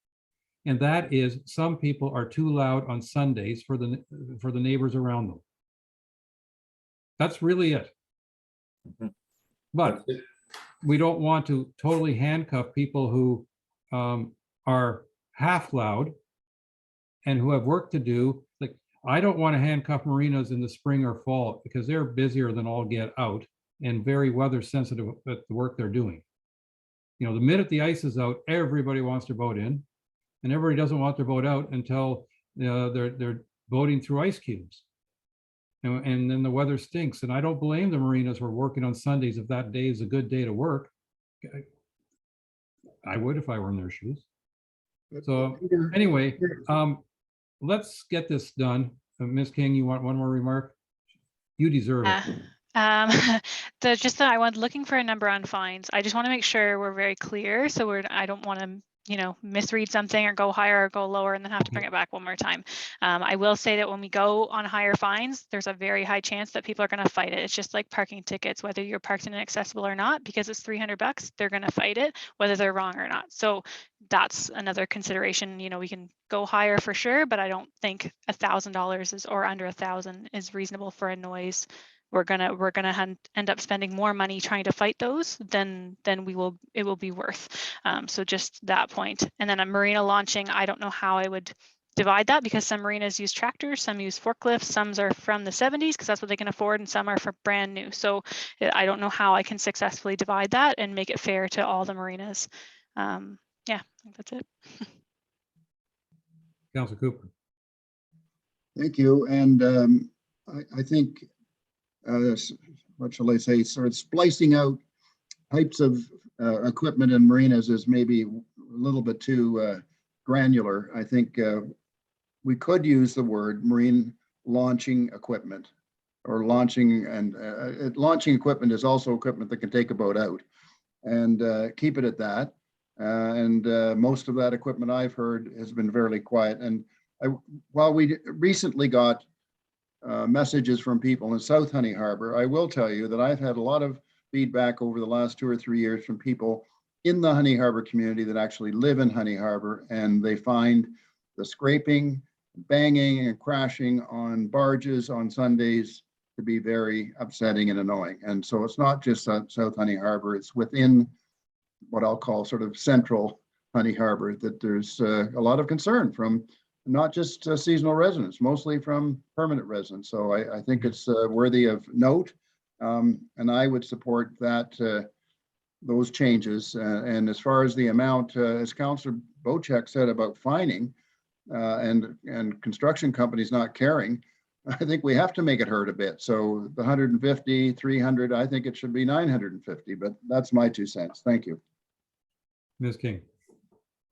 And that is some people are too loud on Sundays for the neighbors around them. That's really it. But we don't want to totally handcuff people who are half loud and who have work to do. Like, I don't want to handcuff marinas in the spring or fall because they're busier than all get out and very weather sensitive at the work they're doing. You know, the minute the ice is out, everybody wants their boat in, and everybody doesn't want their boat out until they're boating through ice cubes. And then the weather stinks. And I don't blame the marinas for working on Sundays if that day is a good day to work. I would if I were in their shoes. So anyway, let's get this done. Ms. King, you want one more remark? You deserve it. Just that I want looking for a number on fines. I just want to make sure we're very clear. So I don't want to, you know, misread something or go higher or go lower and then have to bring it back one more time. I will say that when we go on higher fines, there's a very high chance that people are going to fight it. It's just like parking tickets, whether you're parked in inaccessible or not, because it's $300, they're going to fight it, whether they're wrong or not. So that's another consideration. You know, we can go higher for sure, but I don't think $1,000 is, or under 1,000 is reasonable for a noise. We're gonna end up spending more money trying to fight those than it will be worth. So just that point. And then a marina launching, I don't know how I would divide that because some marinas use tractors, some use forklifts, some are from the 70s because that's what they can afford, and some are for brand new. So I don't know how I can successfully divide that and make it fair to all the marinas. Yeah, I think that's it. Councilor Cooper. Thank you. And I think, what shall I say, sort of splicing out types of equipment in marinas is maybe a little bit too granular. I think we could use the word marine launching equipment, or launching, and launching equipment is also equipment that can take a boat out, and keep it at that. And most of that equipment I've heard has been fairly quiet. And while we recently got messages from people in South Honey Harbour, I will tell you that I've had a lot of feedback over the last 2 or 3 years from people in the Honey Harbour community that actually live in Honey Harbour, and they find the scraping, banging and crashing on barges on Sundays to be very upsetting and annoying. And so it's not just South Honey Harbour, it's within what I'll call sort of central Honey Harbour that there's a lot of concern from not just seasonal residents, mostly from permanent residents. So I think it's worthy of note, and I would support that, those changes. And as far as the amount, as Councillor Bochek said about fining and construction companies not caring, I think we have to make it hurt a bit. So the 150, 300, I think it should be 950, but that's my 2 cents. Thank you. Ms. King.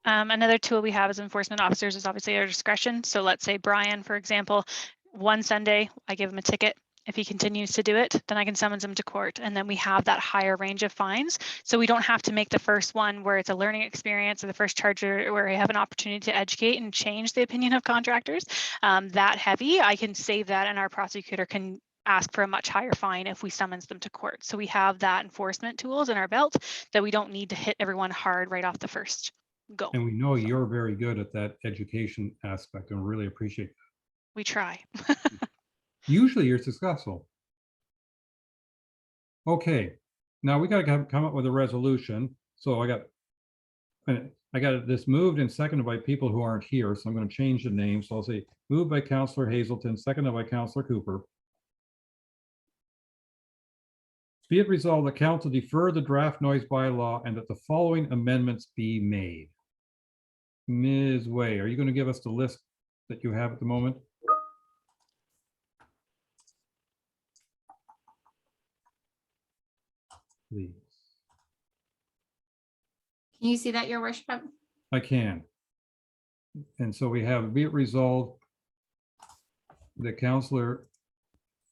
Another tool we have as enforcement officers is obviously our discretion. So let's say Brian, for example, one Sunday, I give him a ticket. If he continues to do it, then I can summons him to court. And then we have that higher range of fines. So we don't have to make the first one where it's a learning experience, or the first charger where I have an opportunity to educate and change the opinion of contractors that heavy. I can save that, and our prosecutor can ask for a much higher fine if we summons them to court. So we have that enforcement tools in our belt that we don't need to hit everyone hard right off the first go. And we know you're very good at that education aspect, and really appreciate that. We try. Usually you're successful. Okay, now we got to come up with a resolution. So I got this moved and seconded by people who aren't here. So I'm going to change the name. So I'll say moved by Councillor Hazelton, seconded by Councillor Cooper. Be it resolved, the council defer the draft noise bylaw and that the following amendments be made. Ms. Way, are you going to give us the list that you have at the moment? Please. Can you see that, your worship? I can. And so we have, be it resolved, the councillor,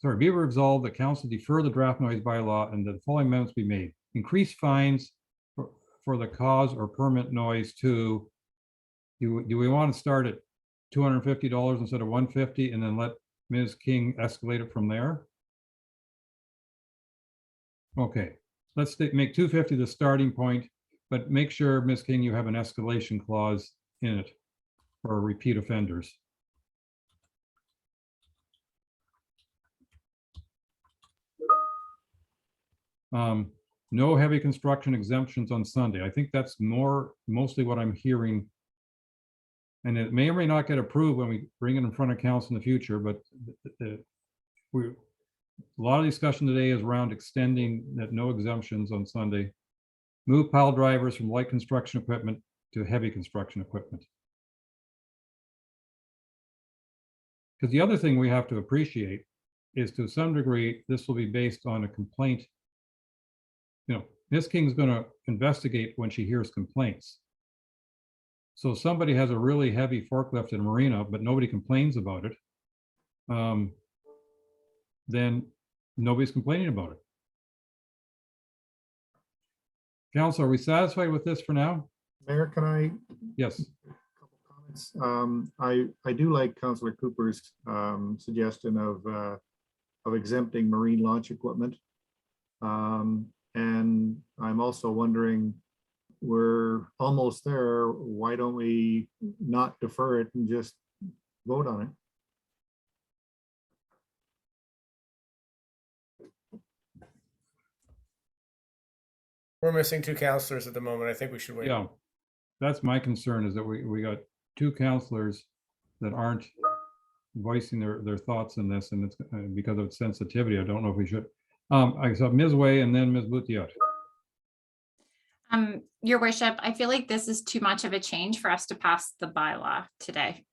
sorry, be it resolved, the council defer the draft noise bylaw and the following amendments be made. Increase fines for the cause or permit noise to, do we want to start at $250 instead of $150 and then let Ms. King escalate it from there? Okay, let's make $250 the starting point, but make sure, Ms. King, you have an escalation clause in it for repeat offenders. No heavy construction exemptions on Sunday. I think that's mostly what I'm hearing. And it may or may not get approved when we bring it in front of council in the future, but a lot of discussion today is around extending that no exemptions on Sunday. Move pile drivers from light construction equipment to heavy construction equipment. Because the other thing we have to appreciate is, to some degree, this will be based on a complaint. You know, Ms. King's going to investigate when she hears complaints. So if somebody has a really heavy forklift in a marina, but nobody complains about it, then nobody's complaining about it. Council, are we satisfied with this for now? Mayor, can I? Yes. Couple comments. I do like Councillor Cooper's suggestion of exempting marine launch equipment. And I'm also wondering, we're almost there. Why don't we not defer it and just vote on it? We're missing 2 councillors at the moment. I think we should wait. Yeah, that's my concern, is that we got 2 councillors that aren't voicing their thoughts in this, and it's because of sensitivity. I don't know if we should. I saw Ms. Way and then Ms. Boutiot. Your worship, I feel like this is too much of a change for us to pass the bylaw today.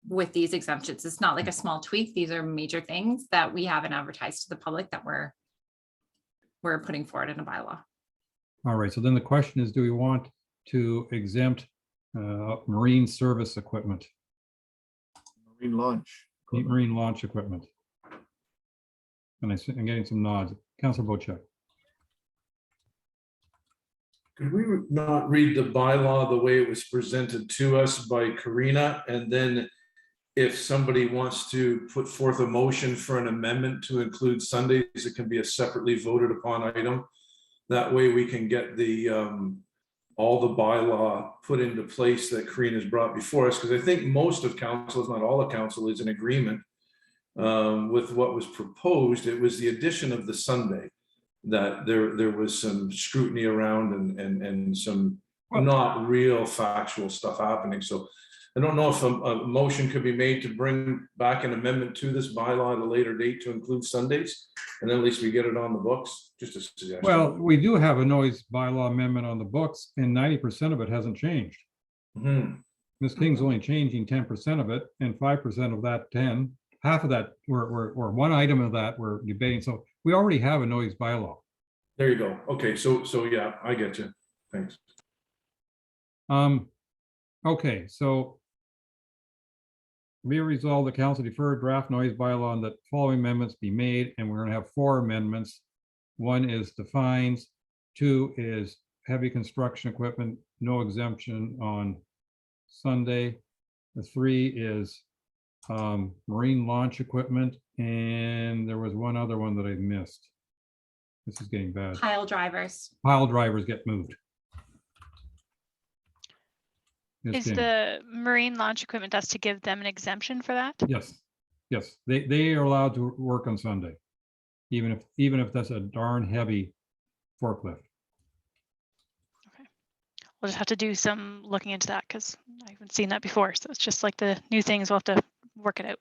With these exemptions, it's not like a small tweak. These are major things that we haven't advertised to the public that we're putting forward in a bylaw. All right, so then the question is, do we want to exempt marine service equipment? Marine launch. Marine launch equipment. And I'm getting some nods. Councilor Bochek. Could we not read the bylaw the way it was presented to us by Karina? And then if somebody wants to put forth a motion for an amendment to include Sundays, it can be a separately voted upon item. That way we can get the all the bylaw put into place that Karina's brought before us. Because I think most of council, if not all of council, is in agreement with what was proposed. It was the addition of the Sunday that there was some scrutiny around and some not real factual stuff happening. So I don't know if a motion could be made to bring back an amendment to this bylaw at a later date to include Sundays, and then at least we get it on the books. Just a suggestion. Well, we do have a noise bylaw amendment on the books, and 90% of it hasn't changed. Ms. King's only changing 10% of it, and 5% of that 10, half of that, or one item of that we're debating. So we already have a noise bylaw. There you go. Okay, so yeah, I get you. Thanks. Okay, so be resolved, the council defer draft noise bylaw and that following amendments be made, and we're going to have 4 amendments. 1 is the fines, 2 is heavy construction equipment, no exemption on Sunday. The 3 is marine launch equipment, and there was one other one that I missed. This is getting bad. Pile drivers. Pile drivers get moved. Is the marine launch equipment, that's to give them an exemption for that? Yes, yes, they are allowed to work on Sunday, even if that's a darn heavy forklift. Okay, we'll just have to do some looking into that because I haven't seen that before. So it's just like the new things. We'll have to work it out.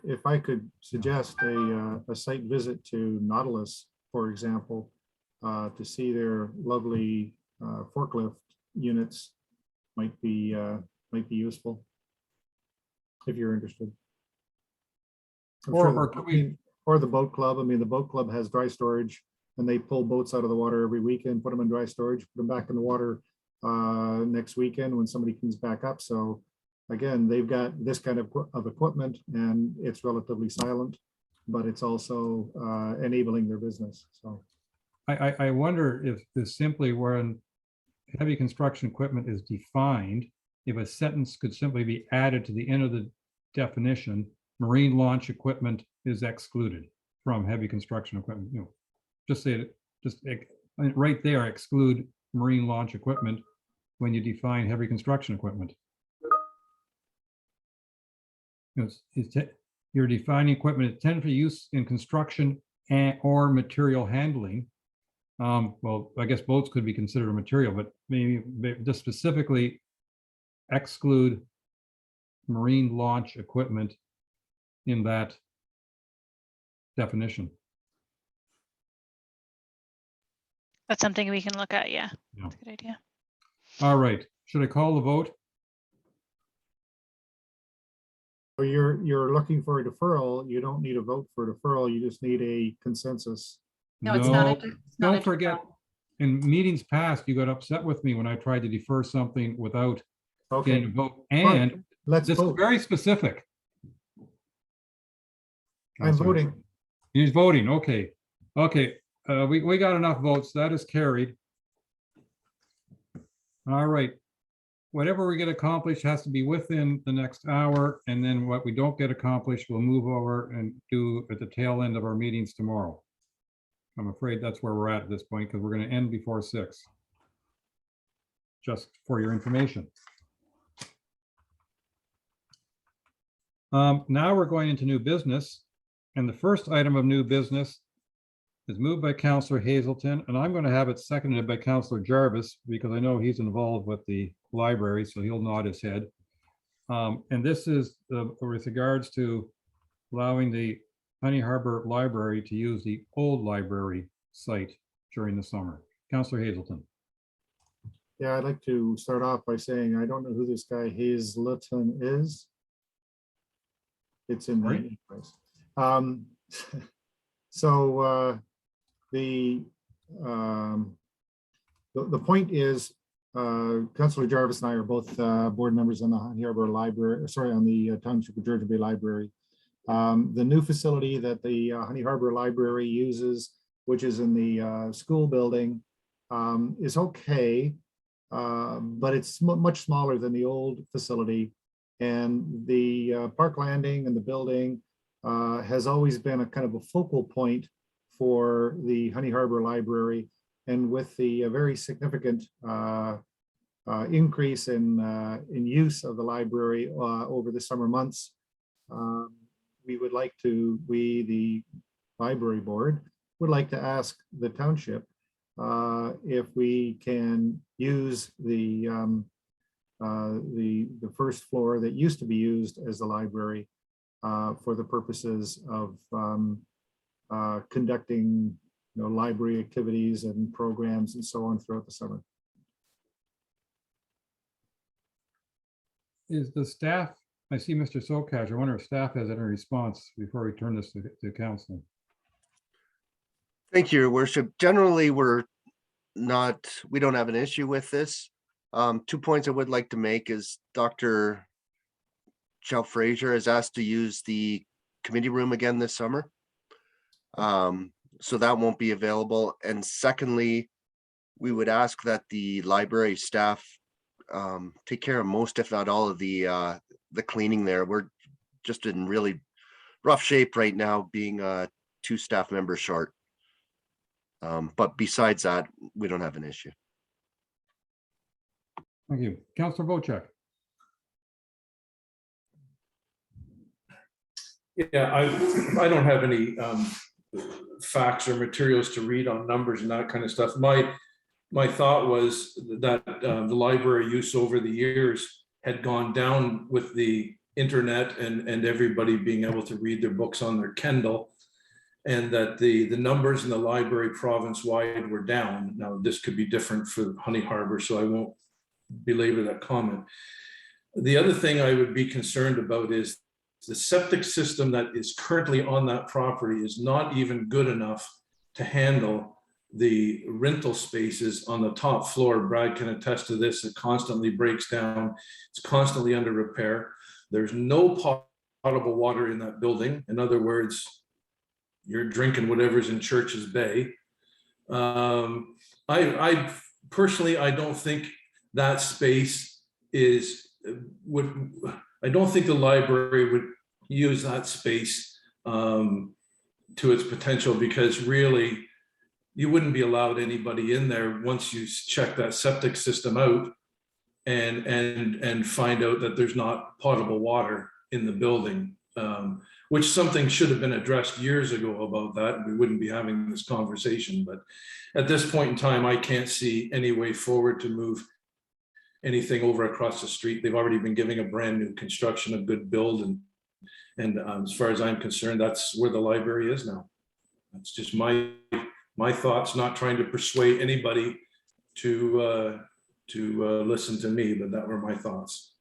If I could suggest a site visit to Nautilus, for example, to see their lovely forklift units might be useful if you're interested. I'm Or- sure or the- could we- or the boat club. I mean, the boat club has dry storage and they pull boats out of the water every weekend, put them in dry storage, put them back in the water next weekend when somebody comes back up. So again, they've got this kind of equipment and it's relatively silent, but it's also enabling their business. So I wonder if this simply when heavy construction equipment is defined, if a sentence could simply be added to the end of the definition, marine launch equipment is excluded from heavy construction equipment, you know, just say it, right there, exclude marine launch equipment when you define heavy construction equipment. You know, you're defining equipment intended for use in construction or material handling. Well, I guess boats could be considered a material, but maybe just specifically exclude marine launch equipment in that definition. That's something we can look at. Yeah, Yeah. that's a good idea. All right, should I call the vote? so you're looking for a deferral. You don't need a vote for deferral. You just need a consensus. No, it's not. No, don't forget, in meetings past, you got upset with me when I tried to defer something without getting a Okay, vote, fine. and Let's this is vote. very specific. I'm voting. He's voting, okay. Okay, we got enough votes, that is carried. All right. Whatever we get accomplished has to be within the next hour, and then what we don't get accomplished, we'll move over and do at the tail end of our meetings tomorrow. I'm afraid that's where we're at this point, because we're going to end before 6. Just for your information. Now we're going into new business, and the first item of new business is moved by Councillor Hazelton, and I'm going to have it seconded by Councillor Jarvis because I know he's involved with the library, so he'll nod his head. And this is with regards to allowing the Honey Harbour Library to use the old library site during the summer. Councillor Hazelton. Yeah, I'd like to start off by saying I don't know who this guy Hazelton is. It's in Sorry? the so the point is Councillor Jarvis and I are both board members on the Honey Harbour Library, sorry, on the Township of Georgian Bay Library. The new facility that the Honey Harbour Library uses, which is in the school building, is okay, but it's much smaller than the old facility. And the park landing and the building has always been a kind of a focal point for the Honey Harbour Library. And with the very significant increase in use of the library over the summer months, we would like to, the library board, would like to ask the township if we can use the first floor that used to be used as the library for the purposes of conducting, library activities and programs and so on throughout the summer. Is the staff, I see Mr. Sokash, I wonder if staff has any response before we turn this to council. Thank you, Your Worship. Generally, we don't have an issue with this. 2 points I would like to make is Dr. Chow Fraser has asked to use the committee room again this summer. So that won't be available. And secondly, we would ask that the library staff take care of most, if not all, of the cleaning there. We're just in really rough shape right now, being 2 staff members short. But besides that, we don't have an issue. Thank you. Councillor Bochek. Yeah, I don't have any facts or materials to read on numbers and that kind of stuff. My thought was that the library use over the years had gone down with the internet and everybody being able to read their books on their Kindle, and that the numbers in the library province-wide were down. Now, this could be different for Honey Harbour, so I won't belabor that comment. The other thing I would be concerned about is the septic system that is currently on that property is not even good enough to handle the rental spaces on the top floor. Brad can attest to this. It constantly breaks down. It's constantly under repair. There's no potable water in that building. In other words, you're drinking whatever's in Church's Bay. I personally, I don't think that space I don't think the library would use that space to its potential, because really you wouldn't be allowed anybody in there once you check that septic system out and find out that there's not potable water in the building, which something should have been addressed years ago about that. We wouldn't be having this conversation, but at this point in time, I can't see any way forward to move anything over across the street. They've already been giving a brand new construction, a good build, and as far as I'm concerned, that's where the library is now. That's just my thoughts, not trying to persuade anybody to listen to me, but that were my thoughts.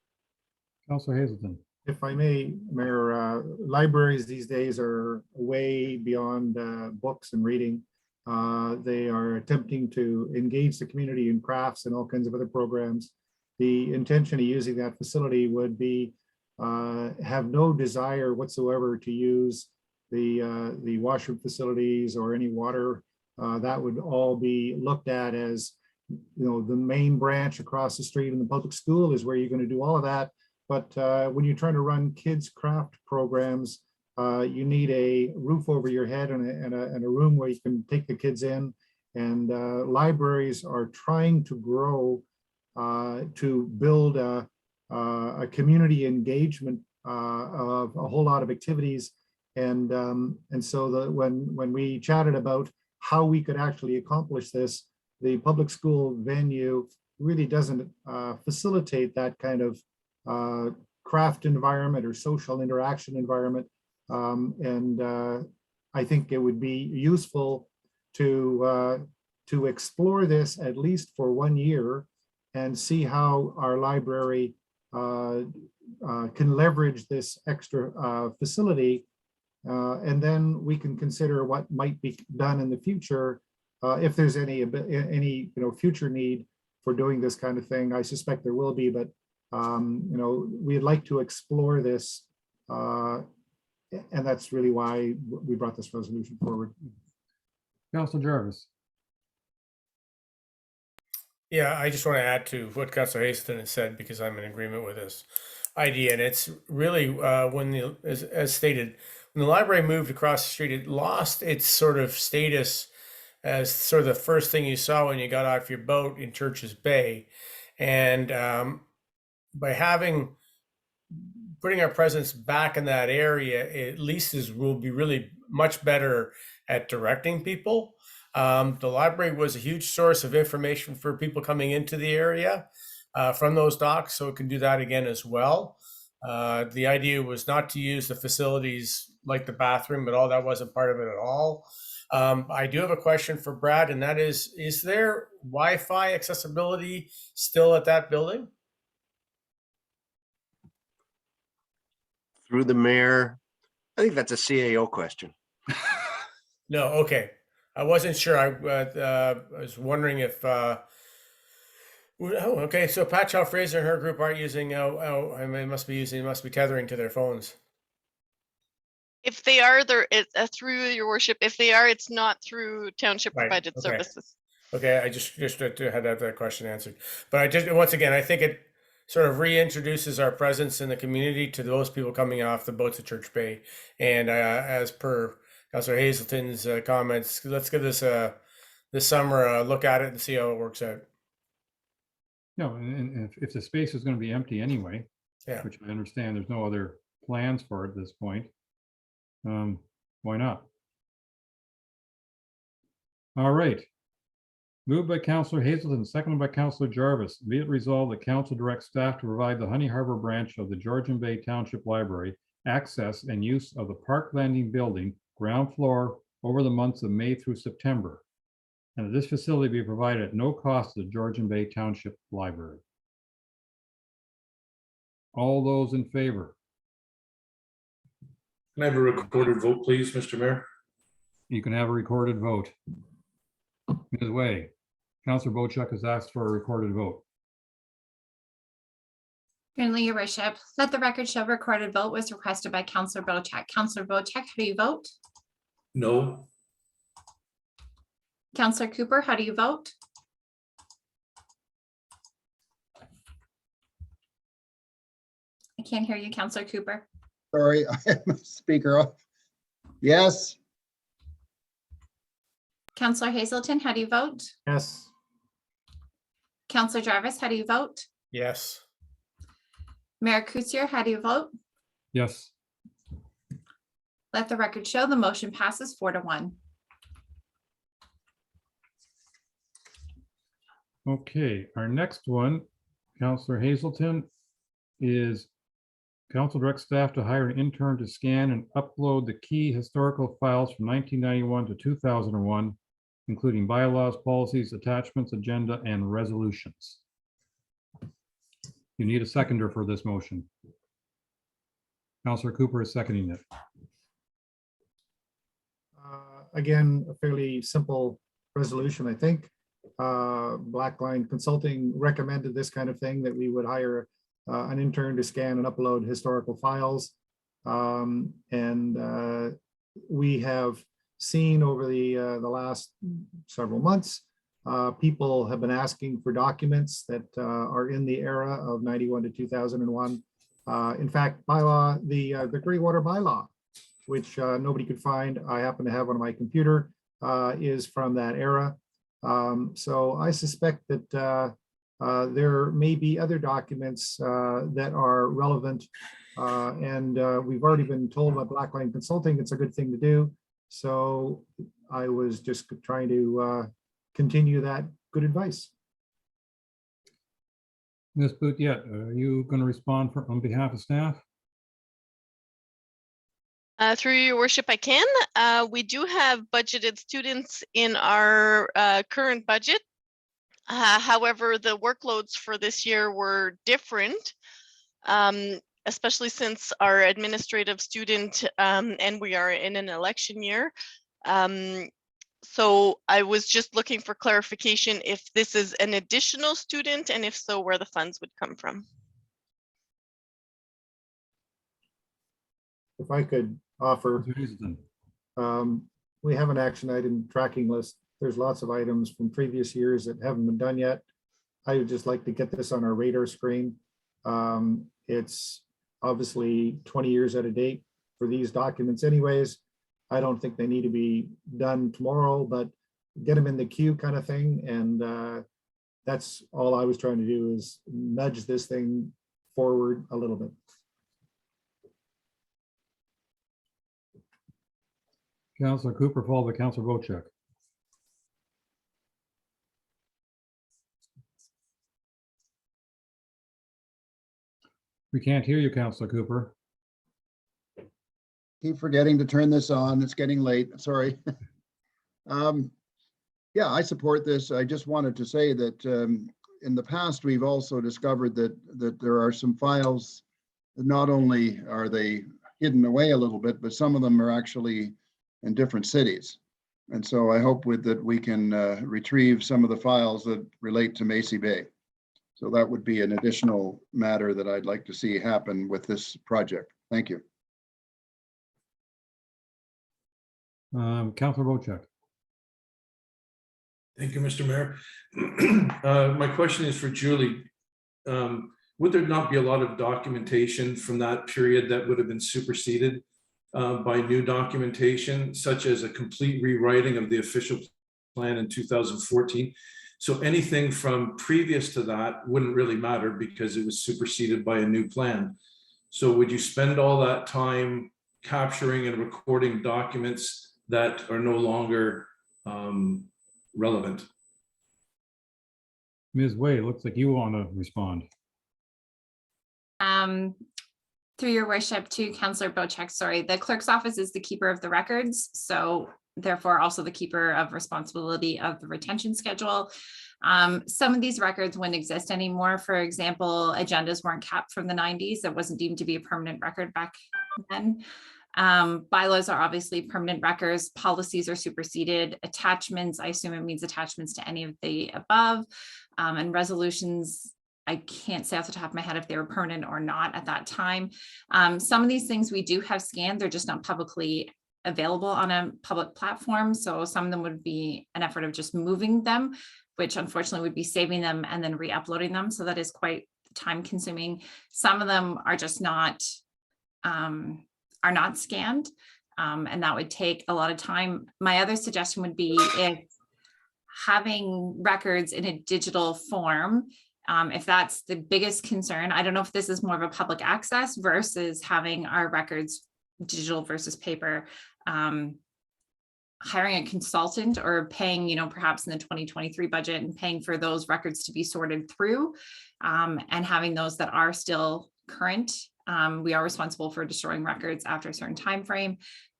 Councillor Hazelton. If I may, Mayor, libraries these days are way beyond books and reading. They are attempting to engage the community in crafts and all kinds of other programs. The intention of using that facility would be have no desire whatsoever to use the washroom facilities or any water. That would all be looked at as, you know, the main branch across the street in the public school is where you're going to do all of that. But when you're trying to run kids' craft programs, you need a roof over your head and a room where you can take the kids in. And libraries are trying to grow to build a community engagement of a whole lot of activities. And so when we chatted about how we could actually accomplish this, the public school venue really doesn't facilitate that kind of craft environment or social interaction environment. I think it would be useful to explore this at least for 1 year and see how our library can leverage this extra facility. And then we can consider what might be done in the future if there's any future need for doing this kind of thing. I suspect there will be, but we'd like to explore this, and that's really why we brought this resolution forward. Councillor Jarvis. Yeah, I just want to add to what Councillor Hazelton has said, because I'm in agreement with this idea. And it's really as stated, when the library moved across the street, it lost its sort of status as sort of the first thing you saw when you got off your boat in Church's Bay. And by putting our presence back in that area, at least will be really much better at directing people. The library was a huge source of information for people coming into the area from those docks, so it can do that again as well. The idea was not to use the facilities like the bathroom, but all that wasn't part of it at all. I do have a question for Brad, and that is there Wi-Fi accessibility still at that building? Through the mayor, I think that's a CAO question. No, okay. I wasn't sure. I was wondering if. Okay. So Pat Chow Fraser and her group aren't using. I mean, must be tethering to their phones. If they are, through your worship. If they are, it's not through township provided services. Okay, I just had that question answered. But once again, I think it sort of reintroduces our presence in the community to those people coming off the boats at Church Bay. And as per Councillor Hazelton's comments, let's give this summer a look at it and see how it works out. No, and if the space is going to be empty anyway, yeah, which I understand there's no other plans for it at this point, why not? All right. Moved by Councillor Hazelton, seconded by Councillor Jarvis. Be it resolved that council directs staff to provide the Honey Harbor branch of the Georgian Bay Township Library access and use of the Park Landing building, ground floor, over the months of May through September. And that this facility be provided at no cost to the Georgian Bay Township Library. All those in favor? Can I have a recorded vote, please, Mr. Mayor? You can have a recorded vote. Ms. Way, Councillor Bochuk has asked for a recorded vote. Certainly, your worship. Let the record show recorded vote was requested by Councillor Bochuk. Councillor Bochuk, how do you vote? No. Councillor Cooper, how do you vote? I can't hear you, Councillor Cooper. Sorry, I am a speaker off. Yes. Councillor Hazelton, how do you vote? Yes. Councillor Jarvis, how do you vote? Yes. Mayor Kutsier, how do you vote? Yes. Let the record show the motion passes 4-1. Okay, our next one, Councillor Hazelton, is council directs staff to hire an intern to scan and upload the key historical files from 1991 to 2001, including bylaws, policies, attachments, agenda, and resolutions. You need a seconder for this motion. Councillor Cooper is seconding it. Again, a fairly simple resolution, I think. Blackline Consulting recommended this kind of thing, that we would hire an intern to scan and upload historical files. We have seen over the last several months, people have been asking for documents that are in the era of 91 to 2001. In fact, bylaw, the Greywater bylaw, which nobody could find, I happen to have on my computer, is from that era. So I suspect that there may be other documents that are relevant, and we've already been told by Blackline Consulting it's a good thing to do. So I was just trying to continue that good advice. Ms. Boutiette, are you going to respond on behalf of staff? Through your worship, I can. We do have budgeted students in our current budget. However, the workloads for this year were different, especially since our administrative student and we are in an election year. So I was just looking for clarification if this is an additional student, and if so, where the funds would come from. If I could offer, we have an action item tracking list. There's lots of items from previous years that haven't been done yet. I would just like to get this on our radar screen. It's obviously 20 years out of date for these documents anyways. I don't think they need to be done tomorrow, but get them in the queue kind of thing. And that's all I was trying to do, is nudge this thing forward a little bit. Councillor Cooper, followed by Councillor Bochuk. We can't hear you, Councillor Cooper. Keep forgetting to turn this on. It's getting late. Sorry. Yeah, I support this. I just wanted to say that in the past, we've also discovered that there are some files that not only are they hidden away a little bit, but some of them are actually in different cities. And so I hope that we can retrieve some of the files that relate to Macy Bay. So that would be an additional matter that I'd like to see happen with this project. Thank you. Councillor Bochuk. Thank you, Mr. Mayor. My question is for Julie. Would there not be a lot of documentation from that period that would have been superseded by new documentation, such as a complete rewriting of the official plan in 2014? So anything from previous to that wouldn't really matter because it was superseded by a new plan. So would you spend all that time capturing and recording documents that are no longer relevant? Ms. Wade, it looks like you want to respond. Through your worship to Councillor Bocheck, sorry, the clerk's office is the keeper of the records, so therefore also the keeper of responsibility of the retention schedule. Some of these records wouldn't exist anymore. For example, agendas weren't kept from the 90s. That wasn't deemed to be a permanent record back then. Bylaws are obviously permanent records. Policies are superseded. Attachments, I assume it means attachments to any of the above. And resolutions, I can't say off the top of my head if they were permanent or not at that time. Some of these things we do have scanned, they're just not publicly available on a public platform. So some of them would be an effort of just moving them, which unfortunately would be saving them and then re-uploading them. So that is quite time consuming. Some of them are just not scanned, and that would take a lot of time. My other suggestion would be if having records in a digital form, if that's the biggest concern. I don't know if this is more of a public access versus having our records digital versus paper. Hiring a consultant or paying, perhaps in the 2023 budget and paying for those records to be sorted through, and having those that are still current. We are responsible for destroying records after a certain time frame.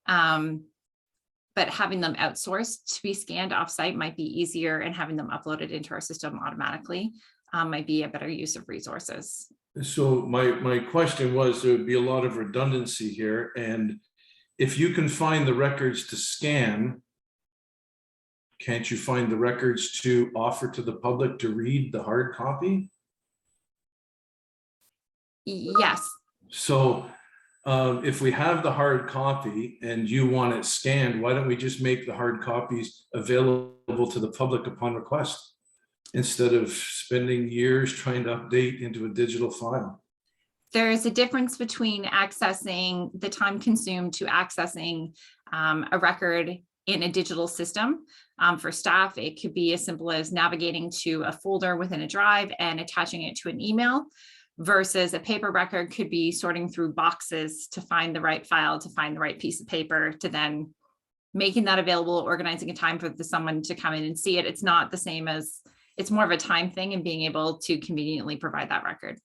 But having them outsourced to be scanned offsite might be easier, and having them uploaded into our system automatically might be a better use of resources. So my question was, there would be a lot of redundancy here, and if you can find the records to scan, can't you find the records to offer to the public to read the hard copy? Yes. So if we have the hard copy and you want it scanned, why don't we just make the hard copies available to the public upon request, instead of spending years trying to update into a digital file? There's a difference between accessing the time consumed to accessing a record in a digital system. For staff, it could be as simple as navigating to a folder within a drive and attaching it to an email, versus a paper record could be sorting through boxes to find the right file, to find the right piece of paper, to then making that available, organizing a time for someone to come in and see it. It's not the same as, it's more of a time thing and being able to conveniently provide that record.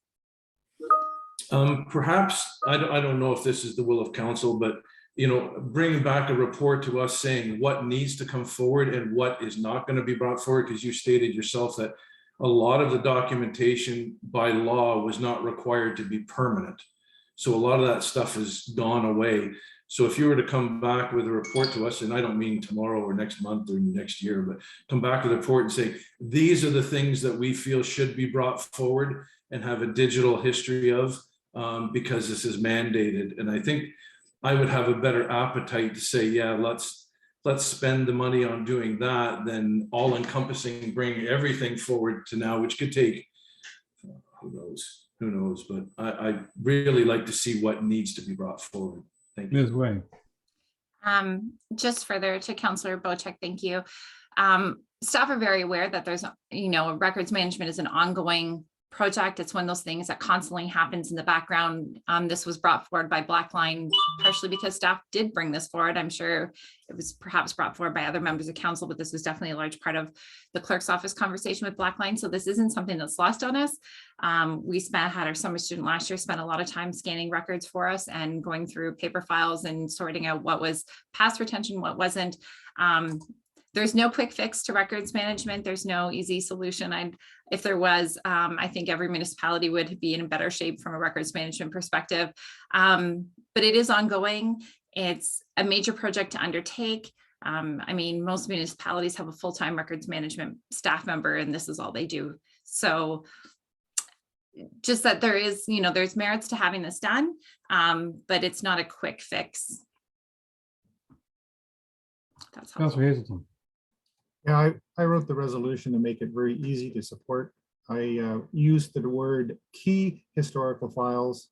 Perhaps, I don't know if this is the will of council, but bringing back a report to us saying what needs to come forward and what is not going to be brought forward, because you stated yourself that a lot of the documentation by law was not required to be permanent. So a lot of that stuff has gone away. So if you were to come back with a report to us, and I don't mean tomorrow or next month or next year, but come back with a report and say, these are the things that we feel should be brought forward and have a digital history of, because this is mandated. And I think I would have a better appetite to say, yeah, let's spend the money on doing that than all encompassing, bringing everything forward to now, which could take, who knows, but I really like to see what needs to be brought forward. Thank you. Ms. Wade. Just further to Councillor Bocheck, thank you. Staff are very aware that there's, records management is an ongoing project. It's one of those things that constantly happens in the background. This was brought forward by Blackline partially because staff did bring this forward. I'm sure it was perhaps brought forward by other members of council, but this was definitely a large part of the clerk's office conversation with Blackline. So this isn't something that's lost on us. We had our summer student last year, spent a lot of time scanning records for us and going through paper files and sorting out what was past retention, what wasn't. There's no quick fix to records management. There's no easy solution. If there was, I think every municipality would be in better shape from a records management perspective. But it is ongoing. It's a major project to undertake. I mean, most municipalities have a full-time records management staff member, and this is all they do. So just that there is, there's merits to having this done, but it's not a quick fix. That's all. Councillor Hazelton. Yeah, I wrote the resolution to make it very easy to support. I used the word key historical files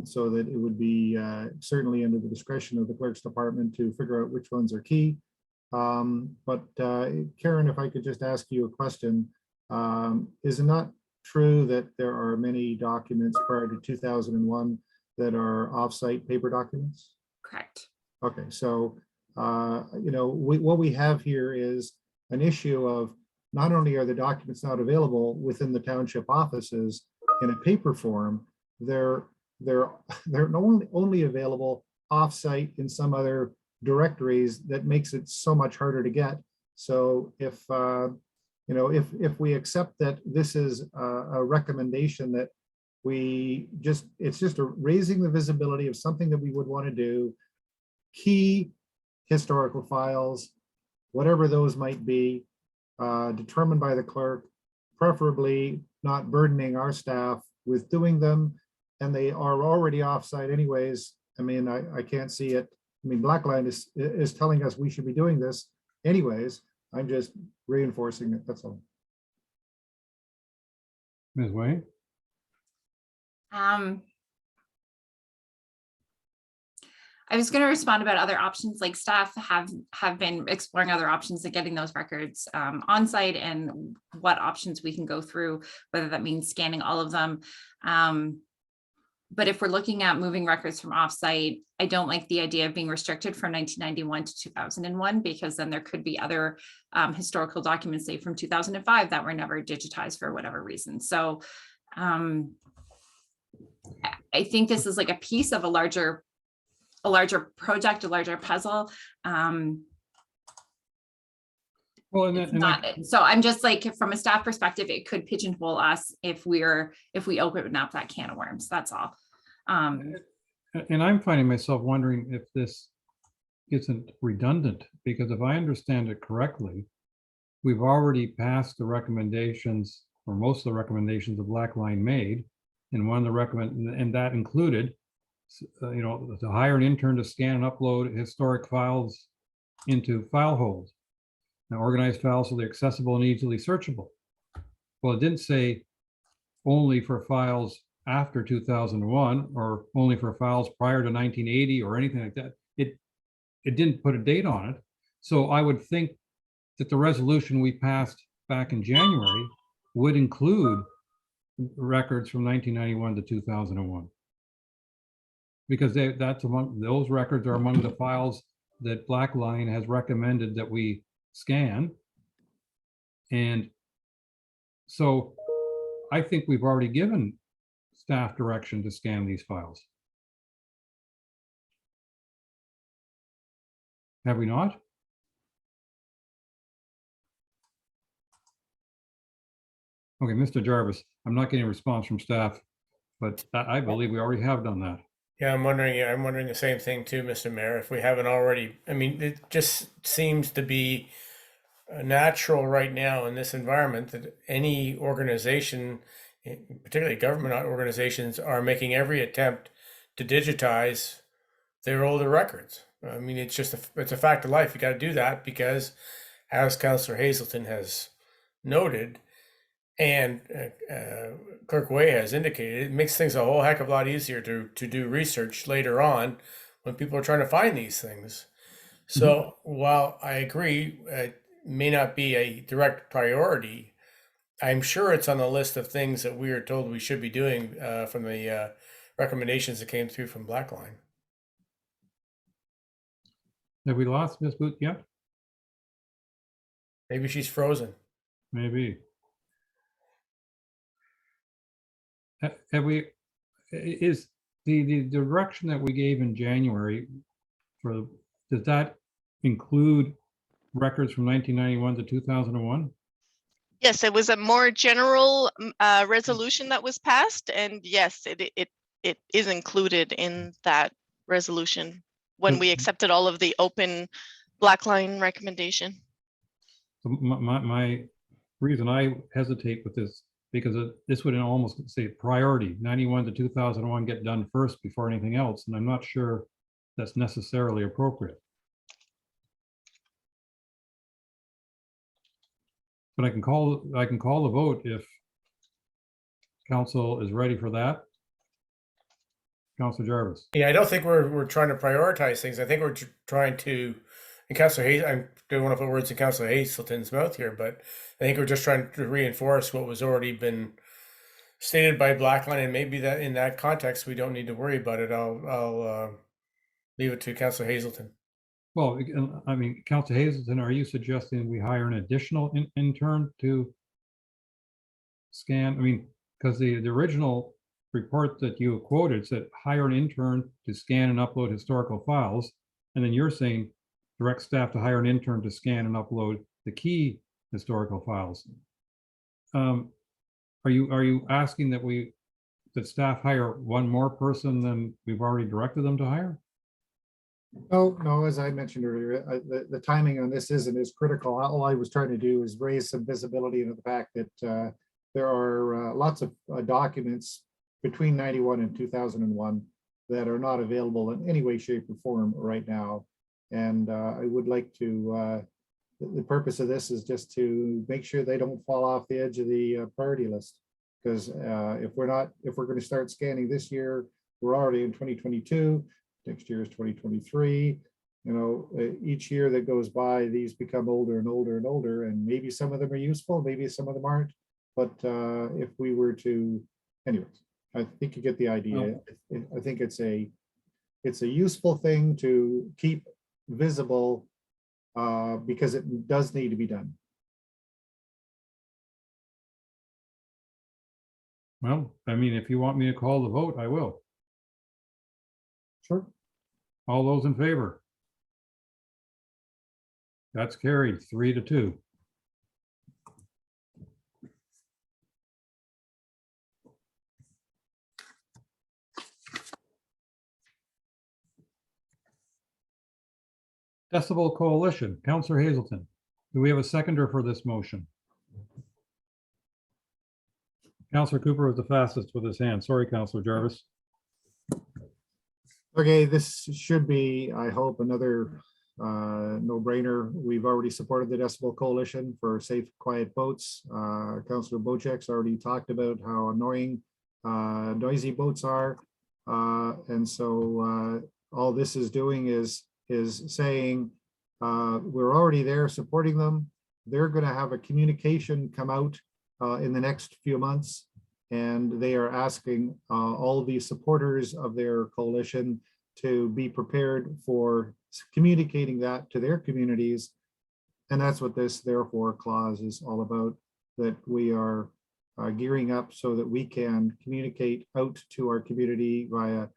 so that it would be certainly under the discretion of the clerk's department to figure out which ones are key. But Karen, if I could just ask you a question, is it not true that there are many documents prior to 2001 that are offsite paper documents? Correct. Okay, so what we have here is an issue of not only are the documents not available within the township offices in a paper form, they're only available offsite in some other directories that makes it so much harder to get. So if if we accept that this is a recommendation that it's just raising the visibility of something that we would want to do, key historical files, whatever those might be, determined by the clerk, preferably not burdening our staff with doing them, and they are already offsite anyways. I mean, I can't see it. I mean, Blackline is telling us we should be doing this anyways. I'm just reinforcing it, that's all. Ms. Wayne? I was going to respond about other options, like staff have been exploring other options of getting those records on site and what options we can go through, whether that means scanning all of them. But if we're looking at moving records from offsite, I don't like the idea of being restricted from 1991 to 2001, because then there could be other historical documents, say from 2005, that were never digitized for whatever reason. So I think this is like a piece of a larger project, a larger puzzle. Well, and It's not, so I'm just like, from a staff perspective, it could pigeonhole us if we open up that can of worms, that's all. and I'm finding myself wondering if this isn't redundant, because if I understand it correctly, we've already passed the recommendations, or most of the recommendations the Blackline made, and one of the and that included, to hire an intern to scan and upload historic files into file holes. Now, organized files so they're accessible and easily searchable. Well, it didn't say only for files after 2001 or only for files prior to 1980 or anything like that. It didn't put a date on it. So I would think that the resolution we passed back in January would include records from 1991 to 2001. Because those records are among the files that Blackline has recommended that we scan. And so I think we've already given staff direction to scan these files. Have we not? Okay, Mr. Jarvis, I'm not getting a response from staff, but I believe we already have done that. Yeah, I'm wondering the same thing too, Mr. Mayor, if we haven't already. I mean, it just seems to be natural right now in this environment that any organization, particularly government organizations, are making every attempt to digitize their older records. I mean, it's a fact of life. You got to do that because, as Councillor Hazelton has noted, and Clerk Way has indicated, it makes things a whole heck of a lot easier to do research later on when people are trying to find these things. So while I agree, it may not be a direct priority, I'm sure it's on the list of things that we are told we should be doing from the recommendations that came through from Blackline. Have we lost Ms. Booth yet? Maybe she's frozen. Maybe. Have we, is the direction that we gave in January does that include records from 1991 to 2001? Yes, it was a more general resolution that was passed, and yes, it is included in that resolution when we accepted all of the open Blackline recommendation. So my reason I hesitate with this, because this would almost say priority, 91 to 2001 get done first before anything else, and I'm not sure that's necessarily appropriate. But I can call the vote if council is ready for that. Councilor Jarvis. Yeah, I don't think we're trying to prioritize things. I think we're trying to, and Councilor Hayes, I don't want to put words in Councilor Hazelton's mouth here, but I think we're just trying to reinforce what was already been stated by Blackline, and maybe that in that context we don't need to worry about it. I'll leave it to Councilor Hazelton. Well, I mean, Council Hazelton, are you suggesting we hire an additional intern to scan? I mean, because the original report that you quoted said hire an intern to scan and upload historical files. And then you're saying direct staff to hire an intern to scan and upload the key historical files. Are you asking that staff hire one more person than we've already directed them to hire? No, as I mentioned earlier, the timing on this isn't as critical. All I was trying to do is raise some visibility into the fact that there are lots of documents between 91 and 2001 that are not available in any way, shape, or form right now. And I would like to, the purpose of this is just to make sure they don't fall off the edge of the priority list. Because if we're going to start scanning this year, we're already in 2022. Next year is 2023. You know, each year that goes by, these become older and older and older, and maybe some of them are useful, maybe some of them aren't. But if we were to, anyways, I think you get the idea. I think it's a useful thing to keep visible because it does need to be done. Well, I mean, if you want me to call the vote, I will. Sure. All those in favor? That's carried 3-2. Decibel Coalition, Councillor Hazelton. Do we have a seconder for this motion? Councillor Cooper was the fastest with his hand. Sorry, Councillor Jarvis. Okay, this should be, I hope, another no-brainer. We've already supported the Decibel Coalition for safe, quiet boats. Councillor Bocek's already talked about how annoying noisy boats are. And so all this is doing is saying we're already there supporting them. They're going to have a communication come out in the next few months, and they are asking all the supporters of their coalition to be prepared for communicating that to their communities. And that's what this therefore clause is all about, that we are gearing up so that we can communicate out to our community via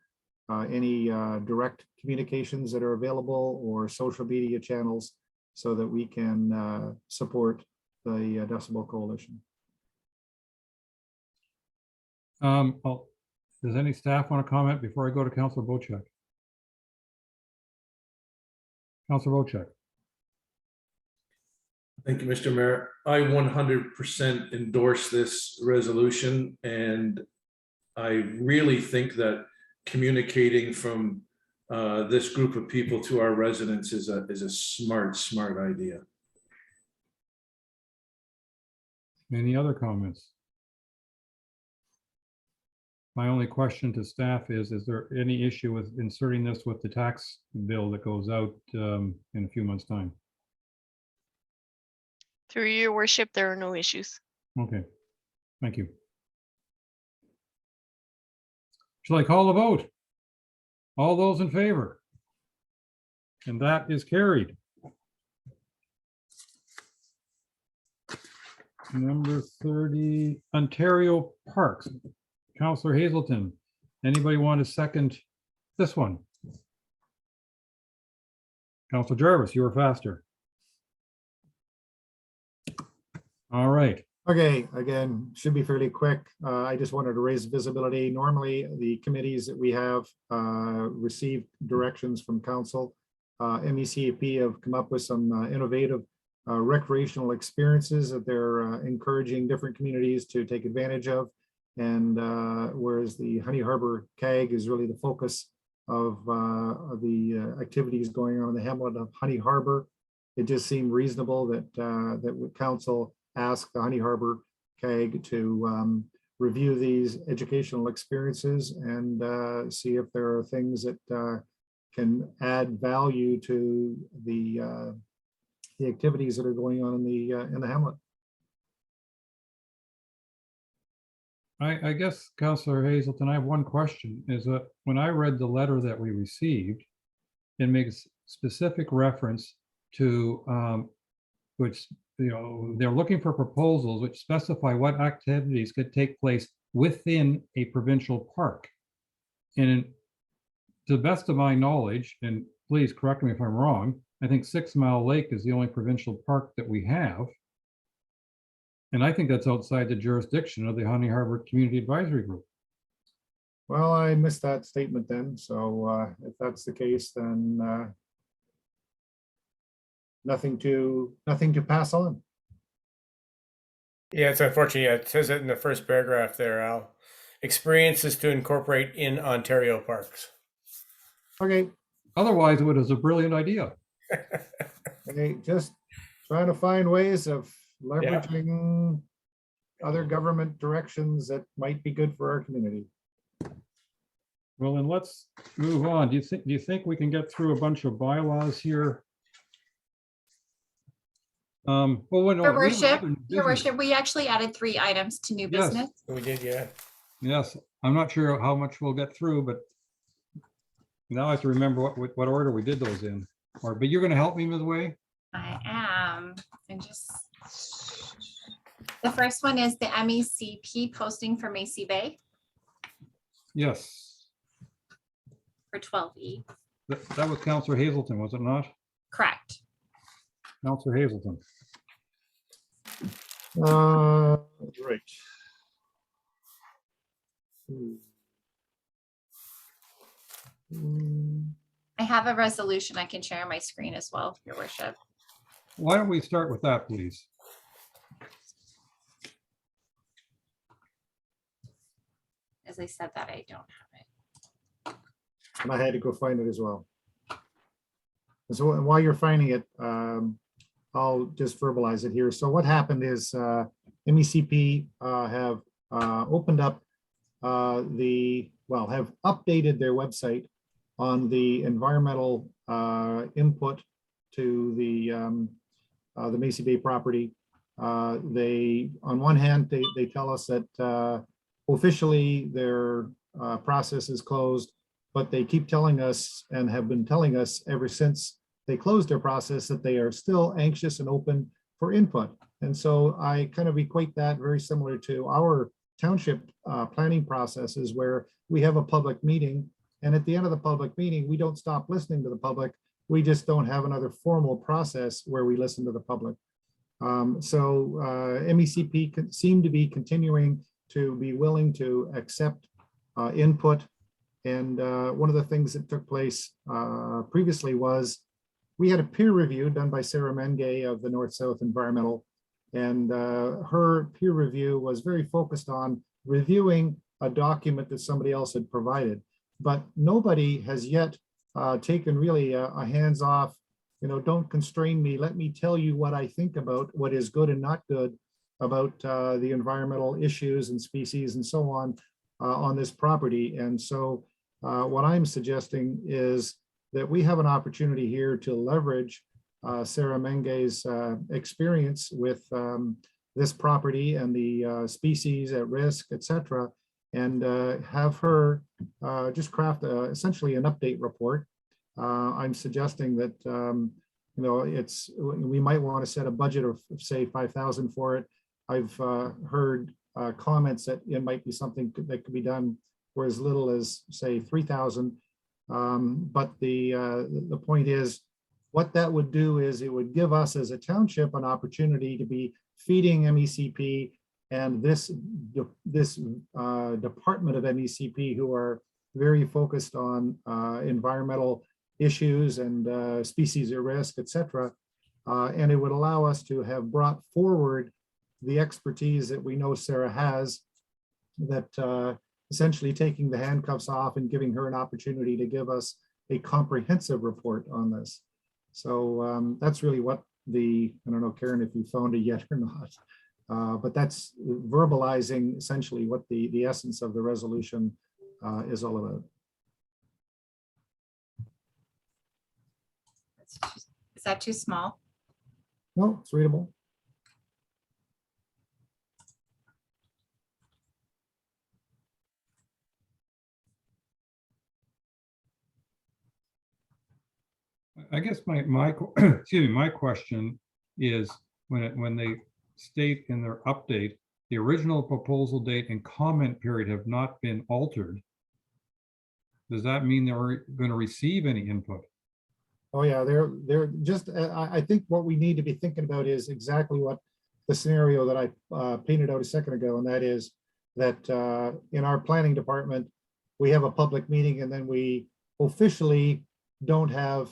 any direct communications that are available or social media channels, so that we can support the Decibel Coalition. Well, does any staff want to comment before I go to Councillor Bocek? Councillor Bocek. Thank you, Mr. Mayor. I 100% endorse this resolution, and I really think that communicating from this group of people to our residents is a smart idea. Any other comments? My only question to staff is there any issue with inserting this with the tax bill that goes out in a few months' time? Through your worship, there are no issues. Okay, thank you. Shall I call the vote? All those in favor? And that is carried. Number 30, Ontario Parks. Councillor Hazelton, anybody want to second this one? Councillor Jarvis, you were faster. All right. Okay, again, should be fairly quick. I just wanted to raise visibility. Normally, the committees that we have receive directions from council. MECP have come up with some innovative recreational experiences that they're encouraging different communities to take advantage of. And whereas the Honey Harbour CAG is really the focus of the activities going on in the hamlet of Honey Harbour, it just seemed reasonable that that council ask the Honey Harbour CAG to review these educational experiences and see if there are things that can add value to the activities that are going on in the hamlet. I guess, Councillor Hazelton, I have one question, is that when I read the letter that we received, it makes specific reference to, which, they're looking for proposals which specify what activities could take place within a provincial park. And to the best of my knowledge, and please correct me if I'm wrong, I think 6 Mile Lake is the only provincial park that we have. And I think that's outside the jurisdiction of the Honey Harbor Community Advisory Group. Well, I missed that statement then. So if that's the case, then nothing to pass on. Yeah, it's unfortunate. Yeah, it says it in the first paragraph there, Al. Experiences to incorporate in Ontario parks. Okay. Otherwise, it was a brilliant idea. Okay, just trying to find ways of leveraging other government directions that might be good for our community. Well, then let's move on. Do you think we can get through a bunch of bylaws here? Well, no, Your we have worship, other your business. worship, we actually added 3 items to new Yes. business. We did, yeah. Yes, I'm not sure how much we'll get through, but now I have to remember what order we did those in. But you're going to help me, Ms. Way? I am, and just, the first one is the MECP posting for Macy Bay Yes. for 12E. That was Councillor Hazelton, was it not? Correct. Councillor Hazelton. Right. I have a resolution I can share on my screen as well, your worship. Why don't we start with that, please? As I said that, I don't have it. And I had to go find it as well. So while you're finding it, I'll just verbalize it here. So what happened is MECP have opened up have updated their website on the environmental input to the Macy Bay property. They, on one hand, they tell us that officially their process is closed, but they keep telling us and have been telling us ever since they closed their process that they are still anxious and open for input. And so I kind of equate that very similar to our township planning processes, where we have a public meeting, and at the end of the public meeting, we don't stop listening to the public. We just don't have another formal process where we listen to the public. MECP seem to be continuing to be willing to accept input. And one of the things that took place previously was we had a peer review done by Sarah Menge of the North-South Environmental, and her peer review was very focused on reviewing a document that somebody else had provided. But nobody has yet taken really a hands-off, don't constrain me, let me tell you what I think about what is good and not good about the environmental issues and species and so on this property. And so what I'm suggesting is that we have an opportunity here to leverage Sarah Menge's experience with this property and the species at risk, et cetera, and have her just craft essentially an update report. I'm suggesting that we might want to set a budget of say 5,000 for it. I've heard comments that it might be something that could be done for as little as say 3,000. But the point is, what that would do is it would give us as a township an opportunity to be feeding MECP and this department of MECP, who are very focused on environmental issues and species at risk, et cetera. And it would allow us to have brought forward the expertise that we know Sarah has, that essentially taking the handcuffs off and giving her an opportunity to give us a comprehensive report on this. So that's really what I don't know, Karen, if you found it yet or not, but that's verbalizing essentially what the essence of the resolution is all about. Is that too small? No, it's readable. I guess excuse me, my question is when they state in their update, the original proposal date and comment period have not been altered. Does that mean they're going to receive any input? Oh, yeah, they're just, I think what we need to be thinking about is exactly what the scenario that I painted out a second ago, and that is that in our planning department, we have a public meeting and then we officially don't have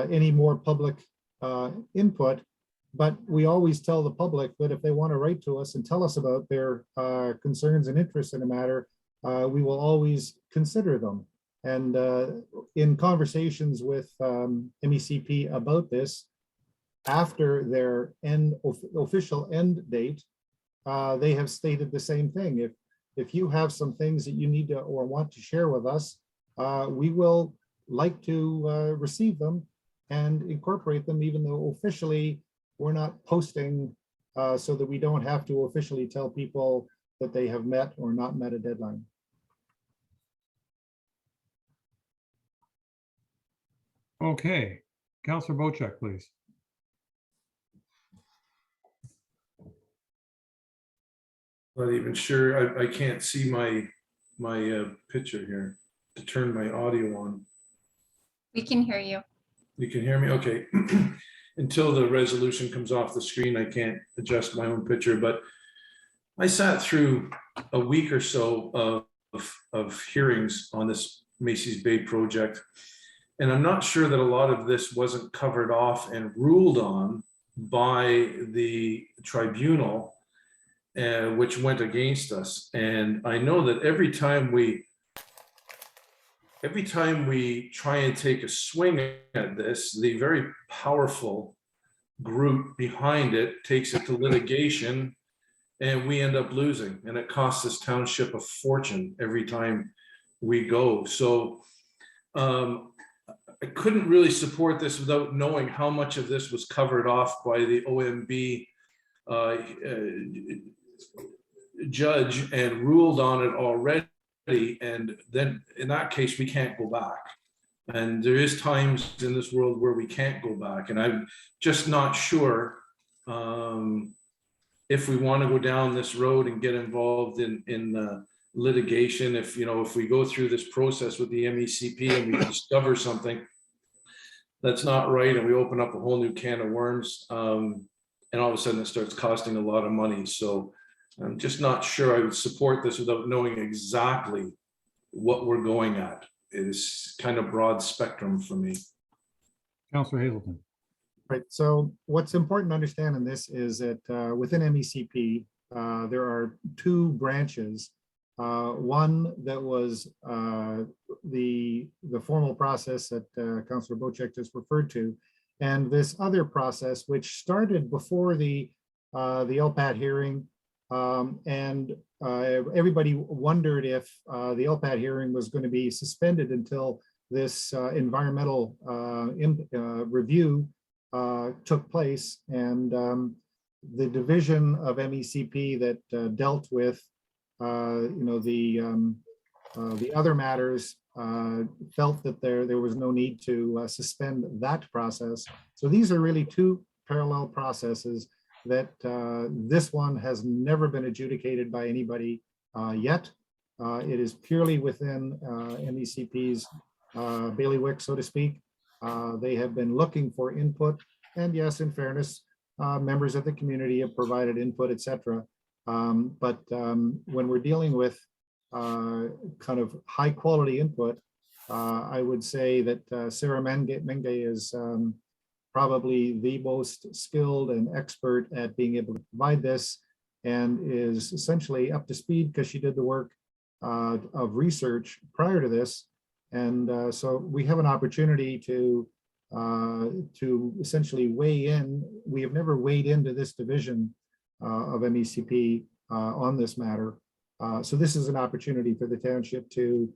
any more public input, but we always tell the public that if they want to write to us and tell us about their concerns and interests in a matter, we will always consider them. And in conversations with MECP about this, after their official end date, they have stated the same thing. If you have some things that you need to or want to share with us, we will like to receive them and incorporate them, even though officially we're not posting so that we don't have to officially tell people that they have met or not met a deadline. Okay, Councillor Bocheck, please. Not even sure. I can't see my picture here to turn my audio on. We can hear you. You can hear me? Okay. Until the resolution comes off the screen, I can't adjust my own picture, but I sat through a week or so of hearings on this Macy's Bay project. And I'm not sure that a lot of this wasn't covered off and ruled on by the tribunal, which went against us. And I know that every time we try and take a swing at this, the very powerful group behind it takes it to litigation, and we end up losing. And it costs this township a fortune every time we go. So I couldn't really support this without knowing how much of this was covered off by the OMB judge and ruled on it already. And then in that case, we can't go back. And there is times in this world where we can't go back. And I'm just not sure if we want to go down this road and get involved in litigation. If we go through this process with the MECP and we discover something that's not right, and we open up a whole new can of worms, and all of a sudden it starts costing a lot of money. So I'm just not sure I would support this without knowing exactly what we're going at. It is kind of broad spectrum for me. Councillor Hazelton. Right. So what's important to understand in this is that within MECP, there are two branches. One that was the formal process that Councillor Bocheck just referred to, and this other process which started before the LPAT hearing, and everybody wondered if the LPAT hearing was going to be suspended until this environmental review took place, and the division of MECP that dealt with the other matters felt that there was no need to suspend that process. So these are really two parallel processes that this one has never been adjudicated by anybody yet. It is purely within MECP's bailiwick, so to speak. They have been looking for input, and yes, in fairness, members of the community have provided input, etc. But when we're dealing with kind of high quality input, I would say that Sarah Menge is probably the most skilled and expert at being able to provide this, and is essentially up to speed because she did the work of research prior to this. And so we have an opportunity to essentially weigh in. We have never weighed into this division of MECP on this matter. So this is an opportunity for the township to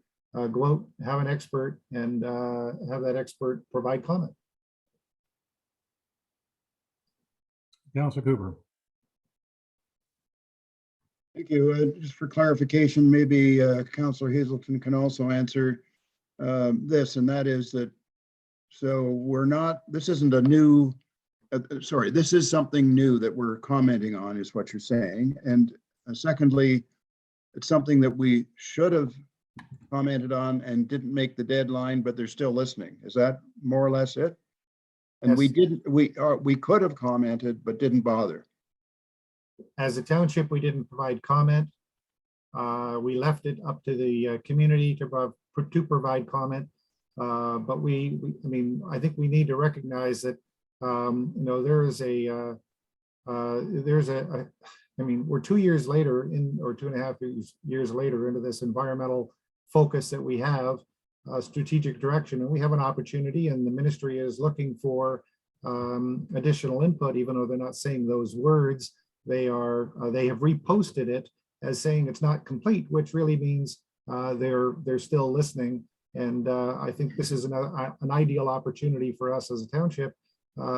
go out, have an expert, and have that expert provide comment. Councillor Cooper. Thank you. Just for clarification, maybe Councillor Hazelton can also answer this, and that is that So we're not, this isn't a new, sorry, this is something new that we're commenting on, is what you're saying. And secondly, it's something that we should have commented on and didn't make the deadline, but they're still listening. Is that more or less it? And we Yes. didn't, we could have commented, but didn't bother. As a township, we didn't provide comment. We left it up to the community to provide comment. But I mean, I think we need to recognize that, you know, I mean, we're 2 years later or 2.5 years later into this environmental focus that we have, strategic direction, and we have an opportunity, and the ministry is looking for additional input, even though they're not saying those words. They have reposted it as saying it's not complete, which really means they're still listening. And I think this is an ideal opportunity for us as a township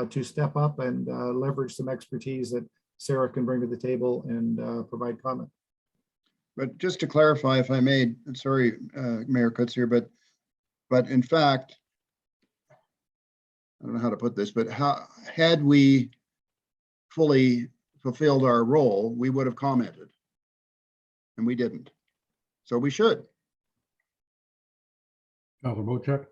to step up and leverage some expertise that Sarah can bring to the table and provide comment. But just to clarify, if I may, sorry, Mayor Kutz here, but in fact, I don't know how to put this, but had we fully fulfilled our role, we would have commented, and we didn't. So we should. Councilor Bocheck.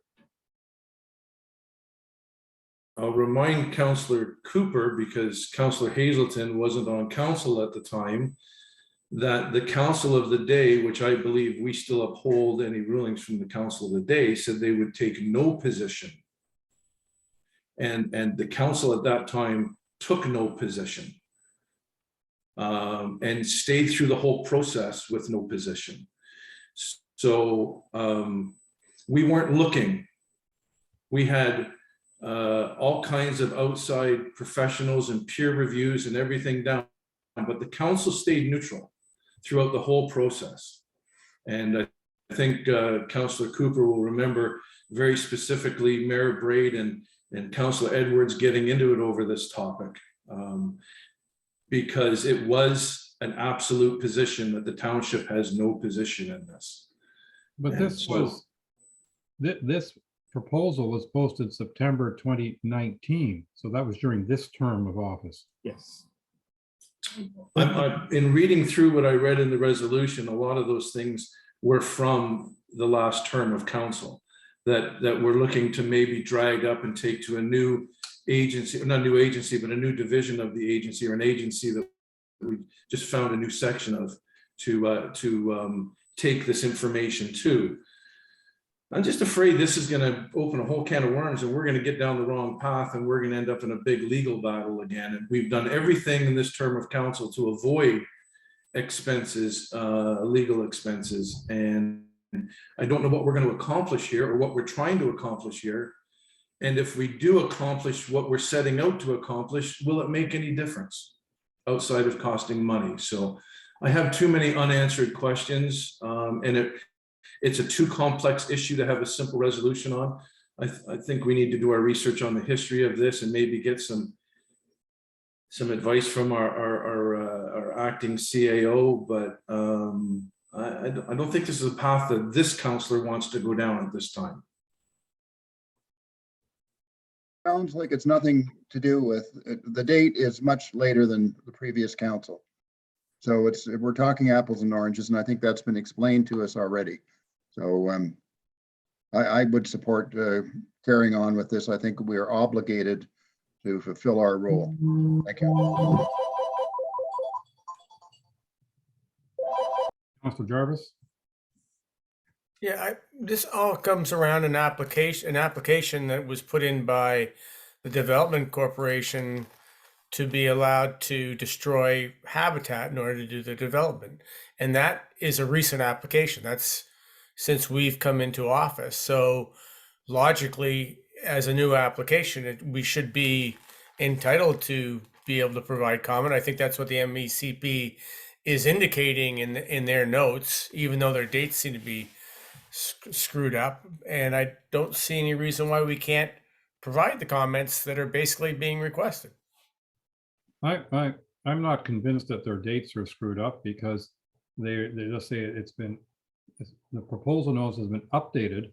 I'll remind Councillor Cooper, because Councillor Hazelton wasn't on council at the time, that the council of the day, which I believe we still uphold any rulings from the council of the day, said they would take no position. And the council at that time took no position and stayed through the whole process with no position. So we weren't looking. We had all kinds of outside professionals and peer reviews and everything down, but the council stayed neutral throughout the whole process. And I think Councillor Cooper will remember very specifically Mayor Braid and Councillor Edwards getting into it over this topic, because it was an absolute position that the township has no position in this. But And this so- was, this proposal was posted September 2019. So that was during this term of office. Yes. In reading through what I read in the resolution, a lot of those things were from the last term of council that we're looking to maybe drag up and take to a new agency, not a new agency, but a new division of the agency, or an agency that we just found a new section of to take this information to. I'm just afraid this is going to open a whole can of worms, and we're going to get down the wrong path, and we're going to end up in a big legal battle again. And we've done everything in this term of council to avoid expenses, legal expenses. And I don't know what we're going to accomplish here, or what we're trying to accomplish here. And if we do accomplish what we're setting out to accomplish, will it make any difference outside of costing money? So I have too many unanswered questions, and it's a too complex issue to have a simple resolution on. I think we need to do our research on the history of this and maybe get some advice from our acting CAO, but I don't think this is a path that this councillor wants to go down at this time. Sounds like it's nothing to do with, the date is much later than the previous council. So we're talking apples and oranges, and I think that's been explained to us already. So I would support carrying on with this. I think we are obligated to fulfill our role. Thank you. Councilor Jarvis. Yeah, this all comes around an application that was put in by the Development Corporation to be allowed to destroy habitat in order to do the development. And that is a recent application. That's since we've come into office. So logically, as a new application, we should be entitled to be able to provide comment. I think that's what the MECP is indicating in their notes, even though their dates seem to be screwed up. And I don't see any reason why we can't provide the comments that are basically being requested. I'm not convinced that their dates are screwed up, because they just say the proposal notice has been updated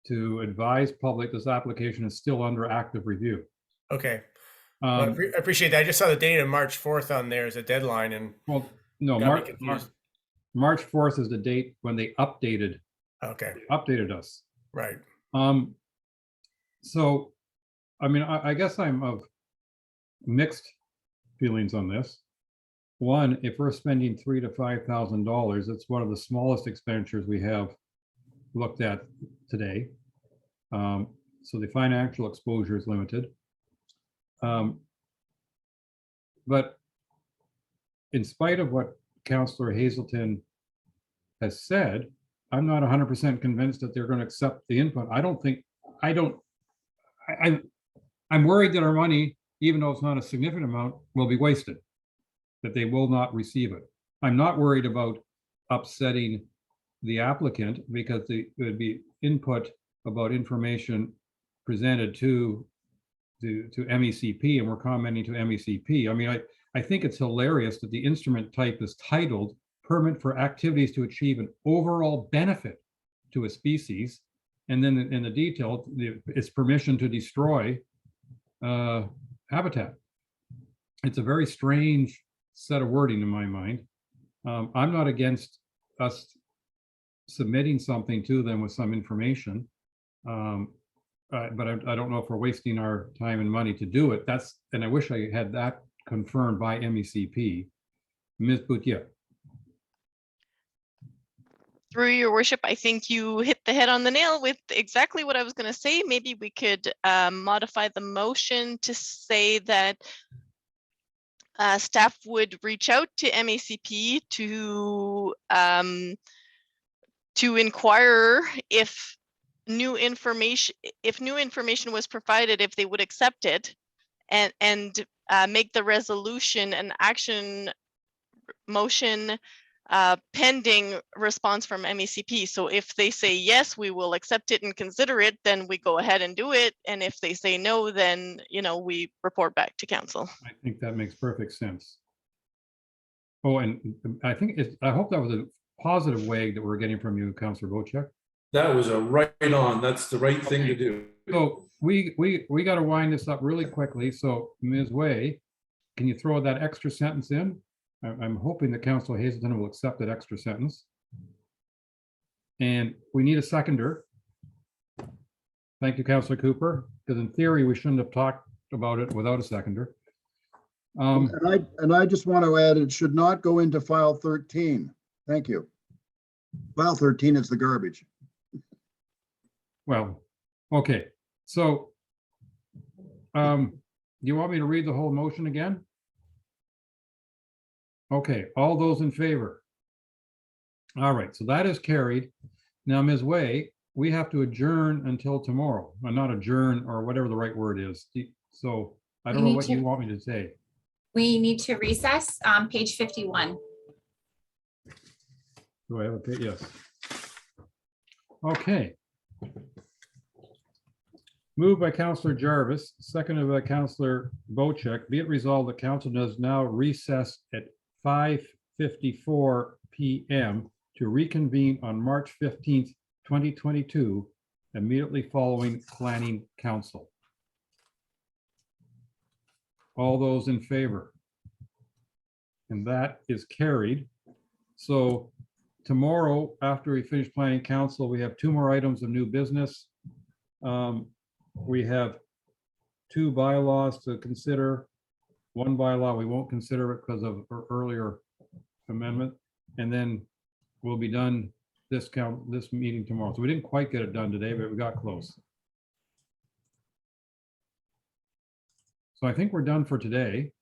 to advise public this application is still under active review. Okay. Well, I appreciate that. I just saw the date of March 4th on there as a deadline and Well, no, got me confused. March 4th is the date when they updated Okay, us. right. So, I mean, I guess I'm of mixed feelings on this. One, if we're spending $3,000 to $5,000, it's one of the smallest expenditures we have looked at today. So the financial exposure is limited. But in spite of what Councillor Hazelton has said, I'm not 100% convinced that they're going to accept the input. I'm worried that our money, even though it's not a significant amount, will be wasted, that they will not receive it. I'm not worried about upsetting the applicant because there would be input about information presented to MECP, and we're commenting to MECP. I mean, I think it's hilarious that the instrument type is titled Permit for Activities to Achieve an Overall Benefit to a Species. And then in the detail, it's permission to destroy habitat. It's a very strange set of wording in my mind. I'm not against us submitting something to them with some information. But I don't know if we're wasting our time and money to do it. And I wish I had that confirmed by MECP. Ms. Boutier. Through your worship, I think you hit the head on the nail with exactly what I was going to say. Maybe we could modify the motion to say that staff would reach out to MECP to inquire if new information was provided, if they would accept it, and make the resolution an action motion pending response from MECP. So if they say yes, we will accept it and consider it, then we go ahead and do it. And if they say no, then we report back to council. I think that makes perfect sense. Oh, and I hope that was a positive way that we're getting from you, Councillor Wojciak. That was a right on. That's the right thing to do. So we got to wind this up really quickly. So Ms. Way, can you throw that extra sentence in? I'm hoping that Councillor Hazelton will accept that extra sentence. And we need a seconder. Thank you, Councillor Cooper, because in theory, we shouldn't have talked about it without a seconder. And I just want to add, it should not go into file 13. Thank you. File 13 is the garbage. Well, okay. So do you want me to read the whole motion again? Okay, all those in favor? All right, so that is carried. Now, Ms. Way, we have to adjourn until tomorrow, or not adjourn, or whatever the right word is. So I don't know what you want me to say. We need to recess, page 51. Do I have a page? Yes. Okay. Moved by Councillor Jarvis, seconded by Councillor Wojciak. Be it resolved that council does now recess at 5:54 p.m. to reconvene on March 15th, 2022, immediately following Planning Council. All those in favor? And that is carried. So tomorrow, after we finish Planning Council, we have 2 more items of new business. We have 2 bylaws to consider. 1 bylaw we won't consider it because of earlier amendment, and then we'll be done this meeting tomorrow. So we didn't quite get it done today, but we got close. So I think we're done for today.